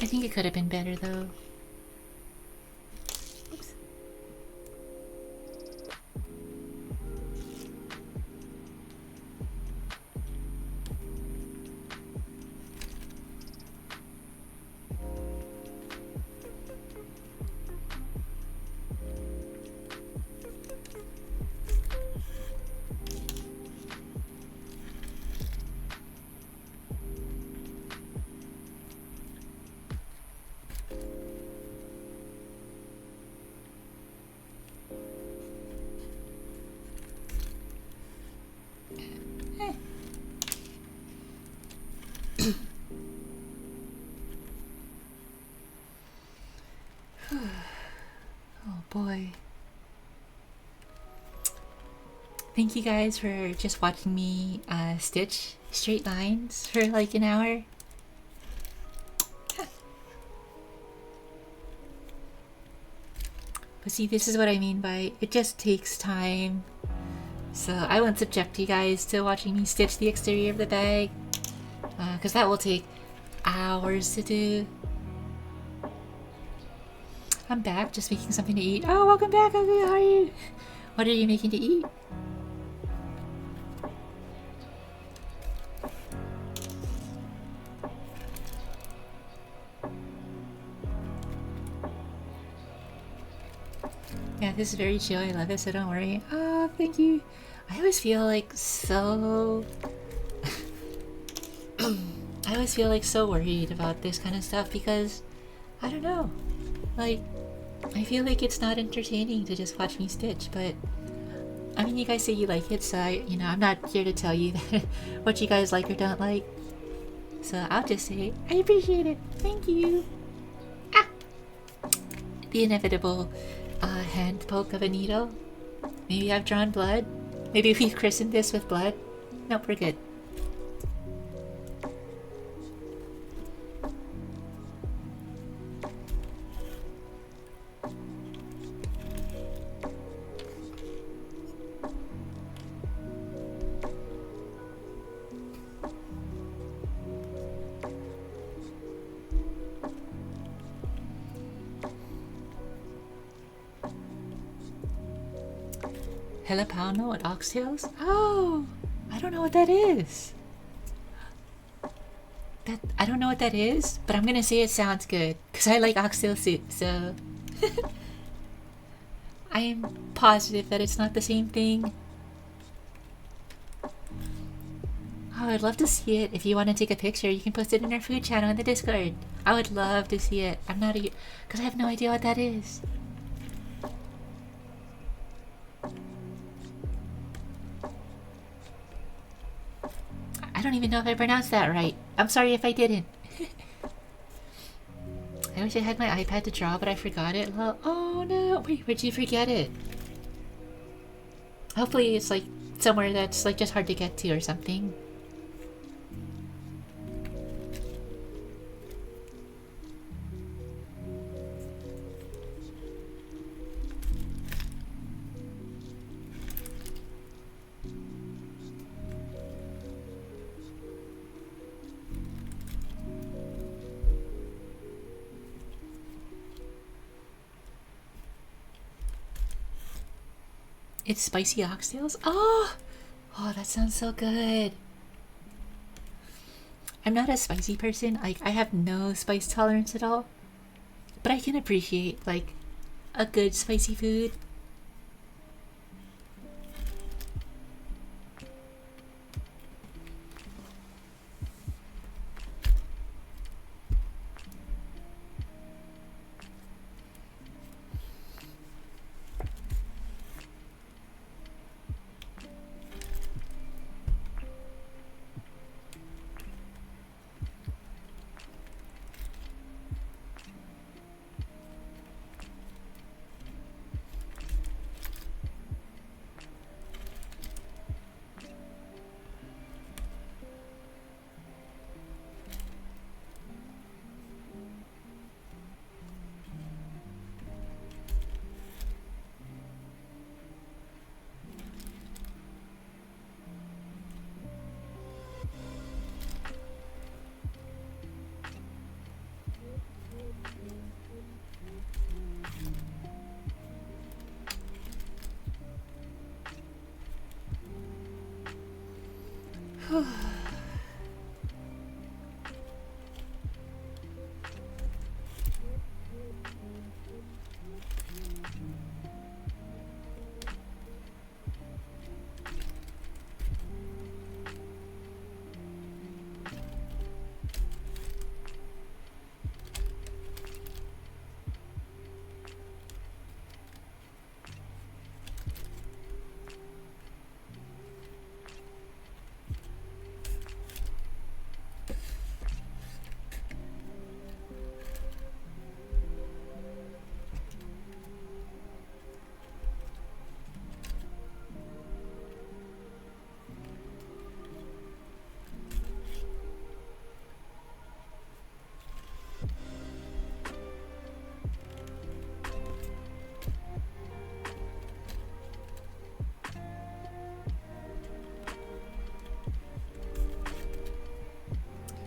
I think it could have been better though. Oops. Thank you guys for just watching me stitch straight lines for like an hour. But see, this is what I mean by it just takes time. So I won't subject you guys to watching me stitch the exterior of the bag, because that will take hours to do. I'm back, just making something to eat. Oh, welcome back, Ugly. How are you? What are you making to eat? Yeah, this is very chill. I love it, so don't worry. Oh, thank you. I always feel like so... I always feel like so worried about this kind of stuff because, I don't know, like, I feel like it's not entertaining to just watch me stitch, but I mean, you guys say you like it, so I'm not here to tell you what you guys like or don't like. So I'll just say, I appreciate it. Thank you. Ah! The inevitable hand poke of a needle. Maybe I've drawn blood. Maybe we've christened this with blood. Nope, we're good. Jalapeno with oxtails? Oh, I don't know what that is. I don't know what that is, but I'm gonna say it sounds good because I like oxtail soup. So I am positive that it's not the same thing. Oh, I'd love to see it. If you want to take a picture, you can post it in our food channel in the Discord. I would love to see it. I'm not because I have no idea what that is. I don't even know if I pronounced that right. I'm sorry if I didn't. I wish I had my iPad to draw, but I forgot it. Well, oh no. Wait, where'd you forget it? Hopefully it's like somewhere that's like just hard to get to or something. It's spicy oxtails? Oh, that sounds so good. I'm not a spicy person. Like, I have no spice tolerance at all. But I can appreciate, like, a good spicy food.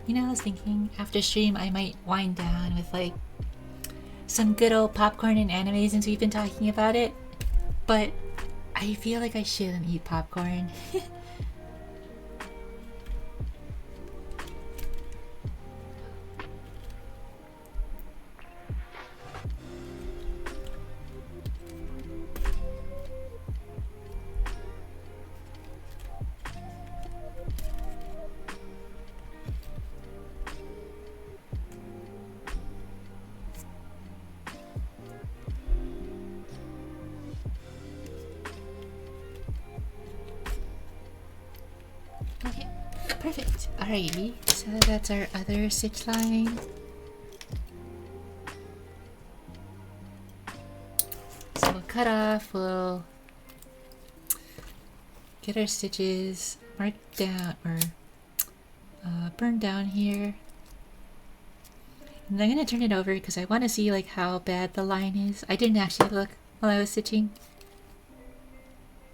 You know, I was thinking after stream I might wind down with like some good old popcorn and anime since we've been talking about it. But I feel like I shouldn't eat popcorn. Okay, perfect. Alrighty, so that's our other stitch line. So we'll cut off, we'll get our stitches marked down or burned down here. And I'm gonna turn it over because I want to see like how bad the line is. I didn't actually look while I was stitching.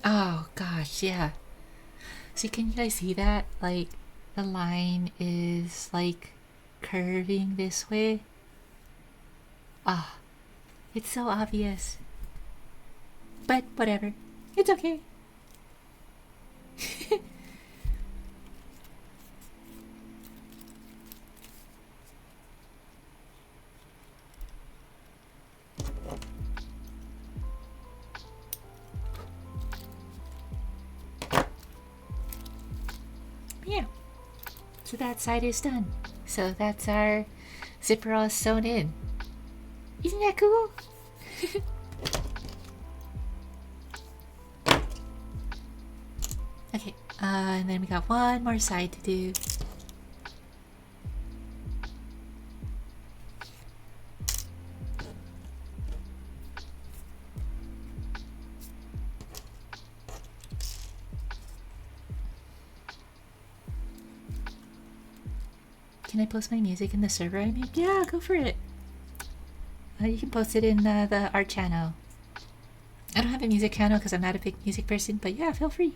Oh gosh, yeah. See, can you guys see that? Like, the line is like curving this way. Ah, it's so obvious. But whatever, it's okay. Yeah, so that side is done. So that's our zipper all sewn in. Isn't that cool? Okay, and then we got one more side to do. Can I post my music in the server I made? Yeah, go for it. You can post it in the art channel. I don't have a music channel because I'm not a big music person, but yeah, feel free.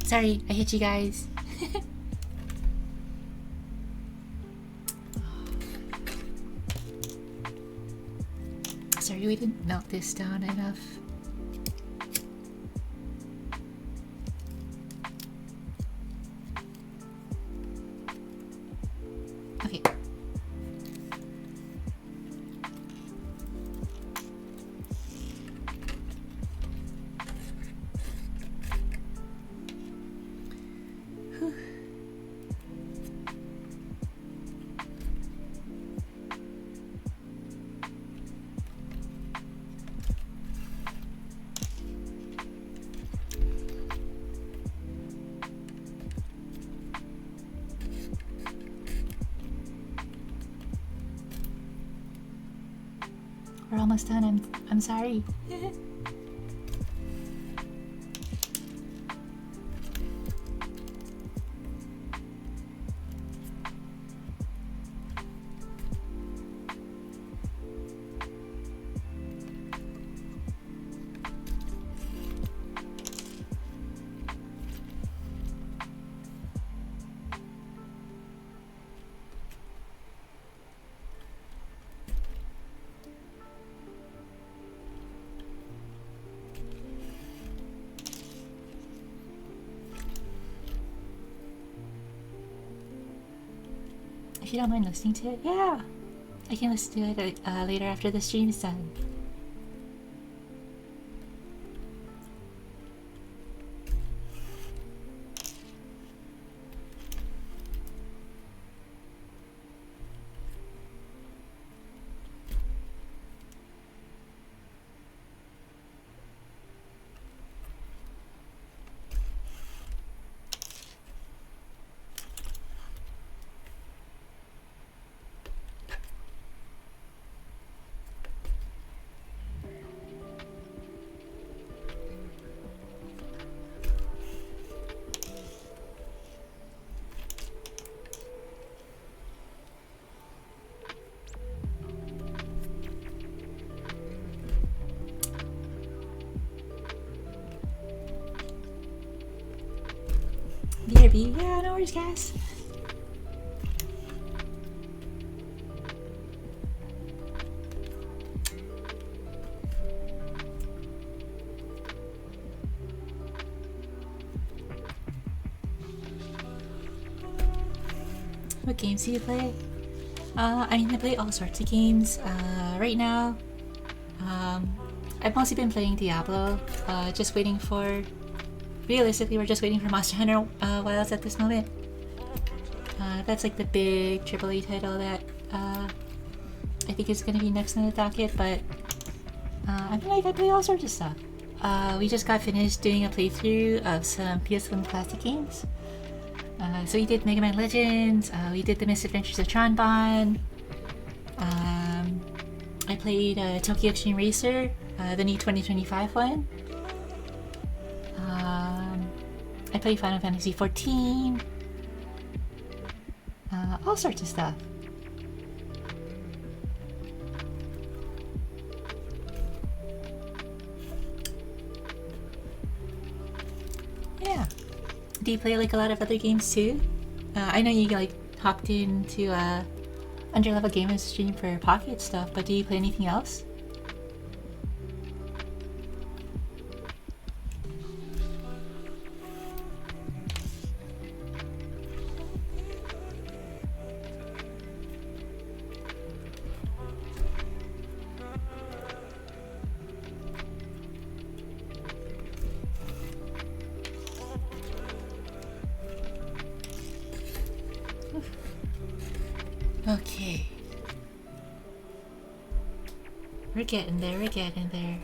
Sorry, I hit you guys. Sorry, we didn't melt this down enough. Okay. We're almost done. I'm sorry. If you don't mind listening to it, yeah. I can listen to it later after the stream is done. BRB, yeah, no worries, guys. What games do you play? I mean, I play all sorts of games. Right now, I've mostly been playing Diablo. Just waiting for... Realistically, we're just waiting for Monster Hunter Wilds at this moment. That's like the big AAA title that I think is gonna be next on the docket, but I mean, like, I play all sorts of stuff. We just got finished doing a playthrough of some PS1 classic games. So we did Mega Man Legends, we did the Misadventures of Tron-Bonne. I played Tokyo Extreme Racer, the new 2025 one. I played Final Fantasy XIV. All sorts of stuff. Yeah. Do you play like a lot of other games too? I know you like hopped into Underlevel Gamers stream for Pocket stuff, but do you play anything else? Okay. We're getting there, we're getting there.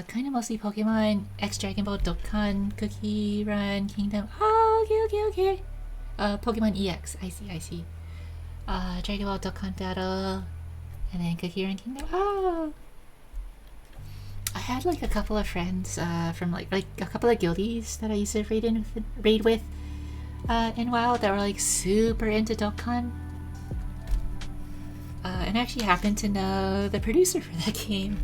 Kind of mostly Pokemon, X Dragon Ball Dokkan, Cookie Run, Kingdom. Oh, okay. Pokemon EX, I see. Dragon Ball Dokkan Battle, and then Cookie Run Kingdom. Oh! I had like a couple of friends from like a couple of guildies that I used to raid with in WoW that were like super into Dokkan. And I actually happened to know the producer for that game.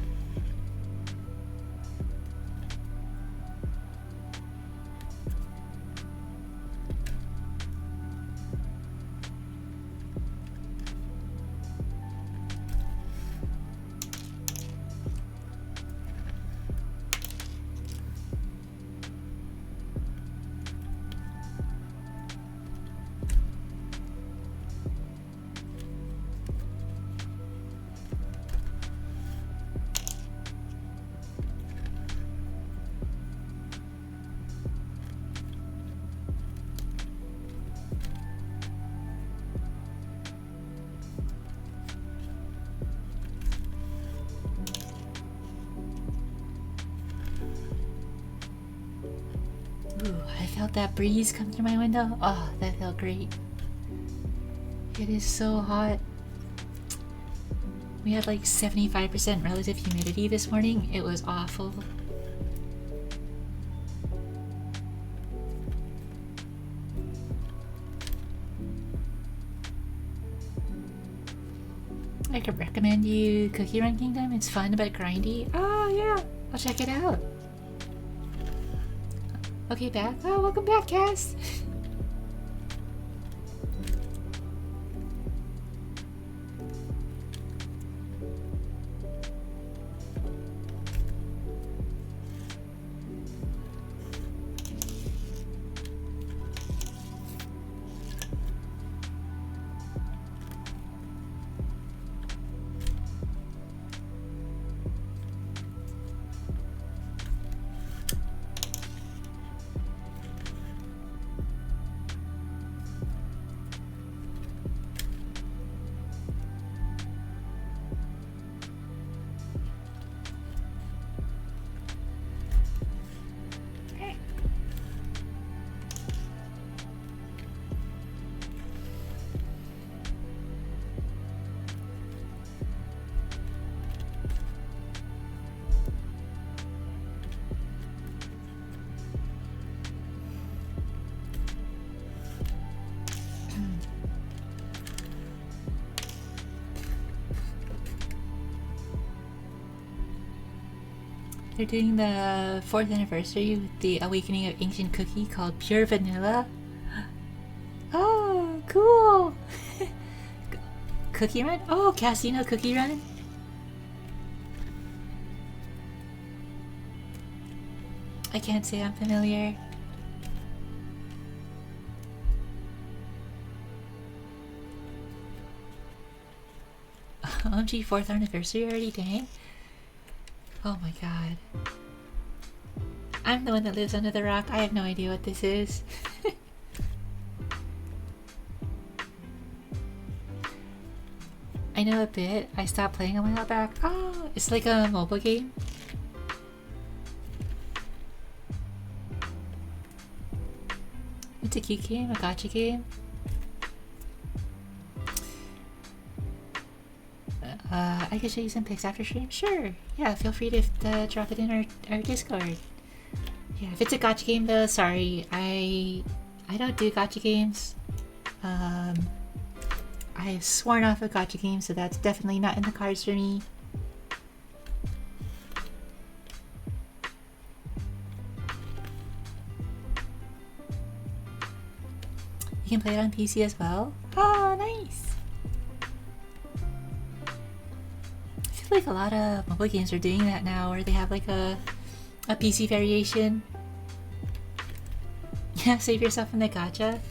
Ooh, I felt that breeze come through my window. Oh, that felt great. It is so hot. We had like 75% relative humidity this morning. It was awful. I could recommend you Cookie Run Kingdom. It's fun but grindy. Oh yeah, I'll check it out. Okay, back. Oh, welcome back, Cass. They're doing the 4th anniversary with the Awakening of Ancient Cookie called Pure Vanilla. Oh, cool! Cookie Run? Oh, Casino Cookie Run? I can't say I'm familiar. OMG, 4th anniversary already, dang. Oh my god. I'm the one that lives under the rock. I have no idea what this is. I know a bit. I stopped playing a while back. Oh, it's like a mobile game. It's a cute game, a gacha game. I can show you some pics after stream. Sure. Yeah, feel free to drop it in our Discord. Yeah, if it's a gacha game though, sorry. I don't do gacha games. I've sworn off of gacha games, so that's definitely not in the cards for me. You can play it on PC as well? Oh, nice! I feel like a lot of mobile games are doing that now, where they have like a PC variation. Yeah, save yourself from the gacha.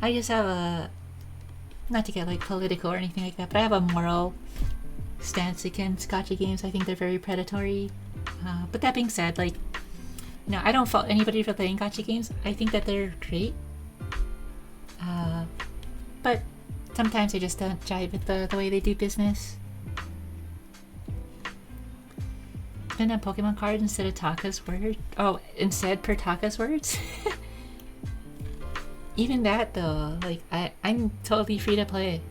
I just have a, not to get like political or anything like that, but I have a moral stance against gacha games. I think they're very predatory. But that being said, like, you know, I don't fault anybody for playing gacha games. I think that they're great. But sometimes I just don't jive with the way they do business. Spend on Pokemon cards instead of Taka's word. Oh, instead per Taka's words? Even that though, like, I'm totally free to play.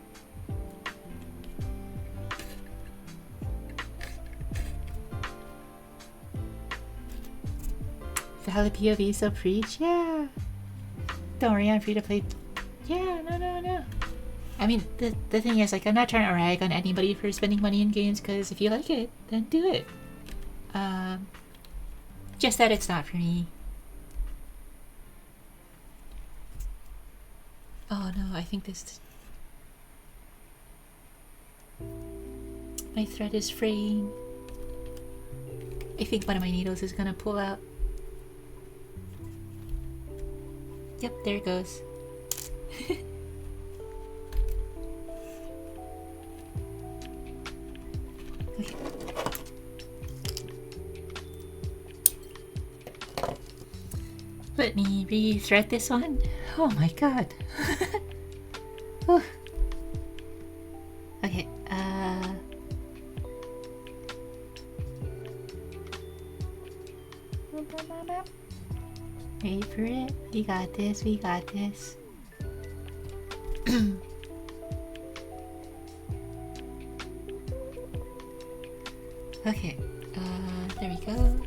Valid POV, so preach? Yeah. Don't worry, I'm free to play. Yeah, no. I mean, the thing is, like, I'm not trying to rag on anybody for spending money in games, because if you like it, then do it. Just that it's not for me. Oh no, I think this... My thread is fraying. I think one of my needles is gonna pull out. Yep, there it goes. Okay. Let me re-thread this one. Oh my god. Okay, wait for it. We got this, we got this. Okay, there we go.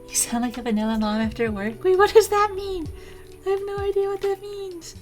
You sound like a vanilla mom after work. Wait, what does that mean? I have no idea what that means.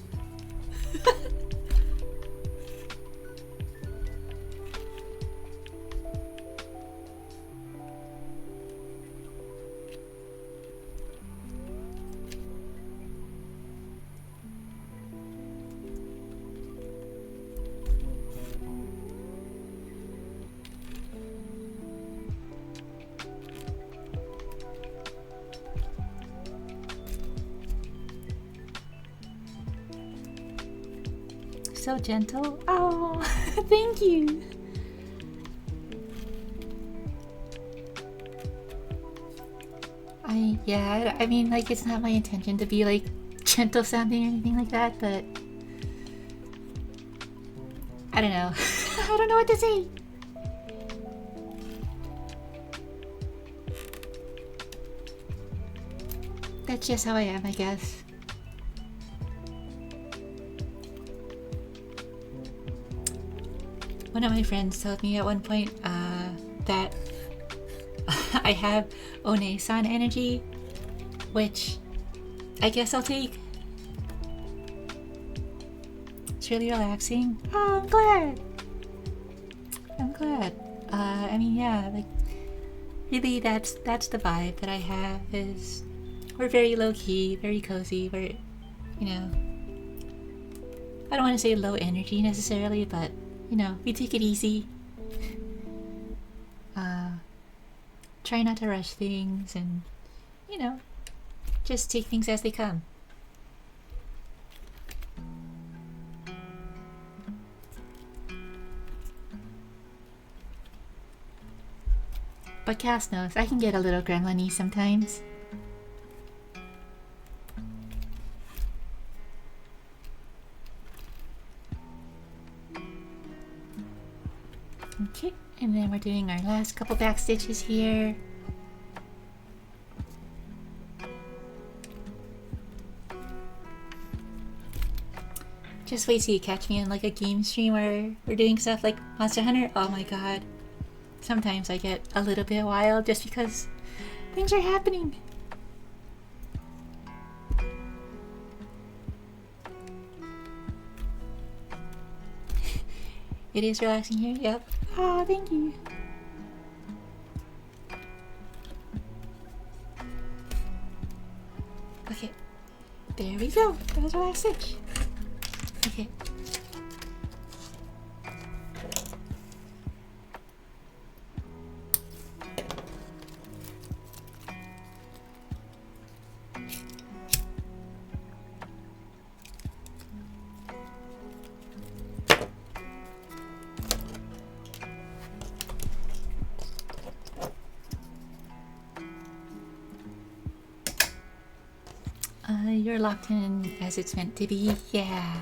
So gentle. Oh, thank you. I mean, like, it's not my intention to be like gentle sounding or anything like that, but I don't know. I don't know what to say. That's just how I am, I guess. One of my friends told me at one point that I have One-san energy, which I guess I'll take. It's really relaxing. Oh, I'm glad. I'm glad. I mean, yeah, like, really, that's the vibe that I have. Is we're very low key, very cozy. We're, you know, I don't want to say low energy necessarily, but you know, we take it easy. Try not to rush things, and you know, just take things as they come. But Cass knows I can get a little gremlin-y sometimes. Okay, and then we're doing our last couple back stitches here. Just wait till you catch me on like a game stream where we're doing stuff like Monster Hunter. Oh my god. Sometimes I get a little bit wild just because things are happening. It is relaxing here, yep. Oh, thank you. Okay, there we go. That was our last stitch. Okay. You're locked in as it's meant to be, yeah.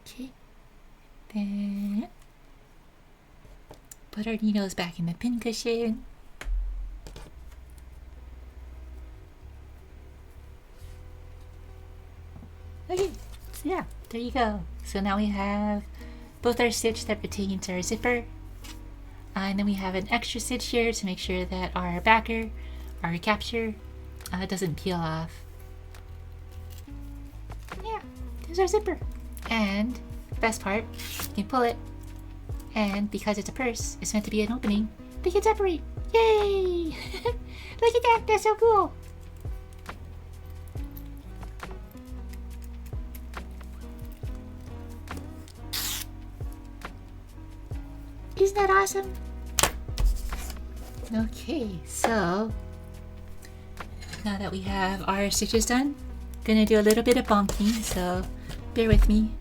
Okay. Then put our needles back in the pincushion. Okay, so yeah, there you go. So now we have both our stitch that pertain to our zipper, and then we have an extra stitch here to make sure that our backer, our capture, doesn't peel off. Yeah, there's our zipper. And the best part, you can pull it, and because it's a purse, it's meant to be an opening, they can separate. Yay! Look at that, that's so cool. Isn't that awesome? Okay, so now that we have our stitches done, gonna do a little bit of bonking, so bear with me.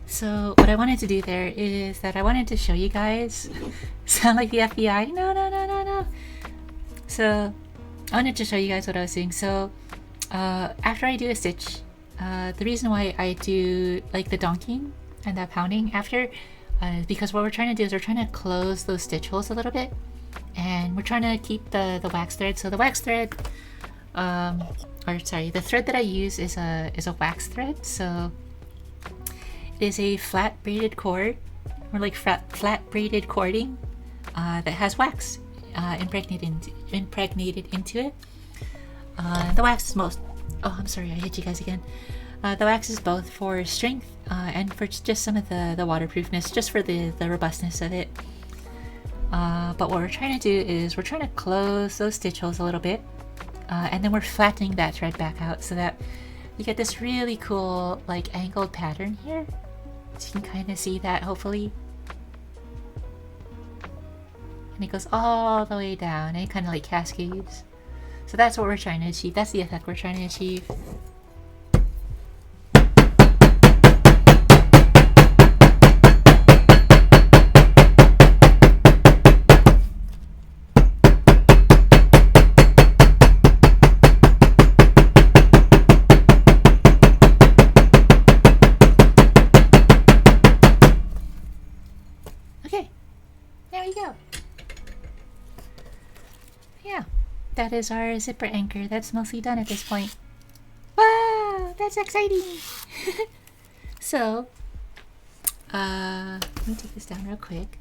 So what I wanted to do there is that I wanted to show you guys. Sound like the FBI? No, no, no, no, no. So I wanted to show you guys what I was doing. So after I do a stitch, the reason why I do like the donking and the pounding after is because what we're trying to do is we're trying to close those stitch holes a little bit, and we're trying to keep the wax thread. So the wax thread, or sorry, the thread that I use is a wax thread. So is a flat braided cord, or like flat braided cording that has wax impregnated into it. The wax is most. Oh, I'm sorry, I hit you guys again. The wax is both for strength and for just some of the waterproofness, just for the robustness of it. But what we're trying to do is we're trying to close those stitch holes a little bit, and then we're flattening that thread back out so that you get this really cool like angled pattern here. So you can kind of see that, hopefully. And it goes all the way down, and it kind of like cascades. So that's what we're trying to achieve. That's the effect we're trying to achieve. Yeah, that is our zipper anchor. That's mostly done at this point. Wow, that's exciting! So, let me take this down real quick.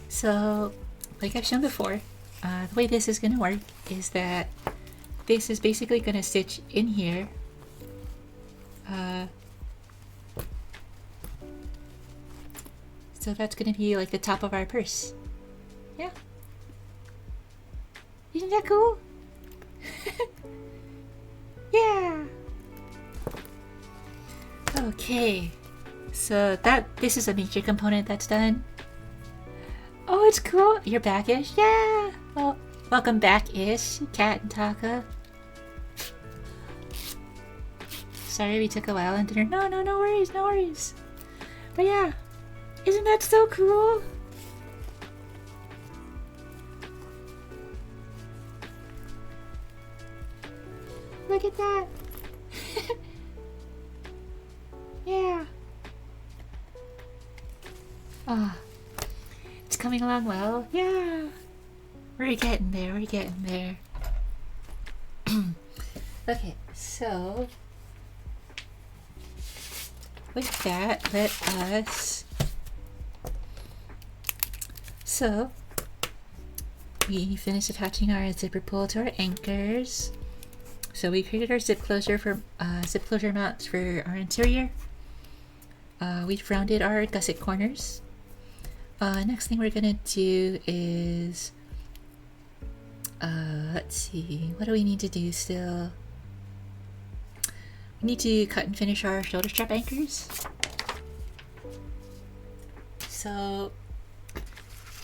So, like I've shown before, the way this is going to work is that this is basically going to stitch in here. So that's going to be like the top of our purse. Yeah. Isn't that cool? Yeah. Okay. So this is a major component that's done. Oh, it's cool. You're back-ish? Yeah. Well, welcome back-ish, Cat and Taka. Sorry we took a while on dinner. No worries, no worries. But yeah, isn't that so cool? Look at that. Yeah. Ah. It's coming along well. Yeah. We're getting there. We're getting there. Okay, so with that, let us. So we finished attaching our zipper pull to our anchors. So we created our zip closure mounts for our interior. We've rounded our gusset corners. Next thing we're gonna do is, let's see, what do we need to do still? We need to cut and finish our shoulder strap anchors. So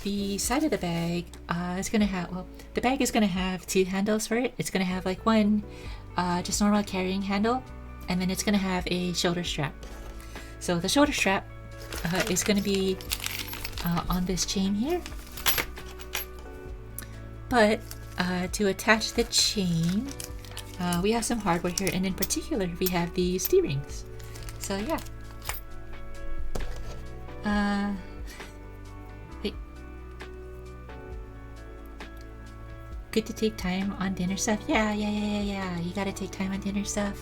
the side of the bag is gonna have, well, the bag is gonna have two handles for it. It's gonna have like one just normal carrying handle, and then it's gonna have a shoulder strap. So the shoulder strap is gonna be on this chain here, but to attach the chain, we have some hardware here, and in particular we have these D-rings. So yeah, wait. Good to take time on dinner stuff. Yeah, you gotta take time on dinner stuff.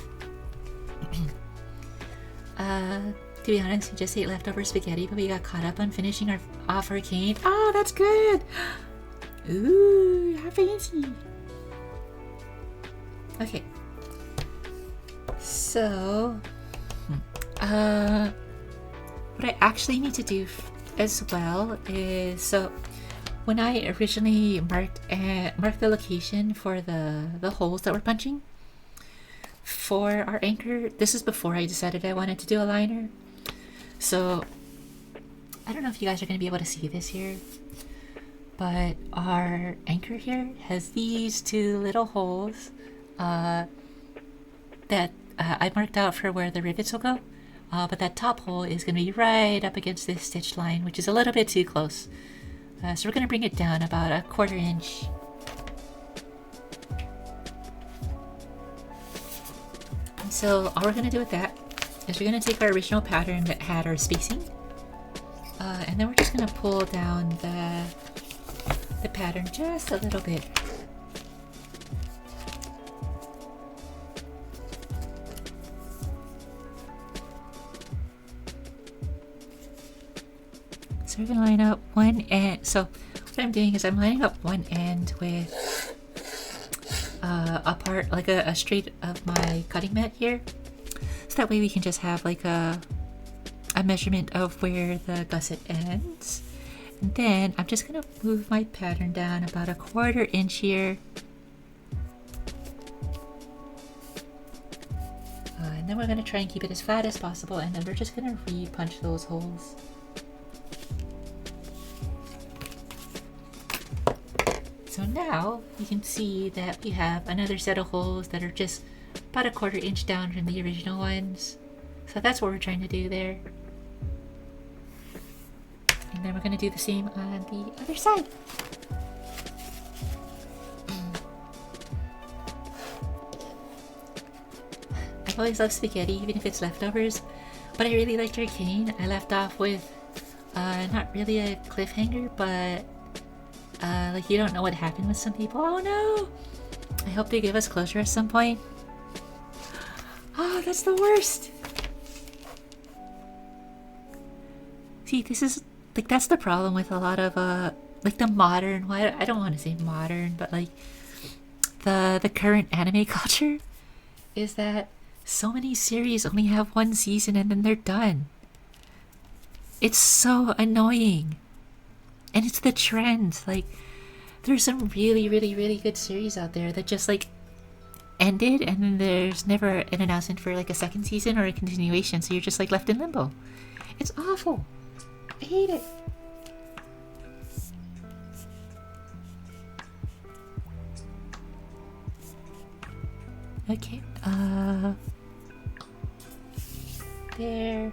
To be honest, we just ate leftover spaghetti, but we got caught up on finishing off our cane. Oh, that's good! Ooh, how fancy! Okay. So, what I actually need to do as well is, so when I originally marked the location for the holes that we're punching for our anchor, this is before I decided I wanted to do a liner. So I don't know if you guys are going to be able to see this here, but our anchor here has these two little holes that I marked out for where the rivets will go, but that top hole is going to be right up against this stitch line, which is a little bit too close. So we're going to bring it down about a 1/4 inch. And so all we're going to do with that is we're going to take our original pattern that had our spacing, and then we're just going to pull down the pattern just a little bit. So we're going to line up one end. So what I'm doing is I'm lining up one end with a part, like a straight of my cutting mat here. So that way we can just have like a measurement of where the gusset ends. And then I'm just going to move my pattern down about a 1/4 inch here. And then we're going to try and keep it as flat as possible, and then we're just going to re-punch those holes. So now you can see that we have another set of holes that are just about a 1/4 inch down from the original ones. So that's what we're trying to do there. And then we're going to do the same on the other side. I've always loved spaghetti, even if it's leftovers. But I really liked Arcane. I left off with not really a cliffhanger, but like you don't know what happened with some people. Oh no! I hope they give us closure at some point. Oh, that's the worst! See, this is like that's the problem with a lot of like the modern. Well, I don't want to say modern, but like the current anime culture is that so many series only have one season and then they're done. It's so annoying, and it's the trend. Like, there's some really, really, really good series out there that just like ended, and then there's never an announcement for like a second season or a continuation. So you're just like left in limbo. It's awful. I hate it. Okay, there.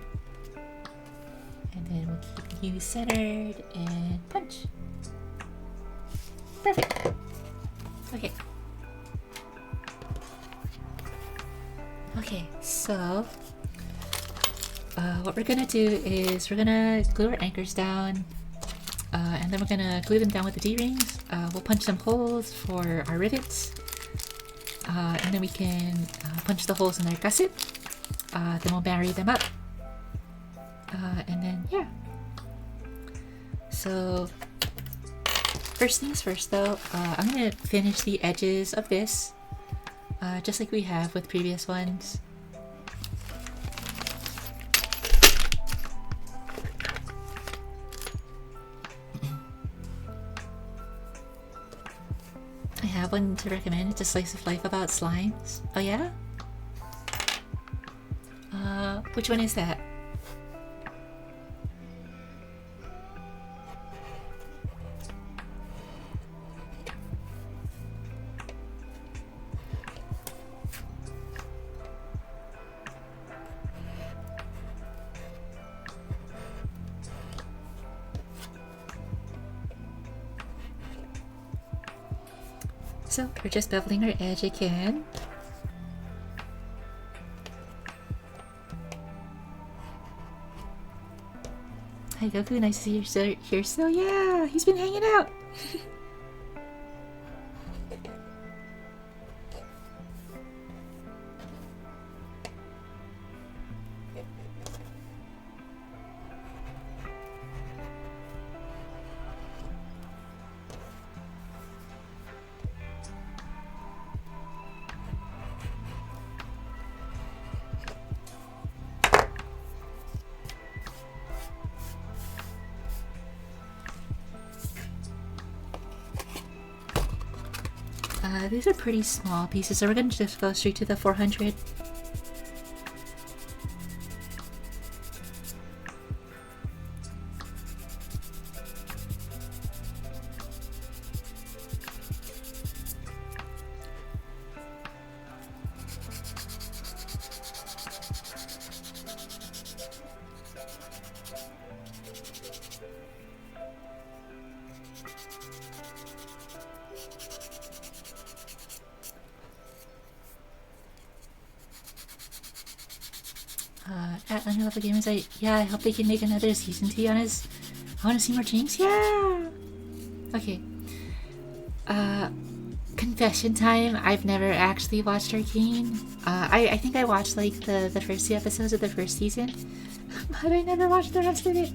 And then we'll keep you centered and punch. Perfect. Okay. Okay, so what we're gonna do is we're gonna glue our anchors down, and then we're gonna glue them down with the D-rings. We'll punch some holes for our rivets, and then we can punch the holes in our gusset. Then we'll marry them up, and then yeah. So first things first, though, I'm gonna finish the edges of this, just like we have with previous ones. I have one to recommend. It's a slice of life about slimes. Oh yeah? Which one is that? So we're just beveling our edge again. Hi Goku, nice to see you here still. Yeah, he's been hanging out. These are pretty small pieces, so we're gonna just go straight to the 400. At Unlevel Gamers, I hope they can make another season, to be honest. I want to see more James. Yeah! Okay. Confession time. I've never actually watched Arcane. I think I watched like the first 2 episodes of the first season, but I never watched the rest of it.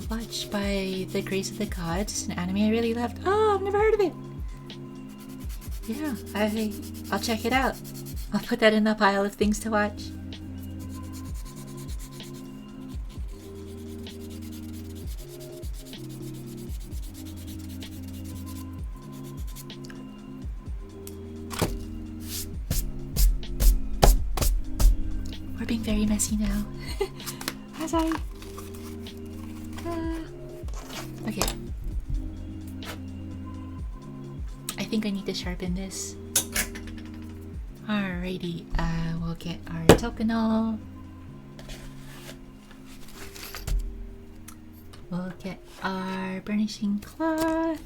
Watched by the Grace of the Gods, an anime I really loved. Oh, I've never heard of it. Yeah, I'll check it out. I'll put that in the pile of things to watch. We're being very messy now. As I... okay. I think I need to sharpen this. Alrighty, we'll get our tokenol. We'll get our burnishing cloth.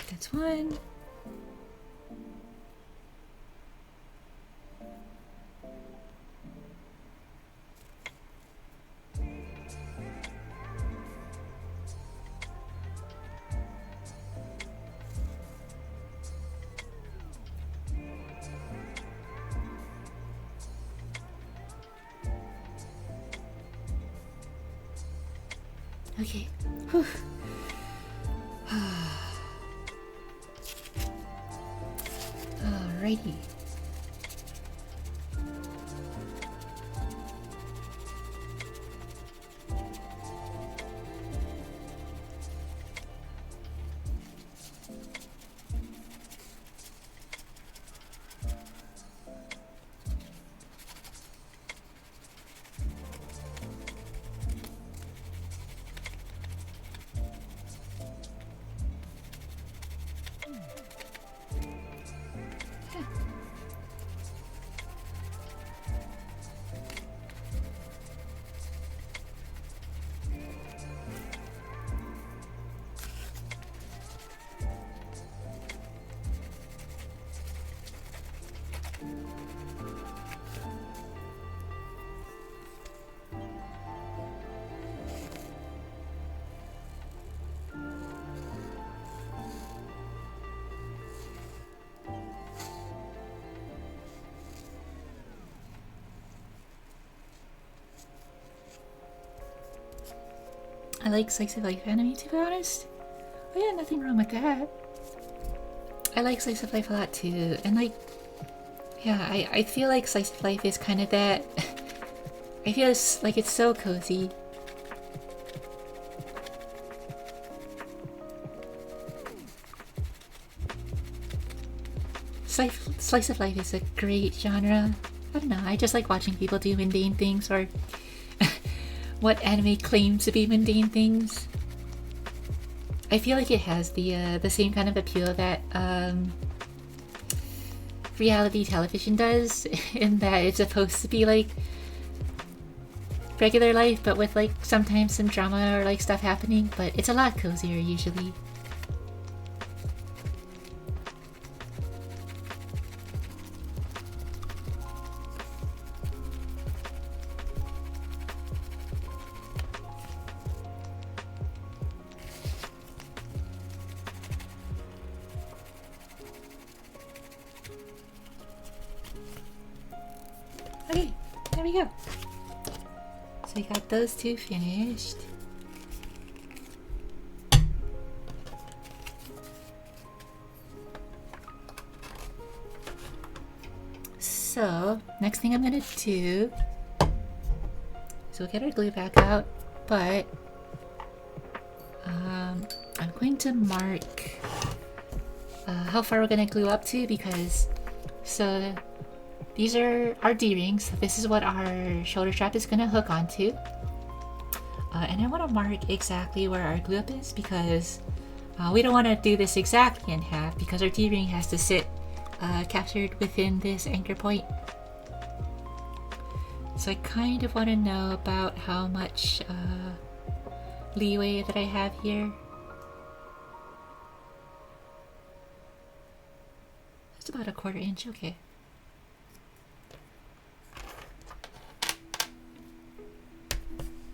That's one. Okay. Whew. Alrighty. I like slice of life anime, to be honest. Oh yeah, nothing wrong with that. I like slice of life a lot too, and like, yeah, I feel like slice of life is kind of that. I feel like it's so cozy. Slice of life is a great genre. I don't know, I just like watching people do mundane things, or what anime claims to be mundane things. I feel like it has the same kind of appeal that reality television does, in that it's supposed to be like regular life, but with like sometimes some drama or like stuff happening, but it's a lot cozier usually. Okay, there we go. So we got those two finished. So, next thing I'm gonna do is we'll get our glue back out, but I'm going to mark how far we're gonna glue up to, because so these are our D-rings. This is what our shoulder strap is gonna hook onto. And I want to mark exactly where our glue up is, because we don't want to do this exactly in half, because our D-ring has to sit captured within this anchor point. So I kind of want to know about how much leeway that I have here. That's about a 1/4 inch, okay.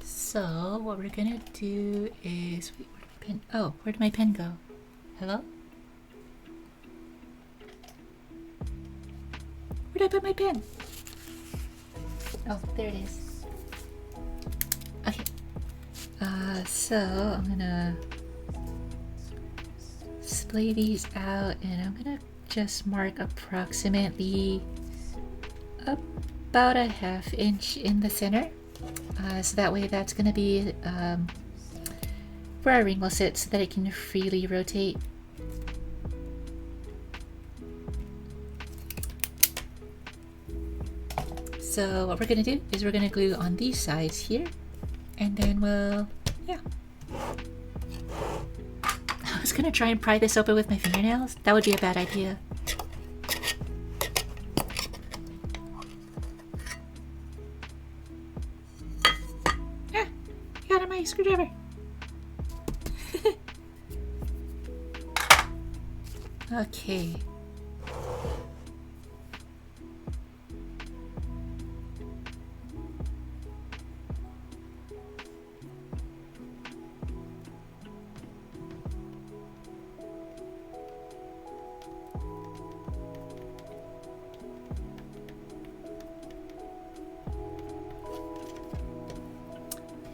So what we're gonna do is, wait, where'd my pen? Oh, where'd my pen go? Hello? Where'd I put my pen? Oh, there it is. Okay. So I'm gonna splay these out, and I'm gonna just mark approximately about a 1/2 inch in the center. So that way that's going to be where our ring will sit, so that it can freely rotate. So what we're going to do is we're going to glue on these sides here, and then we'll, yeah. I was going to try and pry this open with my fingernails. That would be a bad idea. Screwdriver. Okay.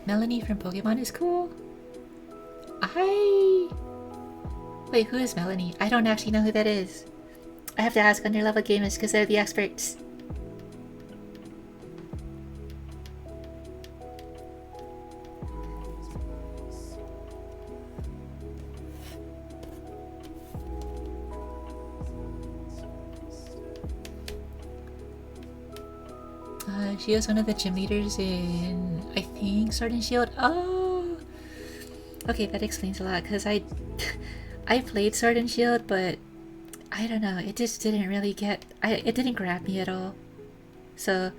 Melanie from Pokemon is cool. Wait, who is Melanie? I don't actually know who that is. I have to ask underlevel gamers because they're the experts. She was one of the gym leaders in, I think, Sword and Shield. Oh! Okay, that explains a lot, because I played Sword and Shield, but I don't know, it just didn't really it didn't grab me at all. So,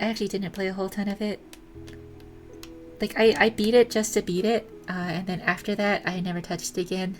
I actually didn't play a whole ton of it. Like, I beat it just to beat it, and then after that, I never touched it again.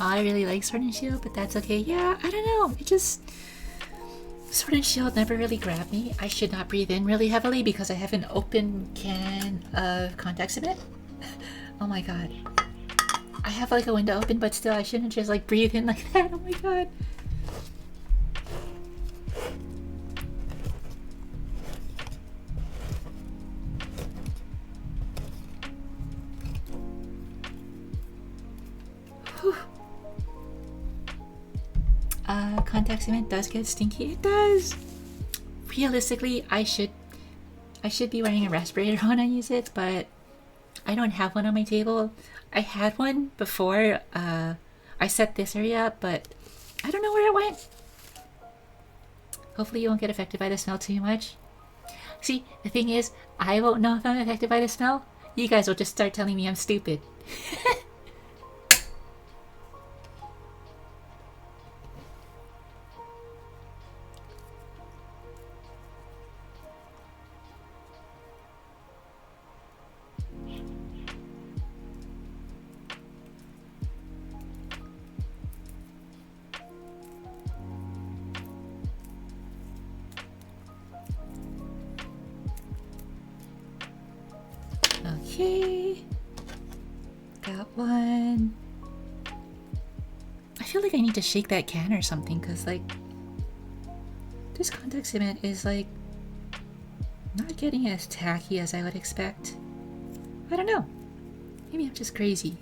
I really like Sword and Shield, but that's okay. Yeah, I don't know. It just... Sword and Shield never really grabbed me. I should not breathe in really heavily because I have an open can of contact cement. Oh my god. I have like a window open, but still I shouldn't just like breathe in like that. Oh my god. Whew. Contact cement does get stinky. It does. Realistically, I should be wearing a respirator when I use it, but I don't have one on my table. I had one before I set this area up, but I don't know where it went. Hopefully you won't get affected by the smell too much. See, the thing is, I won't know if I'm affected by the smell. You guys will just start telling me I'm stupid. Okay, got one. I feel like I need to shake that can or something, because like this contact cement is like not getting as tacky as I would expect. I don't know, maybe I'm just crazy.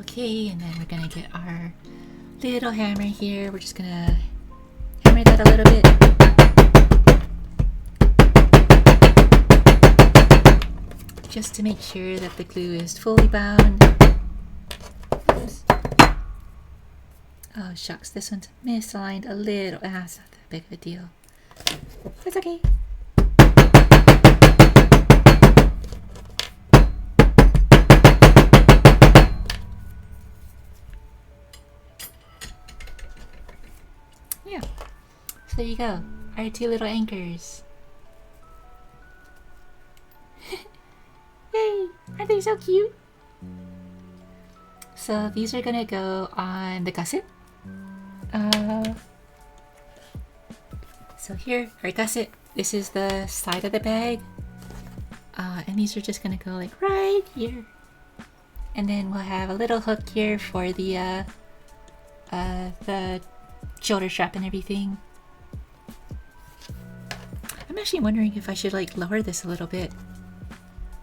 Okay, and then we're gonna get our little hammer here. We're just gonna hammer that a little bit. Just to make sure that the glue is fully bound. Oops. Oh shucks, this one's misaligned a little. Ah, it's not that big of a deal. It's okay. Yeah, so there you go, our two little anchors. Yay, aren't they so cute? So these are gonna go on the gusset. So here, our gusset, this is the side of the bag. And these are just gonna go like right here. And then we'll have a little hook here for the shoulder strap and everything. I'm actually wondering if I should like lower this a little bit,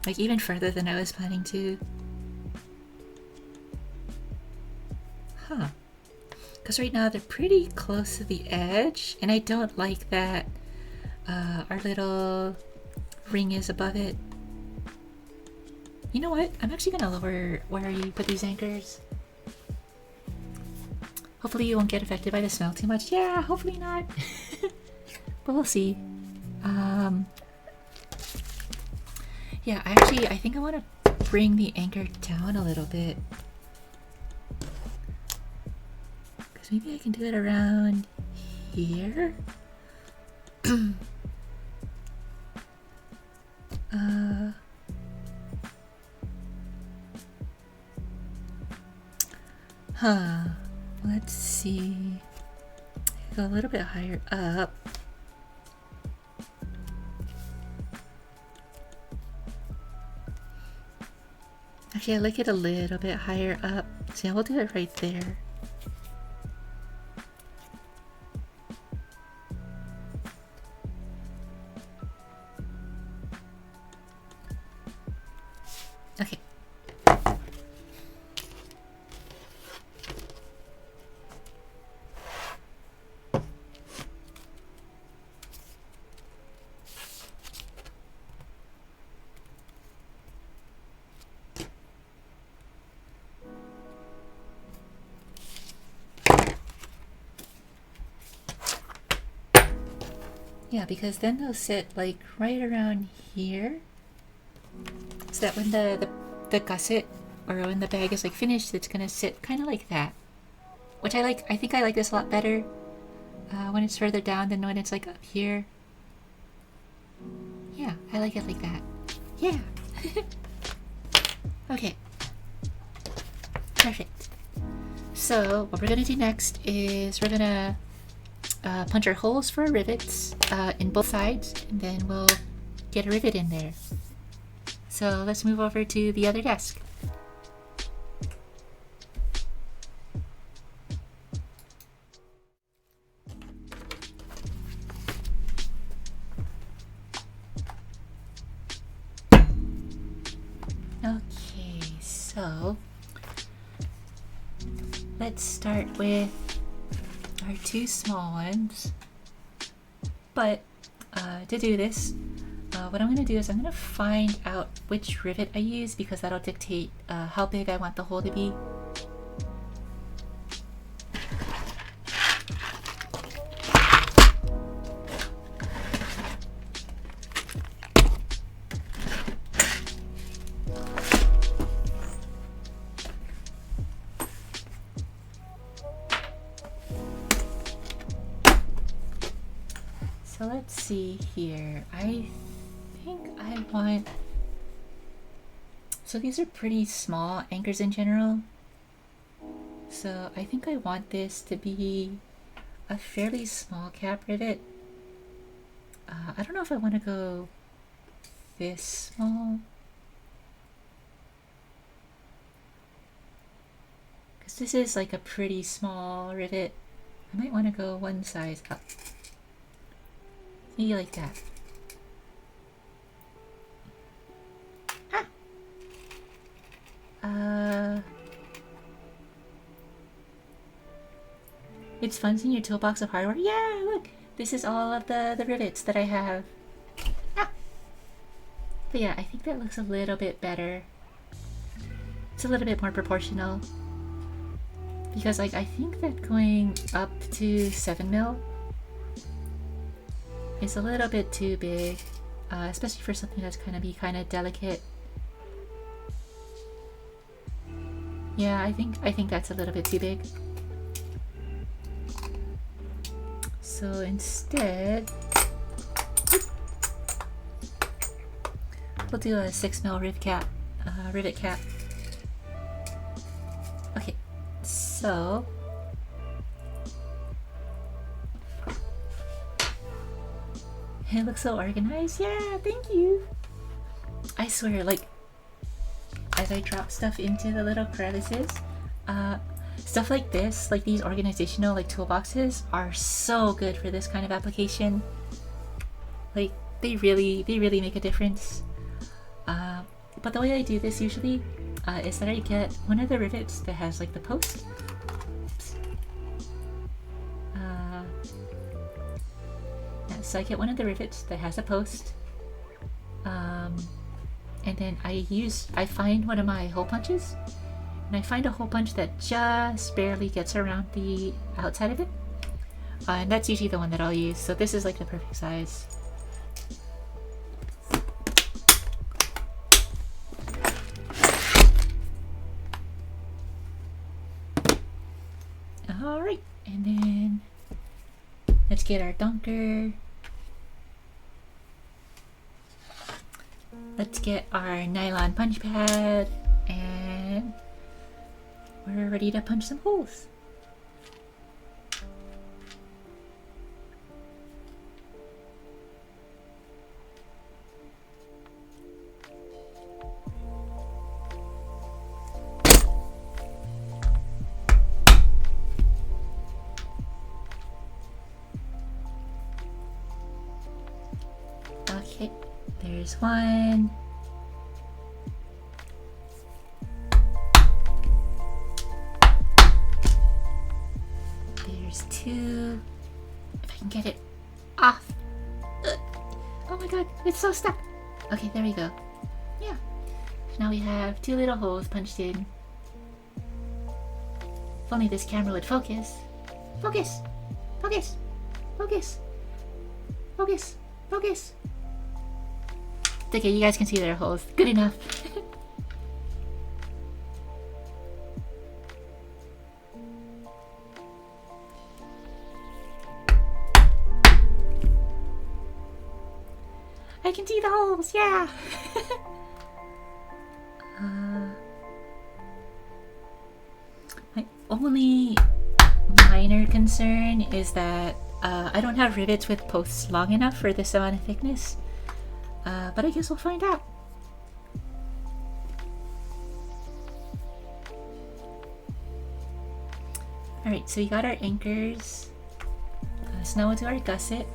like even further than I was planning to. Huh. Because right now they're pretty close to the edge, and I don't like that our little ring is above it. You know what? I'm actually gonna lower where you put these anchors. Hopefully you won't get affected by the smell too much. Yeah, hopefully not. But we'll see. Yeah, I think I want to bring the anchor down a little bit. Because maybe I can do it around here. Let's see. Go a little bit higher up. Actually, I like it a little bit higher up. So yeah, we'll do it right there. Okay. Yeah, because then they'll sit like right around here, so that when the gusset or when the bag is like finished, it's gonna sit kind of like that, which I like. I think I like this a lot better when it's further down than when it's like up here. Yeah, I like it like that. Yeah. Okay. Perfect. So what we're gonna do next is we're gonna punch our holes for our rivets in both sides, and then we'll get a rivet in there. So let's move over to the other desk. Okay, so let's start with our two small ones. But to do this, what I'm going to do is I'm going to find out which rivet I use, because that'll dictate how big I want the hole to be. So let's see here. I think I want... So these are pretty small anchors in general. So I think I want this to be a fairly small cap rivet. I don't know if I want to go this small, because this is like a pretty small rivet. I might want to go one size up. Maybe like that. It's fun seeing your toolbox of hardware. Yeah, look! This is all of the rivets that I have. But yeah, I think that looks a little bit better. It's a little bit more proportional. Because like, I think that going up to 7 mil is a little bit too big. Especially for something that's gonna be kind of delicate. Yeah, I think that's a little bit too big. So instead, we'll do a 6 mil rivet cap. Okay, so it looks so organized. Yeah, thank you. I swear, like, as I drop stuff into the little crevices, stuff like this, like these organizational like toolboxes, are so good for this kind of application. Like, they really make a difference. But the way I do this usually is that I get one of the rivets that has like the post. Oops. Yeah, so I get one of the rivets that has a post. And then I find one of my hole punches, and I find a hole punch that just barely gets around the outside of it. And that's usually the one that I'll use. So this is like the perfect size. Alright, and then let's get our dunker. Let's get our nylon punch pad, and we're ready to punch some holes. Okay, there's one. There's two. If I can get it off. Oh my god, it's so stuck. Okay, there we go. Yeah. Now we have two little holes punched in. If only this camera would focus. Focus! Focus! Focus! Focus! Focus! Okay, you guys can see their holes. Good enough. I can do see the holes, yeah! My only minor concern is that I don't have rivets with posts long enough for this amount of thickness. But I guess we'll find out. Alright, so we got our anchors. So now we'll do our gusset.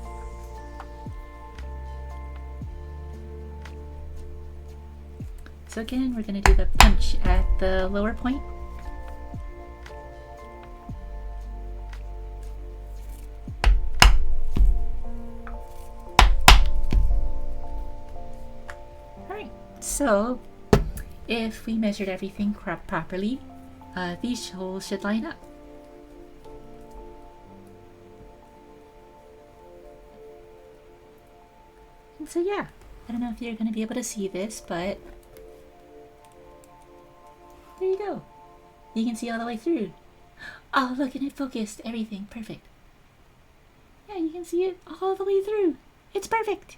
So again, we're going to do the pinch at the lower point. Alright, so if we measured everything properly, these holes should line up. And so yeah, I don't know if you're going to be able to see this, but there you go. You can see all the way through. Oh, look, and it focused. Everything. Perfect. Yeah, you can see it all the way through. It's perfect.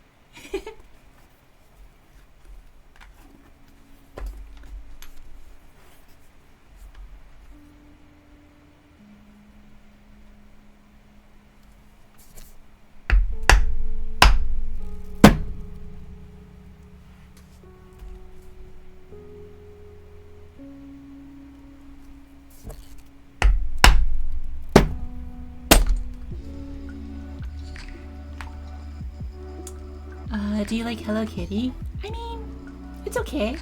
Do you like Hello Kitty? I mean, it's okay.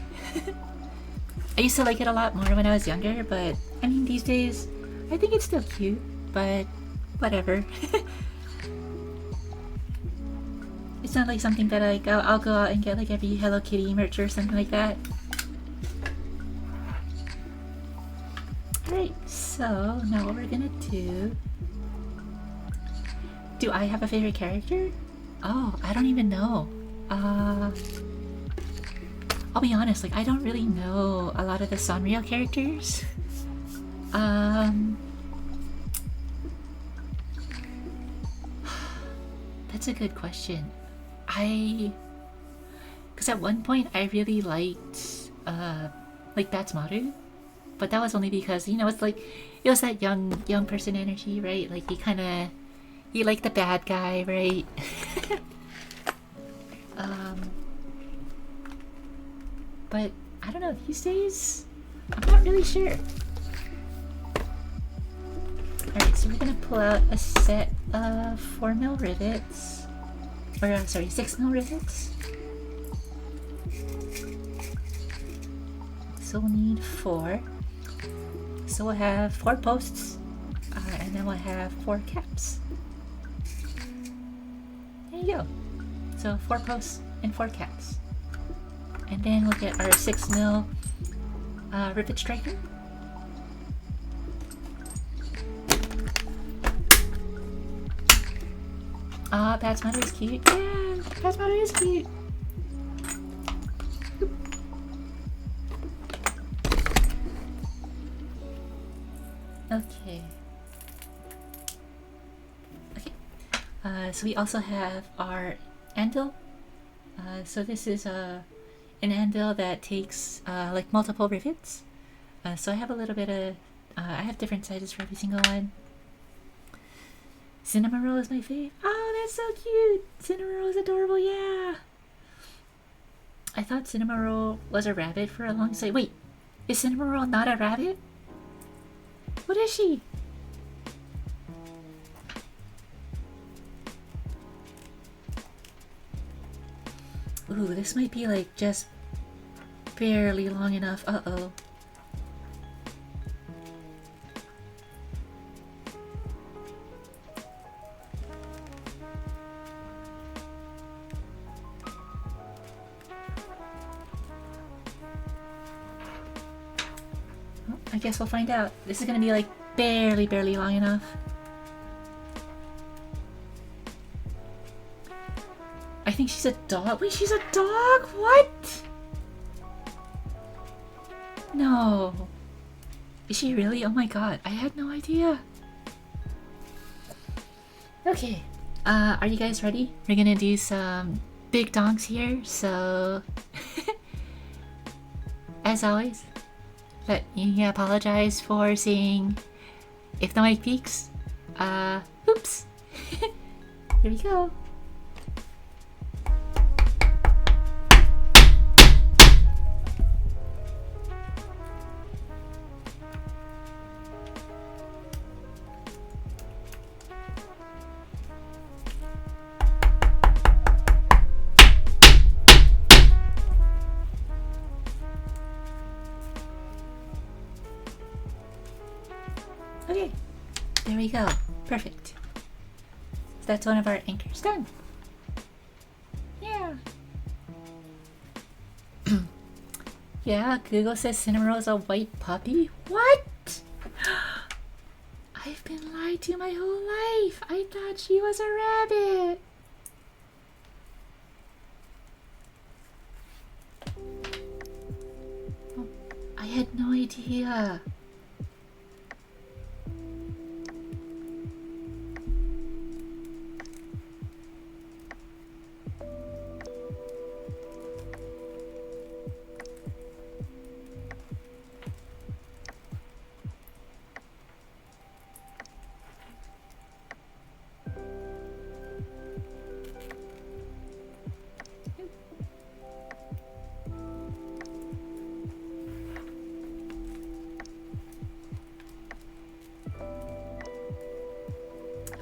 I used to like it a lot more when I was younger, but I mean, these days, I think it's still cute, but whatever. It's not like something that I'll go out and get like every Hello Kitty merch or something like that. Alright, so now what we're gonna do... Do I have a favorite character? Oh, I don't even know. I'll be honest, like I don't really know a lot of the Sanrio characters. That's a good question. Because at one point I really liked Batsmaru, but that was only because, you know, it's like it was that young person energy, right? Like he liked the bad guy, right? But I don't know, these days I'm not really sure. Alright, so we're gonna pull out a set of 4mm rivets. Or sorry, 6mm rivets. So we'll need 4. So we'll have 4 posts, and then we'll have 4 caps. There you go. So 4 posts and 4 caps. And then we'll get our 6mm rivet striker. Ah, Batsmaru is cute. Yeah, Batsmaru is cute. Okay. So we also have our anvil. So this is an anvil that takes like multiple rivets. So I have a little bit of, I have different sizes for every single one. Cinnamoroll is my fave. Oh, that's so cute! Cinnamoroll is adorable, yeah! I thought Cinnamoroll was a rabbit for a long time. Wait, is Cinnamoroll not a rabbit? What is she? Ooh, this might be like just barely long enough. Uh-oh. I guess we'll find out. This is gonna be like barely long enough. I think she's a dog. Wait, she's a dog? What? No. Is she really? Oh my god, I had no idea. Okay. Are you guys ready? We're gonna do some big donks here, so as always, let me apologize for seeing if the mic peaks. Oops. Here we go. Okay, there we go. Perfect. So that's one of our anchors done. Yeah. Yeah, Google says Cinnamoroll's a white puppy. What? I've been lied to my whole life. I thought she was a rabbit. Oh, I had no idea.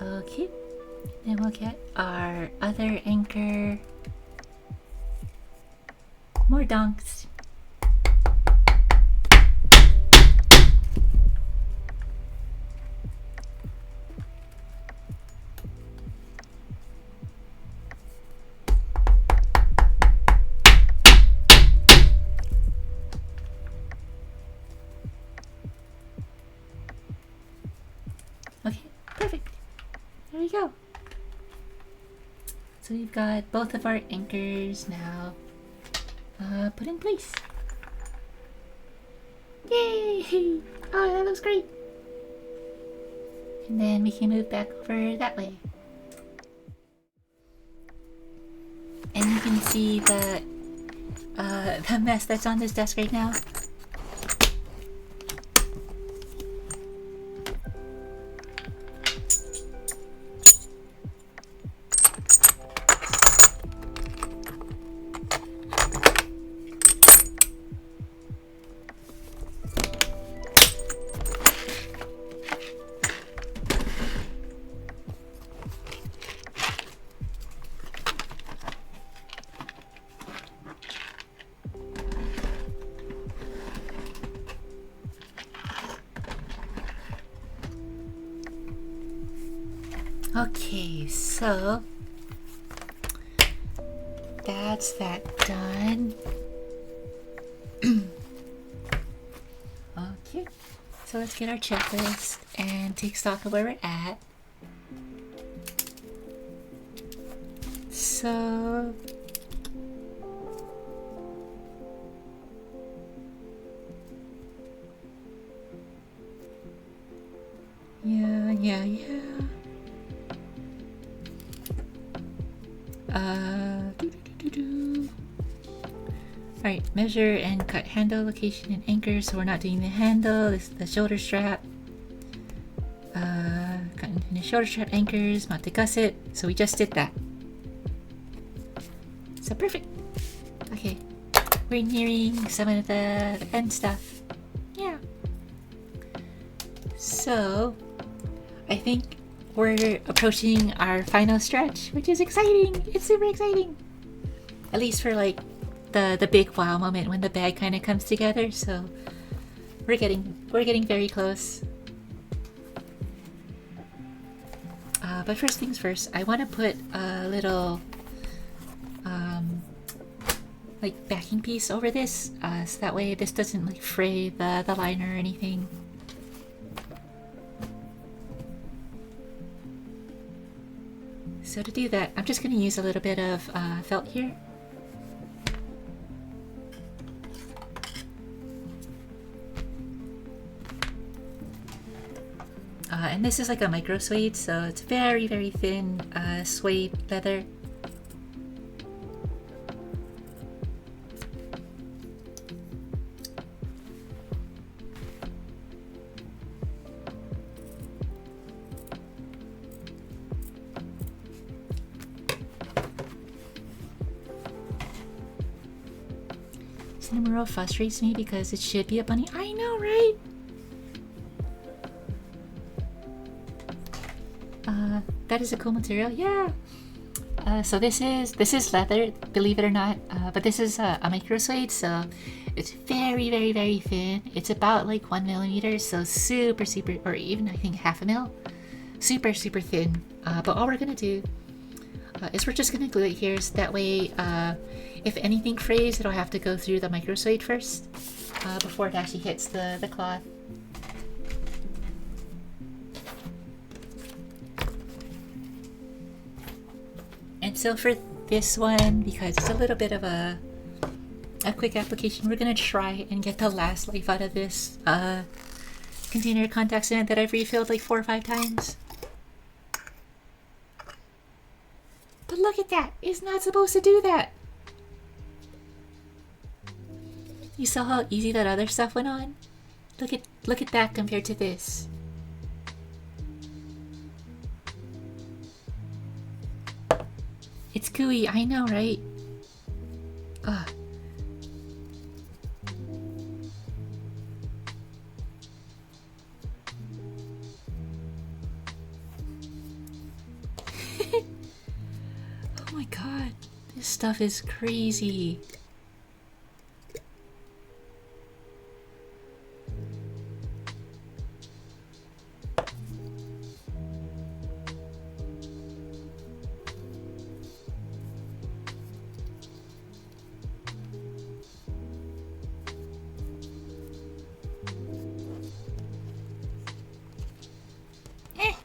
Okay, then we'll get our other anchor. More donks. Okay, perfect. There we go. So we've got both of our anchors now put in place. Yay! Oh, that looks great. And then we can move back over that way. And you can see the mess that's on this desk right now. Okay, so that's that done. Okay, so let's get our checklist and take stock of where we're at. So yeah. Alright, measure and cut handle location and anchor, so we're not doing the handle, this is the shoulder strap. Cut into the shoulder strap anchors, mount the gusset, so we just did that. So perfect. Okay, we're nearing some of the end stuff. Yeah. So, I think we're approaching our final stretch, which is exciting. It's super exciting. At least for like the big wow moment when the bag kind of comes together. So we're getting very close. But first things first, I want to put a little like backing piece over this, so that way this doesn't like fray the liner or anything. So to do that, I'm just going to use a little bit of felt here. And this is like a micro suede, so it's very, very thin suede leather. Numero frustrates me because it should be a bunny. I know, right? That is a cool material. Yeah. So this is leather, believe it or not. But this is a micro suede, so it's very, very, very thin. It's about like 1 millimeter, so super, super, or even I think half a mil. Super, super thin. But all we're gonna do is we're just gonna glue it here, so that way, if anything frays, it'll have to go through the micro suede first before it actually hits the cloth. And so for this one, because it's a little bit of a quick application, we're gonna try and get the last life out of this container contact sand that I've refilled like 4 or 5 times. But look at that! It's not supposed to do that! You saw how easy that other stuff went on? Look at that compared to this. It's gooey, I know, right? Ugh. Oh my god, this stuff is crazy.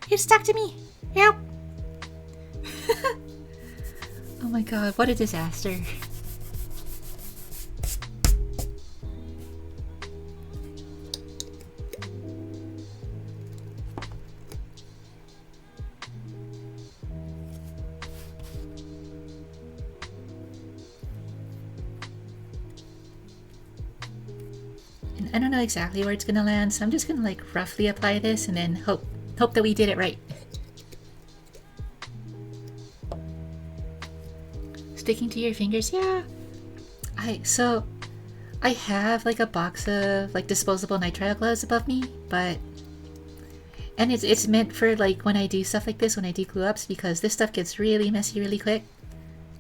You're stuck to me! Help! Oh my god, what a disaster. And I don't know exactly where it's gonna land, so I'm just gonna like roughly apply this and then hope that we did it right. Sticking to your fingers, yeah. So I have like a box of like disposable nitrile gloves above me, and it's meant for like when I do stuff like this, when I do glue ups, because this stuff gets really messy really quick.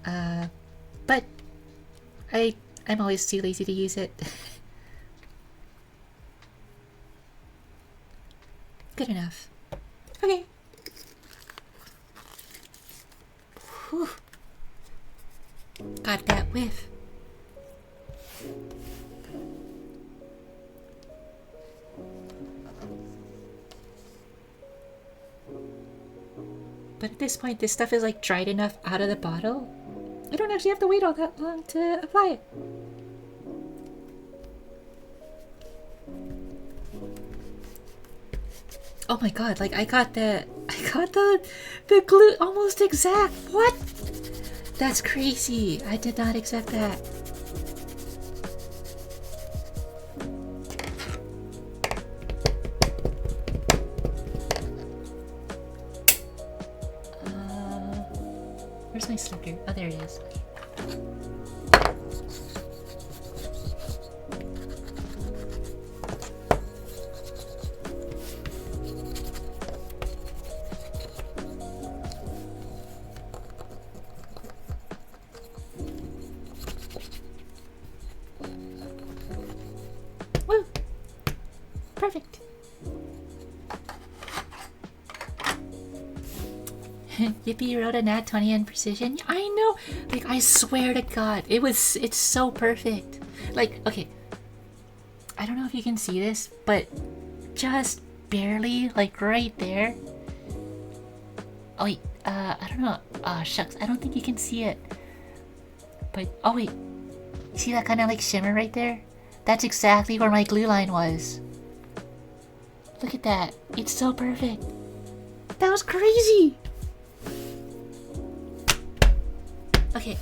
But I'm always too lazy to use it. Good enough. Okay. Whew. Got that whiff. But at this point, this stuff is like dried enough out of the bottle. I don't actually have to wait all that long to apply it. Oh my god, like I got the glue almost exact. What? That's crazy. I did not expect that. Where's my slicker? Oh, there it is. Woo! Perfect. Yippee, you wrote a nat 20 in precision. I know. Like, I swear to God, it's so perfect. Like, okay. I don't know if you can see this, but just barely, like right there. Oh wait, I don't know. Shucks, I don't think you can see it. But, oh wait. You see that kind of like shimmer right there? That's exactly where my glue line was. Look at that. It's so perfect. That was crazy. Okay.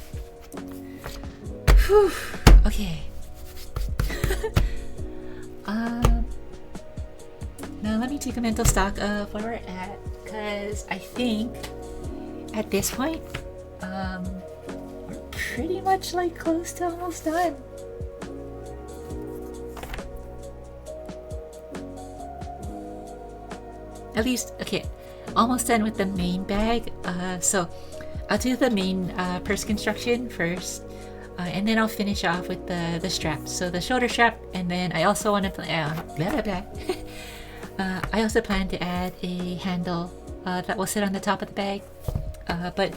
Whew. Okay. Now let me take a mental stock of where we're at, because I think at this point, we're pretty much like close to almost done. at least, okay, almost done with the main bag. So I'll do the main purse construction first, and then I'll finish off with the straps. So the shoulder strap, and then I also want to blah blah blah. I also plan to add a handle that will sit on the top of the bag. But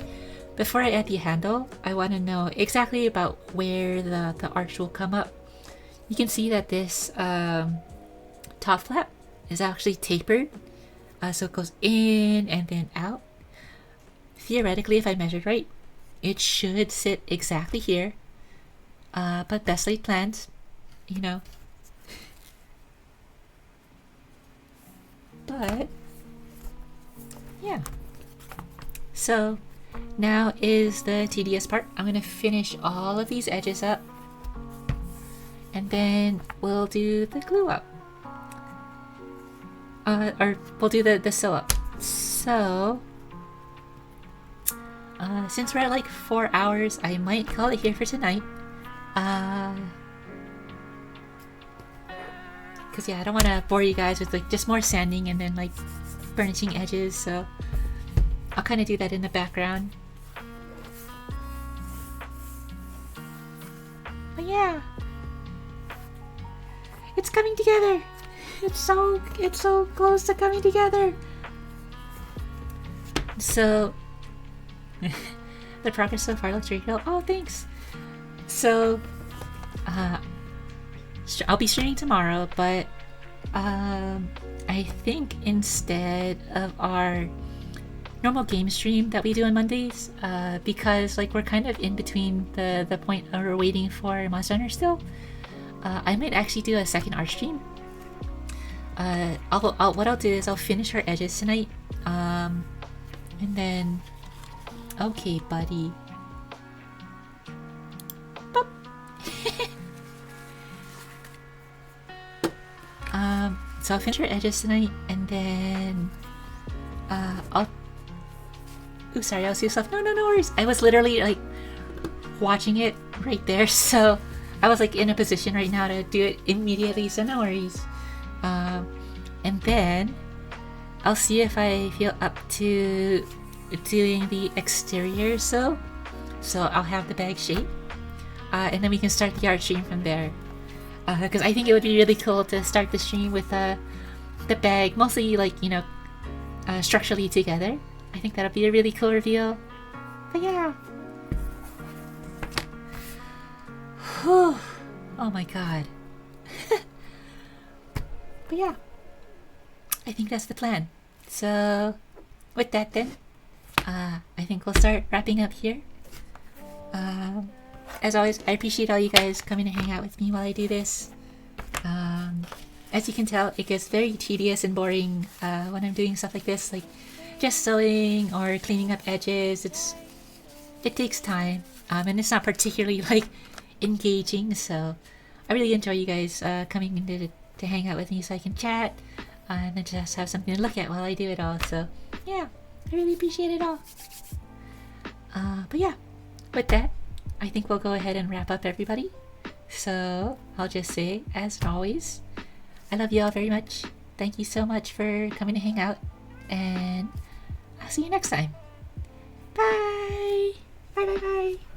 before I add the handle, I want to know exactly about where the arch will come up. You can see that this top flap is actually tapered, so it goes in and then out. Theoretically, if I measured right, it should sit exactly here, but best laid plans, you know. But yeah, so now is the tedious part. I'm gonna finish all of these edges up, and then we'll do the glue up, or we'll do the sew up. So since we're at like 4 hours, I might call it here for tonight. Cause yeah, I don't want to bore you guys with like just more sanding and then like burnishing edges, so I'll kind of do that in the background. But yeah, it's coming together. It's so close to coming together. So the progress so far looks really cool. Oh, thanks. So I'll be streaming tomorrow, but I think instead of our normal game stream that we do on Mondays, because like we're kind of in between the point of we're waiting for Monster Hunter still, I might actually do a second art stream. What I'll do is I'll finish our edges tonight, and then okay, buddy. Boop. So I'll finish our edges tonight, and then ooh, sorry, I was too soft. No worries. I was literally like watching it right there, so I was like in a position right now to do it immediately, so no worries. And then I'll see if I feel up to doing the exterior so I'll have the bag shape, and then we can start the art stream from there, because I think it would be really cool to start the stream with the bag mostly like, you know, structurally together. I think that'll be a really cool reveal. But yeah. Whew. Oh my god. But yeah, I think that's the plan. So with that then, I think we'll start wrapping up here. As always, I appreciate all you guys coming to hang out with me while I do this. As you can tell, it gets very tedious and boring when I'm doing stuff like this, like just sewing or cleaning up edges. It takes time, and it's not particularly like engaging. So I really enjoy you guys coming in to hang out with me, so I can chat and then just have something to look at while I do it all. So yeah, I really appreciate it all. But yeah, with that, I think we'll go ahead and wrap up, everybody. So I'll just say, as always, I love you all very much. Thank you so much for coming to hang out, and I'll see you next time. Bye! Bye bye bye!